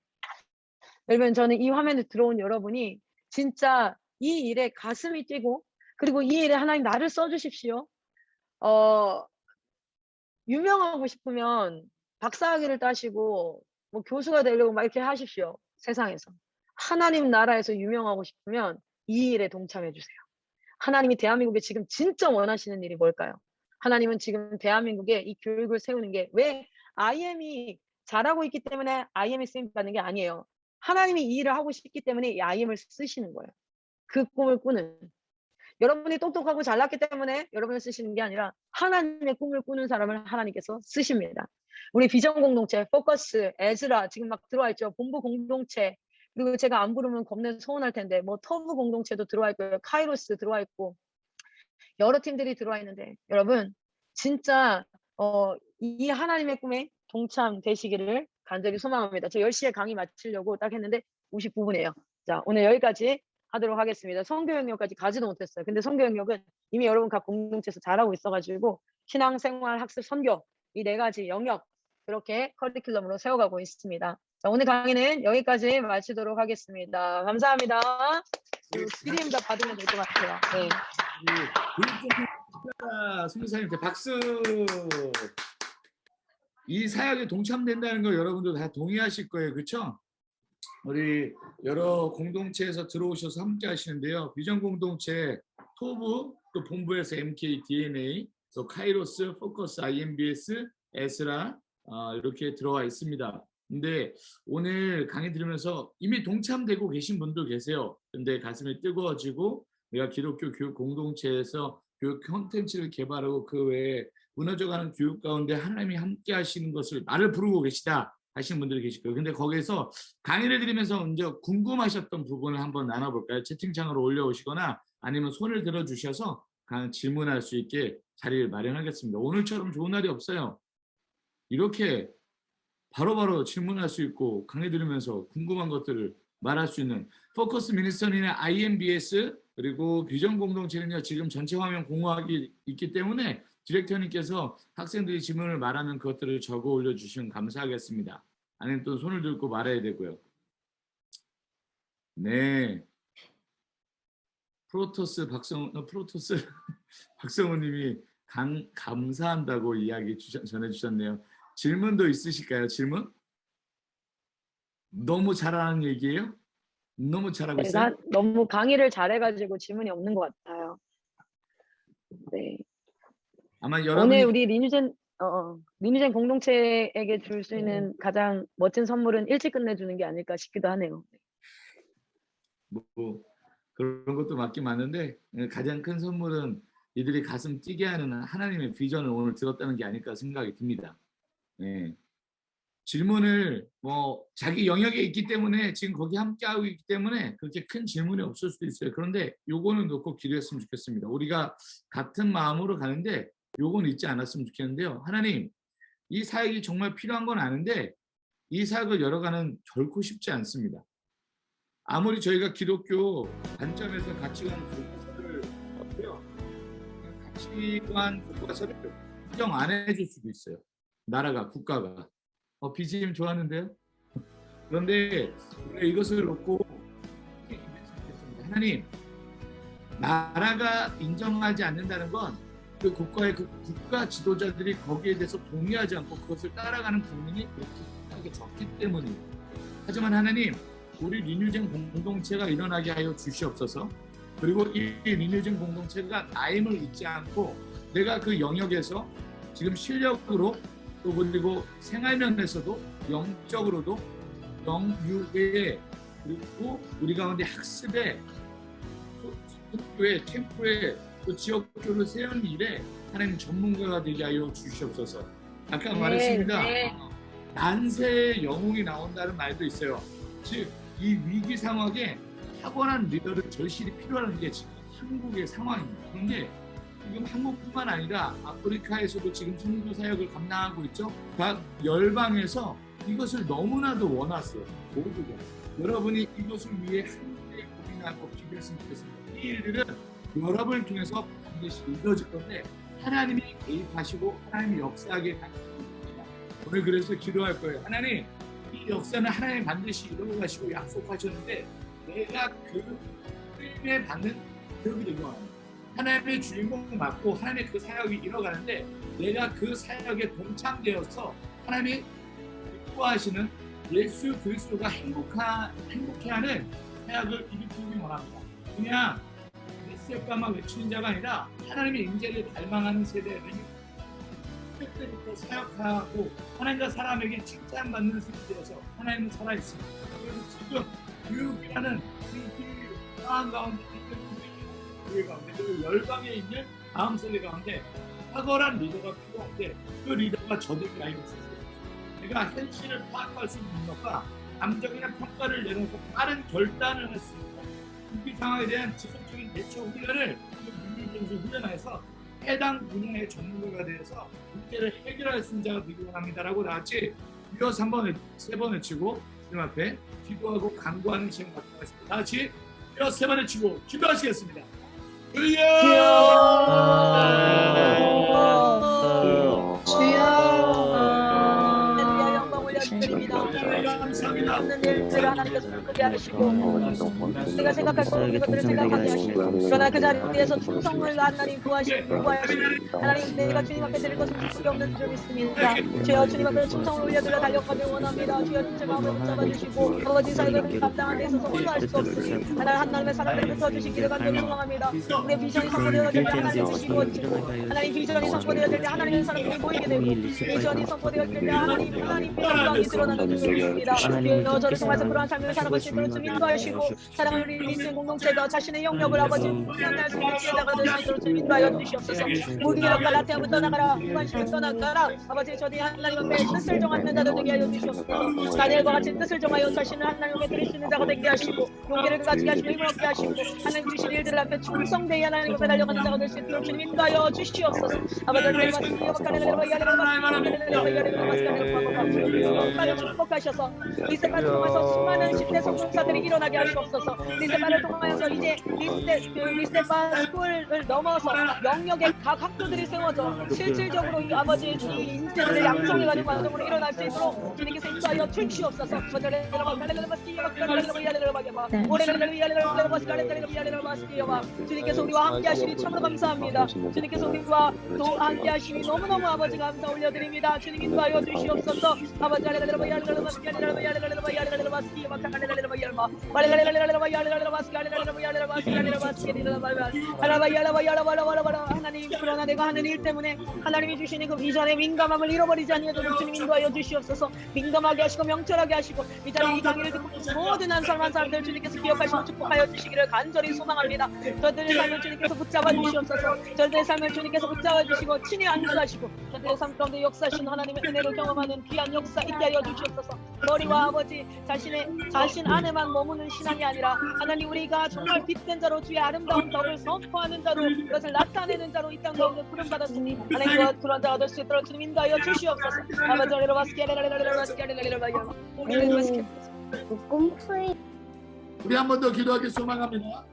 여러분 저는 이 화면에 들어온 여러분이 진짜 이 일에 가슴이 뛰고 그리고 이 일에 하나님 나를 써주십시오. 유명하고 싶으면 박사학위를 따시고 뭐 교수가 되려고 막 이렇게 하십시오. 세상에서. 하나님 나라에서 유명하고 싶으면 이 일에 동참해 주세요. 하나님이 대한민국에 지금 진짜 원하시는 일이 뭘까요? 하나님은 지금 대한민국에 이 교육을 세우는 게 왜 IM이 잘하고 있기 때문에 IM이 쓰임 받는 게 아니에요. 하나님이 이 일을 하고 싶기 때문에 이 IM을 쓰시는 거예요. 그 꿈을 꾸는. 여러분이 똑똑하고 잘났기 때문에 여러분을 쓰시는 게 아니라 하나님의 꿈을 꾸는 사람을 하나님께서 쓰십니다. 우리 비전 공동체, 포커스, 에즈라 지금 막 들어와 있죠. 본부 공동체. 그리고 제가 안 부르면 겁내 서운할 텐데 뭐 터브 공동체도 들어와 있고요. 카이로스 들어와 있고 여러 팀들이 들어와 있는데 여러분 진짜 이 하나님의 꿈에 동참되시기를 간절히 소망합니다. 저 10시에 강의 마치려고 딱 했는데 59분이에요. 자, 오늘 여기까지 하도록 하겠습니다. 선교 영역까지 가지도 못했어요. 근데 선교 영역은 이미 여러분 각 공동체에서 잘하고 있어가지고 신앙생활, 학습, 선교 이 4가지 영역 그렇게 커리큘럼으로 세워가고 있습니다. 자, 오늘 강의는 여기까지 마치도록 하겠습니다. 감사합니다. PDM 받으면 될 것 같아요. 네. 선교사님한테 박수. 이 사역에 동참된다는 거 여러분도 다 동의하실 거예요, 그렇죠? 우리 여러 공동체에서 들어오셔서 함께 하시는데요. 비전 공동체 토브, 또 본부에서 MK, DNA, 또 카이로스, 포커스, IMBS, 에스라 이렇게 들어와 있습니다. 근데 오늘 강의 들으면서 이미 동참되고 계신 분도 계세요. 근데 가슴이 뜨거워지고 내가 기독교 교육 공동체에서 교육 콘텐츠를 개발하고 그 외에 무너져가는 교육 가운데 하나님이 함께 하시는 것을 나를 부르고 계시다 하시는 분들이 계실 거예요. 근데 거기에서 강의를 들으면서 먼저 궁금하셨던 부분을 한번 나눠볼까요? 채팅창으로 올려오시거나 아니면 손을 들어주셔서 질문할 수 있게 자리를 마련하겠습니다. 오늘처럼 좋은 날이 없어요. 이렇게 바로바로 질문할 수 있고 강의 들으면서 궁금한 것들을 말할 수 있는 포커스 미니스터리나 IMBS 그리고 비전 공동체는요 지금 전체 화면 공유하기 있기 때문에 디렉터님께서 학생들이 질문을 말하는 것들을 적어 올려주시면 감사하겠습니다. 아니면 또 손을 들고 말해야 되고요. 네, 프로토스 박성우님이 감사한다고 이야기 전해주셨네요. 질문도 있으실까요? 질문? 너무 잘하는 얘기예요? 너무 잘하고 있어요? 너무 강의를 잘해가지고 질문이 없는 것 같아요. 네. 아마 오늘 여러분이 우리 리뉴젠 공동체에게 줄 수 있는 가장 멋진 선물은 일찍 끝내주는 게 아닐까 싶기도 하네요. 뭐 그런 것도 맞긴 맞는데 가장 큰 선물은 이들이 가슴 뛰게 하는 하나님의 비전을 오늘 들었다는 게 아닐까 생각이 듭니다. 네. 질문을 뭐 자기 영역에 있기 때문에 지금 거기 함께하고 있기 때문에 그렇게 큰 질문이 없을 수도 있어요. 그런데 요거는 놓고 기도했으면 좋겠습니다. 우리가 같은 마음으로 가는데 요거는 잊지 않았으면 좋겠는데요. 하나님, 이 사역이 정말 필요한 건 아는데 이 사역을 열어가는 결코 쉽지 않습니다. 아무리 저희가 기독교 관점에서 가치관 교과서를 얻고요. 가치관 교과서를 인정 안 해줄 수도 있어요. 나라가, 국가가. BGM 좋았는데요? 그런데 우리가 이것을 놓고 하나님, 나라가 인정하지 않는다는 건 그 국가의 그 국가 지도자들이 거기에 대해서 동의하지 않고 그것을 따라가는 국민이 그렇게 적기 때문이에요. 하지만 하나님, 우리 리뉴젠 공동체가 일어나게 하여 주시옵소서. 그리고 이 리뉴젠 공동체가 나임을 잊지 않고 내가 그 영역에서 지금 실력으로 또 그리고 생활면에서도 영적으로도 영유에 그리고 우리 가운데 학습에 학교에 캠프에 또 지역교를 세우는 일에 하나님 전문가가 되게 하여 주시옵소서. 아까 말했습니다. 난세의 영웅이 나온다는 말도 있어요. 즉 이 위기 상황에 탁월한 리더를 절실히 필요한 게 지금 한국의 상황입니다. 그런데 지금 한국뿐만 아니라 아프리카에서도 지금 선교 사역을 감당하고 있죠. 각 열방에서 이것을 너무나도 원하세요. 모두가. 여러분이 이것을 위해 함께 고민하고 기도했으면 좋겠습니다. 이 일들은 여러분을 통해서 반드시 이루어질 건데 하나님이 개입하시고 하나님이 역사하게 하십니다. 오늘 그래서 기도할 거예요. 하나님, 이 역사는 하나님 반드시 이루어가시고 약속하셨는데 내가 그 힘에 받는 기억이 되고 합니다. 하나님의 주인공을 맡고 하나님의 그 사역이 일어가는데 내가 그 사역에 동참되어서 하나님이 기뻐하시는 예수 그리스도가 행복해하는 사역을 일으키기 원합니다. 그냥 메시아만 외치는 자가 아니라 하나님의 임재를 갈망하는 세대는 그때부터 사역하고 하나님과 사람에게 칭찬받는 세대에서 하나님은 살아있습니다. 그래서 지금 교육이라는 이 상황 가운데 교회 가운데 그리고 열방에 있는 다음 세대 가운데 탁월한 리더가 필요한데 그 리더가 저들에게 알고 있어요. 내가 현실을 파악할 수 있는 것과 감정이나 평가를 내놓고 빠른 결단을 할 수 있는 위기 상황에 대한 지속적인 대처 훈련을 민주정서 훈련해서 해당 분야의 전문가가 되어서 문제를 해결할 수 있는 자가 되기 원합니다라고 나같이 이어서 세 번 외치고 주님 앞에 기도하고 간구하는 시간 갖도록 하겠습니다. 다같이 이어서 세 번 외치고 기도하시겠습니다. 주여! 주여! 영광 올려드립니다. 감사합니다. 없는 일들을 하나님께서 기쁘게 하시고 내가 생각할 수 없는 것들을 생각하게 하시고 그러나 그 자리에서 충성을 하나님 구하시고 하나님 내가 주님 앞에 드릴 것은 기쁘게 없는 줄 믿습니다. 주여 주님 앞에 충성을 올려드려 달려가길 원합니다. 주여 제 마음을 붙잡아주시고 아버지 사역을 감당하는 데 있어서 홀로할 수 없으니 하나님의 사랑을 붙어주시기를 간절히 소망합니다. 우리의 비전이 선포되어질 때 하나님 주시고 하나님 비전이 선포되어질 때 하나님의 사람들이 모이게 되고 비전이 선포되어질 때 하나님의 영광이 드러나는 줄 믿습니다. 주여 저를 통해서 그러한 삶을 살아갈 수 있도록 주 인도하시고 사랑을 우리 인생 공동체가 자신의 영역을 아버지 분명할 수 있는 지혜자가 될 수 있도록 주 인도하여 주시옵소서. 무기력과 갈라테아부터 떠나가라 무관심을 떠나가라 아버지 저희 하나님 앞에 뜻을 정하는 자들 되게 하여 주시옵소서. 다니엘과 같이 뜻을 정하여 자신을 하나님 앞에 드릴 수 있는 자가 되게 하시고 용기를 가지게 하시고 힘을 얻게 하시고 하나님 주신 일들 앞에 충성되이 하나님 앞에 달려가는 자가 될 수 있도록 주님 인도하여 주시옵소서. 아버지 축복하셔서 리셋바를 통해서 수많은 10대 성공사들이 일어나게 하시옵소서. 리셋바를 통하여서 이제 리셋바 스쿨을 넘어서 영역의 각 학교들이 세워져 실질적으로 이 아버지 이 인생을 양성해가는 과정으로 일어날 수 있도록 주님께서 인도하여 주시옵소서. 주님께서 우리와 함께 하시니 참으로 감사합니다. 주님께서 우리와 또 함께 하시니 너무너무 아버지 감사 올려드립니다. 주님 인도하여 주시옵소서. 아버지 하나님 그러나 내가 하는 일 때문에 하나님이 주시는 그 비전의 민감함을 잃어버리지 아니하도록 주님 인도하여 주시옵소서. 민감하게 하시고 명철하게 하시고 이 자리 이 강의를 듣고 모든 한 사람 한 사람들 주님께서 기억하시고 축복하여 주시기를 간절히 소망합니다. 저들의 삶을 주님께서 붙잡아 주시옵소서. 저들의 삶을 주님께서 붙잡아 주시고 친히 안수하시고 저들의 삶 가운데 역사하신 하나님의 은혜를 경험하는 귀한 역사 있게 하여 주시옵소서. 머리와 아버지 자신 안에만 머무는 신앙이 아니라 하나님 우리가 정말 빛된 자로 주의 아름다운 덕을 선포하는 자로 그것을 나타내는 자로 이 땅 가운데 부름받았으니 하나님 그런 자가 될 수 있도록 주님 인도하여 주시옵소서. 아버지 우리 한 번 더 기도하기 소망합니다.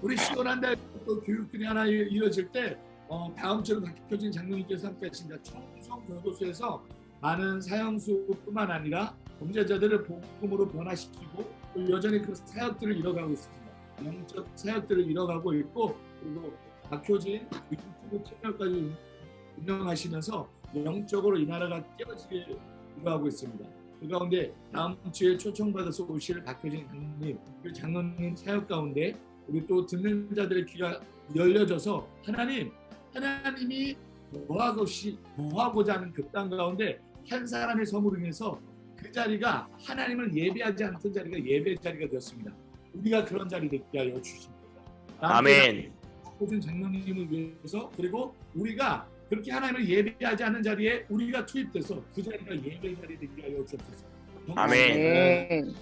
우리 시원한 데 또 교육들이 하나 이루어질 때 다음 주로 박효진 장로님께서 함께 하신다. 청성교도소에서 많은 사형수뿐만 아니라 범죄자들을 복음으로 변화시키고 또 여전히 그 사역들을 이뤄가고 있습니다. 영적 사역들을 이뤄가고 있고 그리고 박효진 유튜브 채널까지 운영하시면서 영적으로 이 나라가 깨어지게 이루어가고 있습니다. 그 가운데 다음 주에 초청받아서 오실 박효진 장로님, 그 장로님 사역 가운데 우리 또 듣는 자들의 귀가 열려져서 하나님이 뭐하고자 하는 그 땅 가운데 한 사람의 섬으로 인해서 그 자리가 하나님을 예배하지 않던 자리가 예배 자리가 되었습니다. 우리가 그런 자리 되게 하여 주십니다. 아멘. 모든 장로님을 위해서 그리고 우리가 그렇게 하나님을 예배하지 않는 자리에 우리가 투입돼서 그 자리가 예배 자리 되게 하여 주옵소서. 아멘.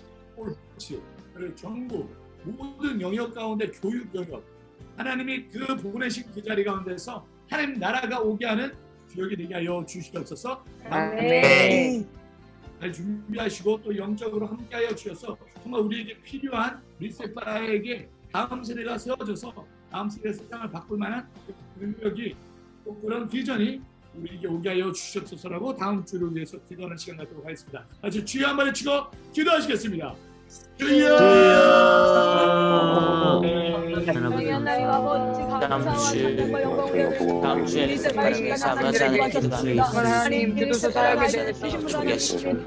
그리고 전국 모든 영역 가운데 교육 영역 하나님이 그 보내신 그 자리 가운데서 하나님 나라가 오게 하는 기억이 되게 하여 주시옵소서. 아멘. 잘 준비하시고 또 영적으로 함께하여 주셔서 정말 우리에게 필요한 리셋바에게 다음 세대가 세워져서 다음 세대 세상을 바꿀 만한 능력이 또 그런 비전이 우리에게 오게 하여 주시옵소서라고 다음 주를 위해서 기도하는 시간 갖도록 하겠습니다. 아주 주여 한 번 외치고 기도하시겠습니다. 주여! 하나님 아버지 감사합니다. 다음 주에 하나님 그리스도 사역에 대해 주신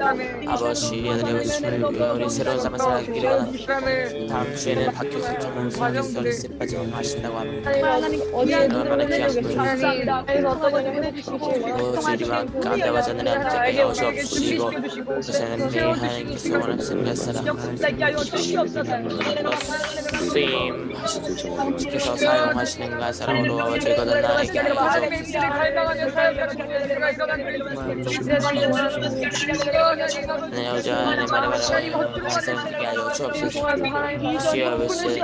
아버지 우리 새로운 삶을 살아가기를 원합니다. 다음 주에는 박효수 전문수님께서 리셋 빠짐을 하신다고 합니다. 얼마나 귀한 분입니다. 우리와 가운데 와자는 자에게 오시옵시고 그것은 내 하나님께서 원하시는 것이라 쓰임 하시면서 사용하시는 가 사랑으로 아버지 거듭 나에게 내 여자 내 말에 말하게 하여 주옵소서. 주여 외세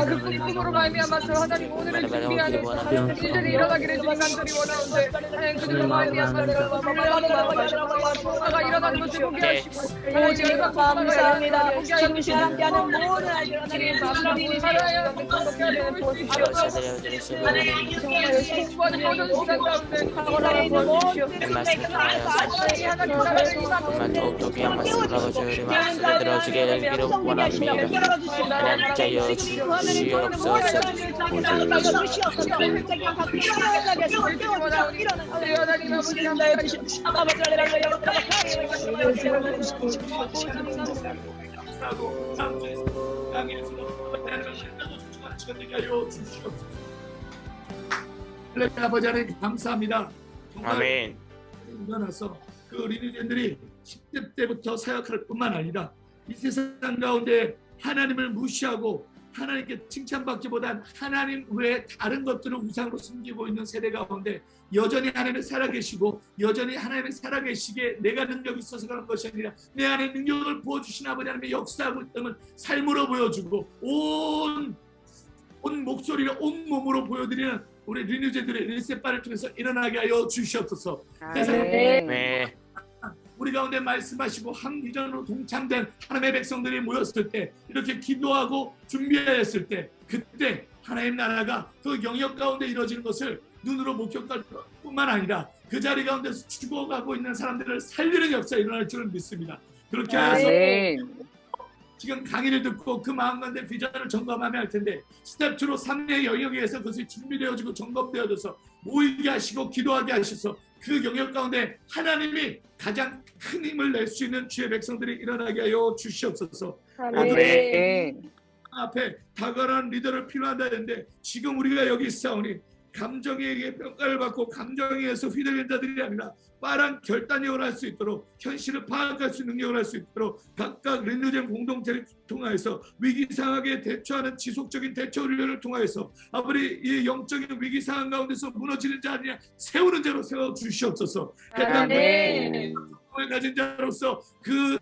그 꿈으로 말미암아서 하나님 오늘을 준비하는 일들이 일어나기를 주님 간절히 원하는데 하나님 그들로 말미암아서 가 일어나는 것을 보게 하시고 오직 감사합니다. 지금 시간 함께하는 모든 아이들 하나님 살아야 하는 주십시오. 정말 열심히 공부하는 모든 시간 가운데 탁월하게 도와주십시오. 말씀을 통하여 아버지 하나님 나라를 정말 더욱더 귀한 말씀을 아버지 말씀을 들어주게 되기를 원합니다. 하나님 자여 주시옵소서. 아버지 하나님 감사합니다. 정말 아멘. 일어나서 그 리니젠들이 10대 때부터 사역할 뿐만 아니라 이 세상 가운데 하나님을 무시하고 하나님께 칭찬받기보단 하나님 외에 다른 것들을 우상으로 숨기고 있는 세대 가운데 여전히 하나님이 살아계시고 여전히 하나님이 살아계시기에 내가 능력이 있어서 그런 것이 아니라 내 안에 능력을 부어주신 아버지 하나님의 역사하고 있다면 삶으로 보여주고 온 목소리를 온 몸으로 보여드리는 우리 리뉴제들의 리셋바를 통해서 일어나게 하여 주시옵소서. 네. 우리 가운데 말씀하시고 항비전으로 동참된 하나님의 백성들이 모였을 때 이렇게 기도하고 준비하였을 때 그때 하나님 나라가 그 영역 가운데 이루어지는 것을 눈으로 목격할 뿐만 아니라 그 자리 가운데서 죽어가고 있는 사람들을 살리는 역사가 일어날 줄을 믿습니다. 그렇게 해서 지금 강의를 듣고 그 마음 가운데 비전을 점검하며 할 텐데 스텝 2로 3의 영역에서 그것이 준비되어지고 점검되어져서 모이게 하시고 기도하게 하셔서 그 영역 가운데 하나님이 가장 큰 힘을 낼 수 있는 주의 백성들이 일어나게 하여 주시옵소서. 앞에 탁월한 리더를 필요하다 했는데 지금 우리가 여기 있사오니 감정에게 평가를 받고 감정에서 휘둘린 자들이 아니라 빠른 결단력을 할 수 있도록 현실을 파악할 수 있는 능력을 할 수 있도록 각각 린누젠 공동체를 통하여서 위기 상황에 대처하는 지속적인 대처 훈련을 통하여서 아버지 이 영적인 위기 상황 가운데서 무너지는 자 아니라 세우는 자로 세워 주시옵소서. 을 가진 자로서 그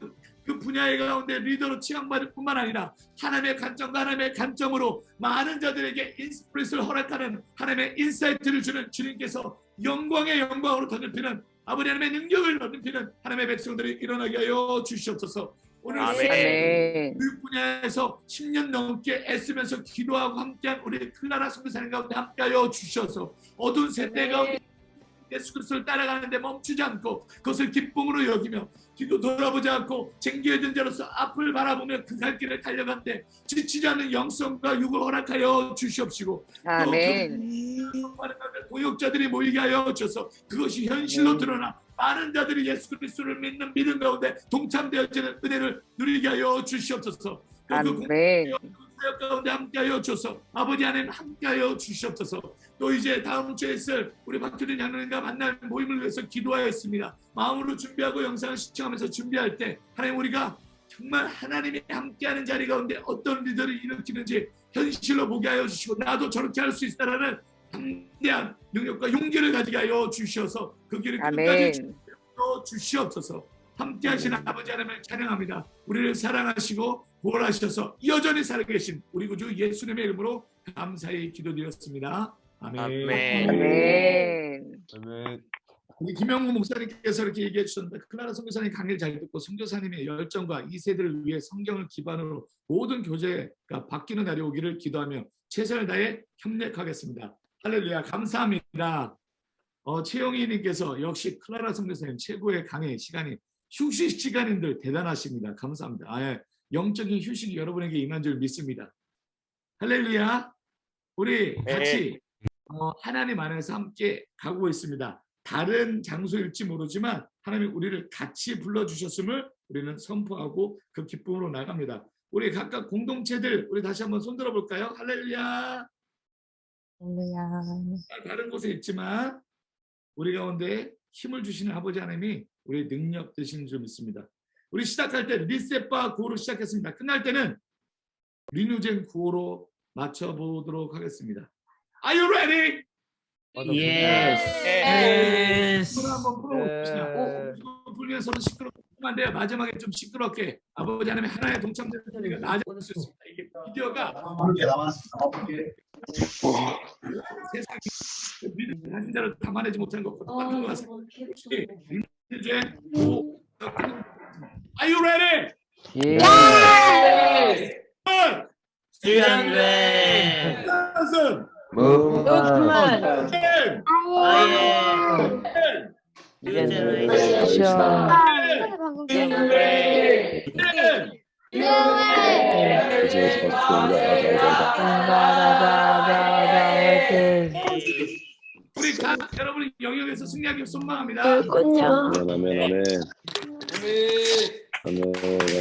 분야의 가운데 리더로 취향받을 뿐만 아니라 하나님의 관점과 하나님의 관점으로 많은 자들에게 인스피레이션을 허락하는 하나님의 인사이트를 주는 주님께서 영광의 영광으로 더럽히는 아버지 하나님의 능력을 더럽히는 하나님의 백성들이 일어나게 하여 주시옵소서. 오늘 교육 분야에서 10년 넘게 애쓰면서 기도하고 함께한 우리 클라라 선교사님 가운데 함께하여 주셔서 어두운 세대 가운데 예수 그리스도를 따라가는데 멈추지 않고 그것을 기쁨으로 여기며 뒤도 돌아보지 않고 쟁기해진 자로서 앞을 바라보며 그 갈 길을 달려간데 지치지 않는 영성과 육을 허락하여 주시옵시고 동역자들이 모이게 하여 주셔서 그것이 현실로 드러나 많은 자들이 예수 그리스도를 믿는 믿음 가운데 동참되어지는 은혜를 누리게 하여 주시옵소서. 사역 가운데 함께하여 주셔서 아버지 하나님 함께하여 주시옵소서. 또 이제 다음 주에 있을 우리 박효린 장로님과 만날 모임을 위해서 기도하였습니다. 마음으로 준비하고 영상을 시청하면서 준비할 때 하나님 우리가 정말 하나님이 함께하는 자리 가운데 어떤 리더를 일으키는지 현실로 보게 하여 주시고 나도 저렇게 할 수 있다라는 담대한 능력과 용기를 가지게 하여 주시어서 그 길을 끝까지 주시옵소서. 함께하신 아버지 하나님을 찬양합니다. 우리를 사랑하시고 보호하셔서 여전히 살아계신 우리 구주 예수님의 이름으로 감사히 기도드렸습니다. 아멘. 우리 김영구 목사님께서 이렇게 얘기해 주셨는데 클라라 선교사님 강의를 잘 듣고 선교사님의 열정과 이 세대를 위해 성경을 기반으로 모든 교재가 바뀌는 날이 오기를 기도하며 최선을 다해 협력하겠습니다. 할렐루야. 감사합니다. 최영희님께서 역시 클라라 선교사님 최고의 강의 시간이 휴식 시간인들 대단하십니다. 감사합니다. 영적인 휴식이 여러분에게 임한 줄 믿습니다. 할렐루야. 우리 같이 하나님 안에서 함께 가고 있습니다. 다른 장소일지 모르지만 하나님이 우리를 같이 불러주셨음을 우리는 선포하고 그 기쁨으로 나갑니다. 우리 각각 공동체들 우리 다시 한번 손들어 볼까요? 할렐루야. 다른 곳에 있지만 우리 가운데 힘을 주시는 아버지 하나님이 우리의 능력 되시는 줄 믿습니다. 우리 시작할 때 리셋바 구호로 시작했습니다. 끝날 때는 리뉴젠 구호로 맞춰보도록 하겠습니다. Are you ready? Yes. 손을 한번 풀어봅시다. 풀면 서로 시끄럽지만 돼요. 마지막에 좀 시끄럽게 아버지 하나님의 하나의 동참되는 소리가 나아질 수 있습니다. 이게 비디오가 세상에 믿음을 가진 자를 담아내지 못하는 것과 똑같은 것 같습니다. 리뉴젠 구호. Are you ready? Student 무슨 무슨 우리 각 여러분의 영역에서 승리하기 소망합니다. 그렇군요. 아멘, 아멘, 아멘. 아멘.